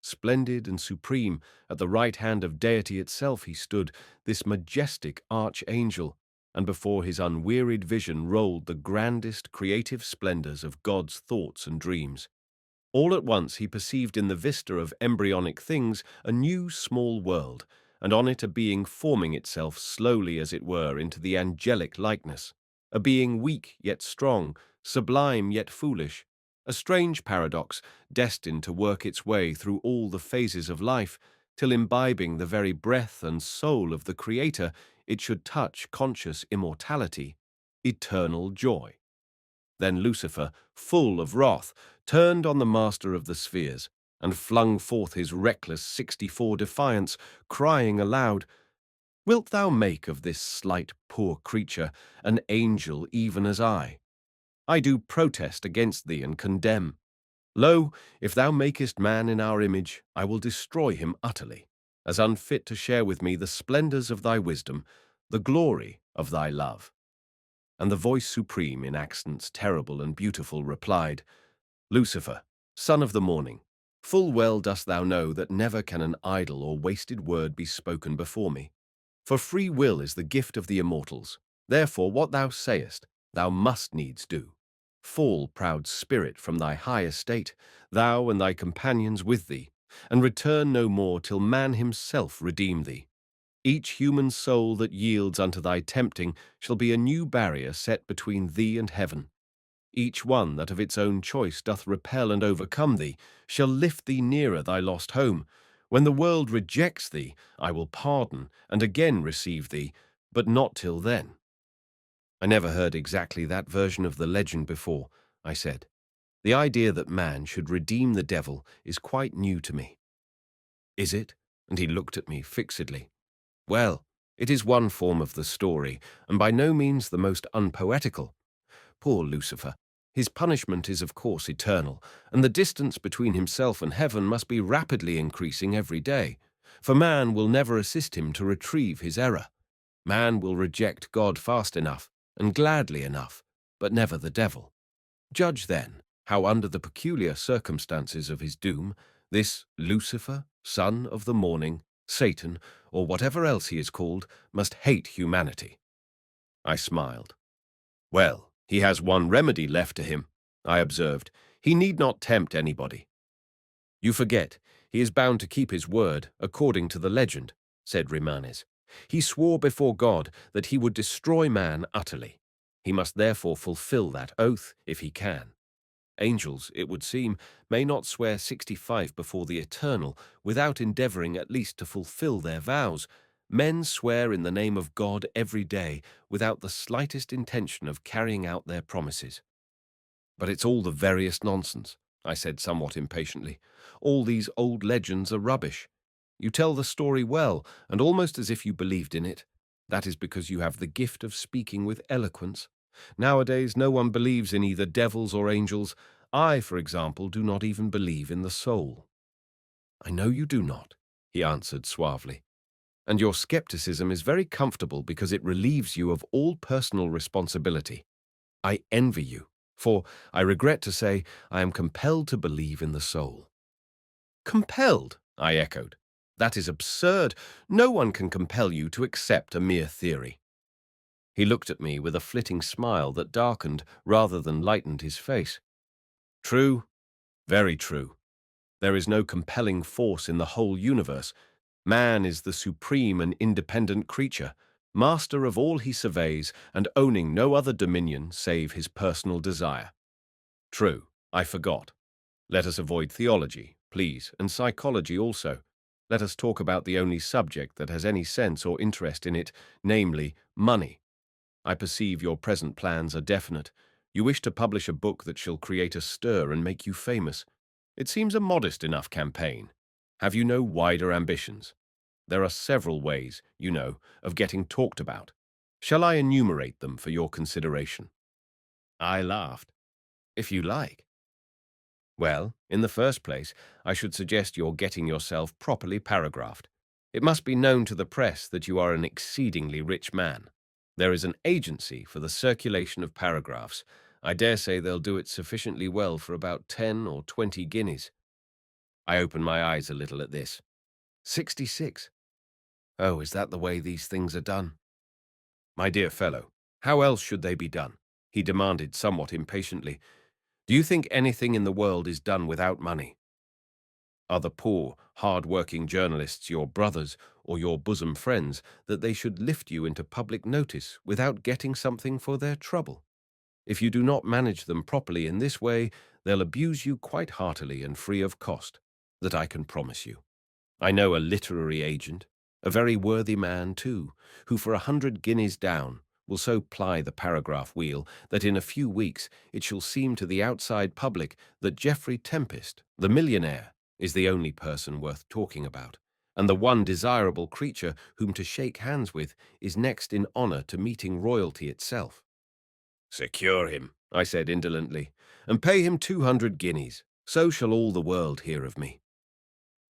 Speaker 1: Splendid and supreme, at the right hand of deity itself he stood, this majestic archangel, and before his unwearied vision rolled the grandest creative splendours of God's thoughts and dreams. All at once he perceived in the vista of embryonic things a new small world, and on it a being forming itself slowly, as it were, into the angelic likeness, a being weak yet strong, sublime yet foolish, a strange paradox destined to work its way through all the phases of life, till imbibing the very breath and soul of the Creator, it should touch conscious immortality, eternal joy. Then Lucifer, full of wrath, turned on the master of the spheres, and flung forth his reckless 64 defiance, crying aloud, "Wilt thou make of this slight poor creature an angel even as I? I do protest against thee and condemn. Lo, if thou makest man in our image, I will destroy him utterly, as unfit to share with me the splendours of thy wisdom, the glory of thy love." And the voice supreme, in accents terrible and beautiful, replied, "Lucifer, son of the morning, full well dost thou know that never can an idle or wasted word be spoken before me. For free will is the gift of the immortals. Therefore what thou sayest, thou must needs do. Fall, proud spirit, from thy high estate, thou and thy companions with thee, and return no more till man himself redeem thee. Each human soul that yields unto thy tempting shall be a new barrier set between thee and heaven. Each one that of its own choice doth repel and overcome thee shall lift thee nearer thy lost home. When the world rejects thee, I will pardon and again receive thee, but not till then." "I never heard exactly that version of the legend before," I said. "The idea that man should redeem the devil is quite new to me." "Is it?" And he looked at me fixedly. "Well, it is one form of the story, and by no means the most unpoetical. Poor Lucifer! His punishment is of course eternal, and the distance between himself and heaven must be rapidly increasing every day, for man will never assist him to retrieve his error. Man will reject God fast enough, and gladly enough, but never the devil. Judge, then, how under the peculiar circumstances of his doom, this Lucifer, son of the morning, Satan, or whatever else he is called, must hate humanity." I smiled. "Well, he has one remedy left to him," I observed. "He need not tempt anybody." "You forget, he is bound to keep his word, according to the legend," said Rimanes. "He swore before God that he would destroy man utterly. He must therefore fulfill that oath if he can. Angels, it would seem, may not swear 65 before the Eternal without endeavouring at least to fulfill their vows, Men swear in the name of God every day without the slightest intention of carrying out their promises. But it's all the veriest nonsense, I said somewhat impatiently. All these old legends are rubbish. You tell the story well, and almost as if you believed in it. That is because you have the gift of speaking with eloquence. Nowadays, no one believes in either devils or angels. I, for example, do not even believe in the soul. I know you do not, he answered suavely. And your skepticism is very comfortable because it relieves you of all personal responsibility. I envy you, for, I regret to say, I am compelled to believe in the soul. Compelled, I echoed. That is absurd. No one can compel you to accept a mere theory. He looked at me with a flitting smile that darkened rather than lightened his face. True, very true. There is no compelling force in the whole universe. Man is the supreme and independent creature, master of all he surveys and owning no other dominion save his personal desire. True, I forgot. Let us avoid theology, please, and psychology also. Let us talk about the only subject that has any sense or interest in it, namely, money. I perceive your present plans are definite. You wish to publish a book that shall create a stir and make you famous. It seems a modest enough campaign. Have you no wider ambitions? There are several ways, you know, of getting talked about. Shall I enumerate them for your consideration? I laughed. If you like. Well, in the first place, I should suggest your getting yourself properly paragraphed. It must be known to the press that you are an exceedingly rich man. There is an agency for the circulation of paragraphs. I dare say they'll do it sufficiently well for about 10 or 20 guineas. I opened my eyes a little at this. 66. Oh, is that the way these things are done? My dear fellow, how else should they be done? He demanded somewhat impatiently. Do you think anything in the world is done without money? Are the poor, hard-working journalists your brothers or your bosom friends that they should lift you into public notice without getting something for their trouble? If you do not manage them properly in this way, they'll abuse you quite heartily and free of cost, that I can promise you. I know a literary agent, a very worthy man too, who for 100 guineas down will so ply the paragraph wheel that in a few weeks it shall seem to the outside public that Geoffrey Tempest, the millionaire, is the only person worth talking about, and the one desirable creature whom to shake hands with is next in honour to meeting royalty itself. Secure him, I said indolently, and pay him 200 guineas. So shall all the world hear of me.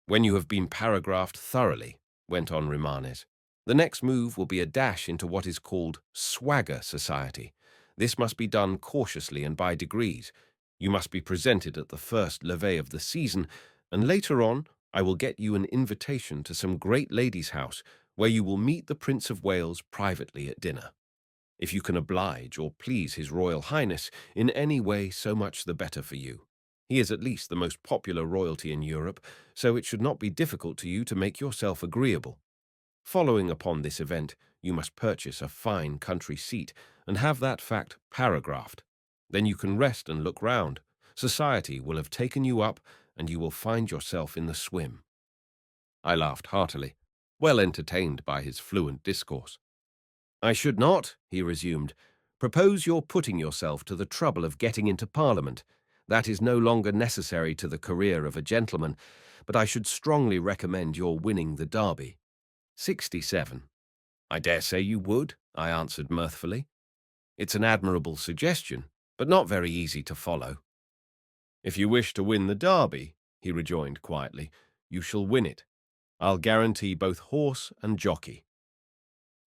Speaker 1: When you have been paragraphed thoroughly, went on Romanes, the next move will be a dash into what is called swagger society. This must be done cautiously and by degrees. You must be presented at the first levee of the season, and later on I will get you an invitation to some great lady's house where you will meet the Prince of Wales privately at dinner. If you can oblige or please His Royal Highness in any way, so much the better for you. He is at least the most popular royalty in Europe, so it should not be difficult to you to make yourself agreeable. Following upon this event, you must purchase a fine country seat and have that fact paragraphed. Then you can rest and look round. Society will have taken you up, and you will find yourself in the swim. I laughed heartily, well entertained by his fluent discourse. I should not, he resumed, propose your putting yourself to the trouble of getting into Parliament. That is no longer necessary to the career of a gentleman, but I should strongly recommend your winning the Derby. 67. I dare say you would, I answered mirthfully. It's an admirable suggestion, but not very easy to follow. If you wish to win the Derby, he rejoined quietly, you shall win it. I'll guarantee both horse and jockey.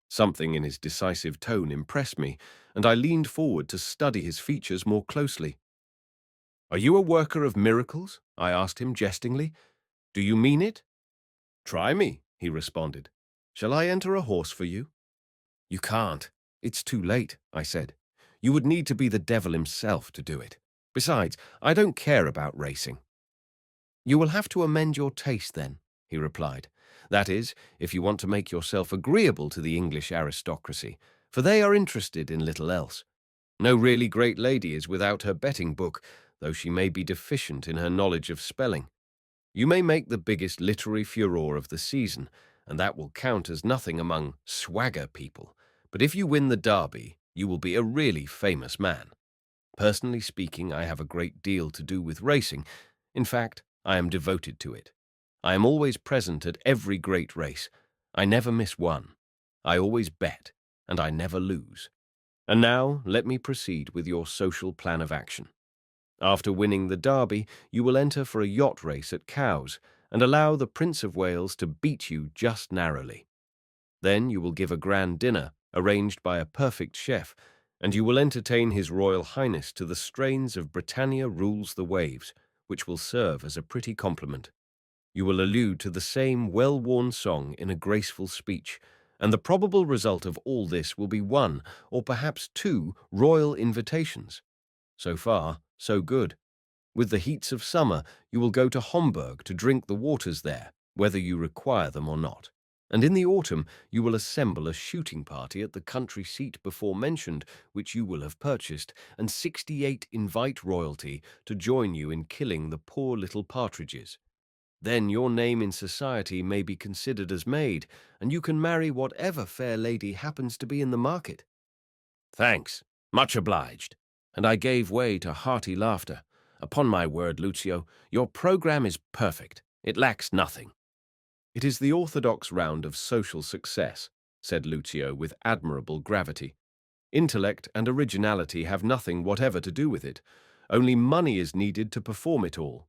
Speaker 1: Something in his decisive tone impressed me, and I leaned forward to study his features more closely. Are you a worker of miracles? I asked him jestingly. Do you mean it? Try me, he responded. Shall I enter a horse for you? You can't. It's too late, I said. You would need to be the devil himself to do it. Besides, I don't care about racing. You will have to amend your taste then, he replied. That is, if you want to make yourself agreeable to the English aristocracy, for they are interested in little else. No really great lady is without her betting book, though she may be deficient in her knowledge of spelling. You may make the biggest literary furore of the season, and that will count as nothing among swagger people. But if you win the derby, you will be a really famous man. Personally speaking, I have a great deal to do with racing. In fact, I am devoted to it. I am always present at every great race. I never miss one. I always bet, and I never lose. And now, let me proceed with your social plan of action. After winning the derby, you will enter for a yacht race at Cowes and allow the Prince of Wales to beat you just narrowly. Then you will give a grand dinner, arranged by a perfect chef, and you will entertain His Royal Highness to the strains of Britannia Rules the Waves, which will serve as a pretty compliment. You will allude to the same well-worn song in a graceful speech, and the probable result of all this will be one, or perhaps two, royal invitations. So far, so good. With the heats of summer, you will go to Homburg to drink the waters there, whether you require them or not. And in the autumn, you will assemble a shooting party at the country seat before mentioned, which you will have purchased, and 68 invite royalty to join you in killing the poor little partridges. Then your name in society may be considered as made, and you can marry whatever fair lady happens to be in the market. Thanks, much obliged. And I gave way to hearty laughter. Upon my word, Lucio, your program is perfect. It lacks nothing. It is the orthodox round of social success, said Lucio with admirable gravity. Intellect and originality have nothing whatever to do with it. Only money is needed to perform it all.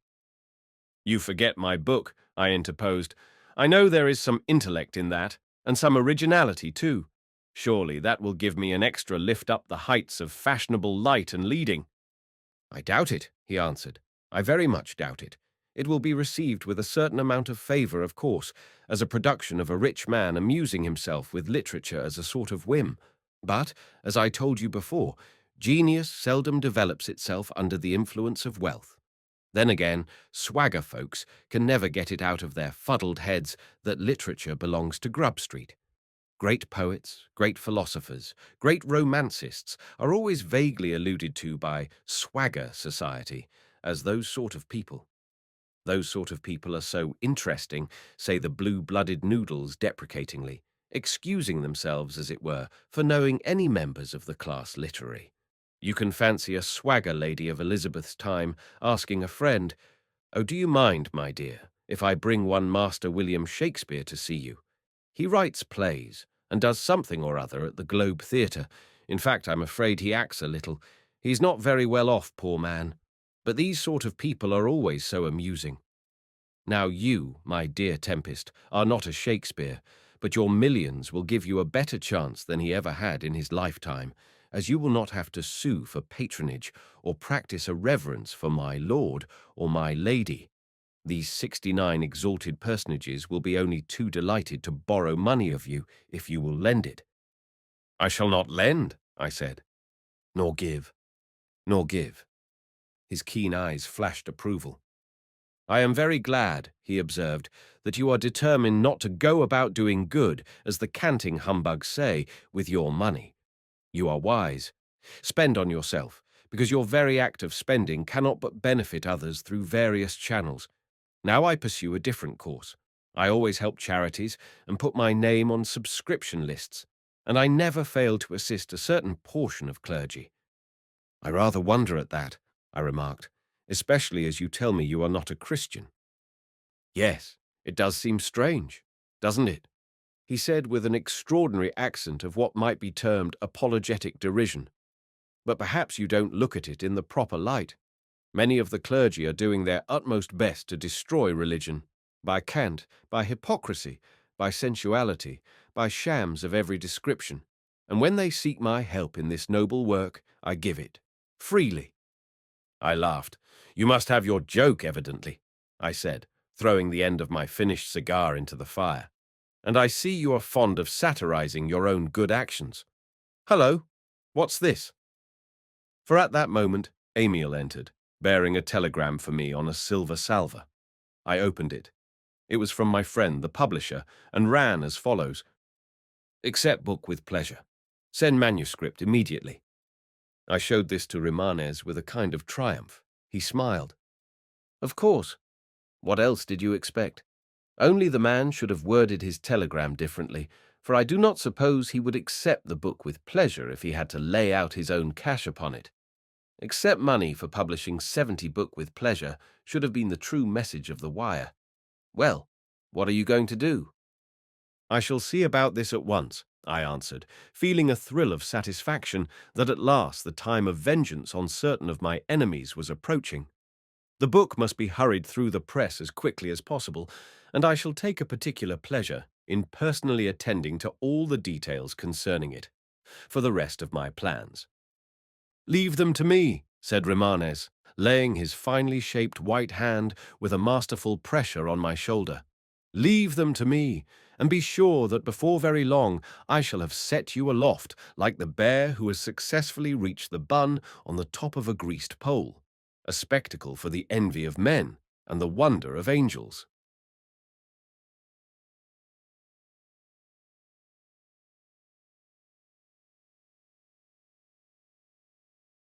Speaker 1: You forget my book, I interposed. I know there is some intellect in that, and some originality too. Surely that will give me an extra lift up the heights of fashionable light and leading. I doubt it, he answered. I very much doubt it. It will be received with a certain amount of favor, of course, as a production of a rich man amusing himself with literature as a sort of whim. But, as I told you before, genius seldom develops itself under the influence of wealth. Then again, swagger folks can never get it out of their fuddled heads that literature belongs to Grub Street. Great poets, great philosophers, great romancists are always vaguely alluded to by swagger society as those sort of people. Those sort of people are so interesting, say the blue-blooded noodles deprecatingly, excusing themselves, as it were, for knowing any members of the class literary. You can fancy a swagger lady of Elizabeth's time asking a friend, "Oh, do you mind, my dear, if I bring one Master William Shakespeare to see you? He writes plays and does something or other at the Globe Theatre. In fact, I'm afraid he acts a little. He's not very well off, poor man. But these sort of people are always so amusing. Now you, my dear Tempest, are not a Shakespeare, but your millions will give you a better chance than he ever had in his lifetime, as you will not have to sue for patronage or practice a reverence for my lord or my lady. These 69 exalted personages will be only too delighted to borrow money of you if you will lend it." "I shall not lend," I said. "Nor give. Nor give." His keen eyes flashed approval. "I am very glad," he observed, "that you are determined not to go about doing good, as the canting humbugs say, with your money. You are wise. Spend on yourself, because your very act of spending cannot but benefit others through various channels. Now I pursue a different course. I always help charities and put my name on subscription lists, and I never fail to assist a certain portion of clergy." "I rather wonder at that," I remarked, "especially as you tell me you are not a Christian." "Yes, it does seem strange, doesn't it?" he said with an extraordinary accent of what might be termed apologetic derision. "But perhaps you don't look at it in the proper light. Many of the clergy are doing their utmost best to destroy religion, by cant, by hypocrisy, by sensuality, by shams of every description, and when they seek my help in this noble work, I give it, freely." I laughed. "You must have your joke, evidently," I said, throwing the end of my finished cigar into the fire. "And I see you are fond of satirizing your own good actions. Hello, what's this?" For at that moment, Emil entered, bearing a telegram for me on a silver salver. I opened it. It was from my friend, the publisher, and ran as follows: "Accept book with pleasure. Send manuscript immediately." I showed this to Rimanes with a kind of triumph. He smiled. "Of course. What else did you expect? Only the man should have worded his telegram differently, for I do not suppose he would accept the book with pleasure if he had to lay out his own cash upon it. Accept money for publishing 70 books with pleasure should have been the true message of the wire. Well, what are you going to do? I shall see about this at once, I answered, feeling a thrill of satisfaction that at last the time of vengeance on certain of my enemies was approaching. The book must be hurried through the press as quickly as possible, and I shall take a particular pleasure in personally attending to all the details concerning it, for the rest of my plans. "Leave them to me," said Romanes, laying his finely shaped white hand with a masterful pressure on my shoulder. "Leave them to me, and be sure that before very long I shall have set you aloft like the bear who has successfully reached the bun on the top of a greased pole, a spectacle for the envy of men and the wonder of angels."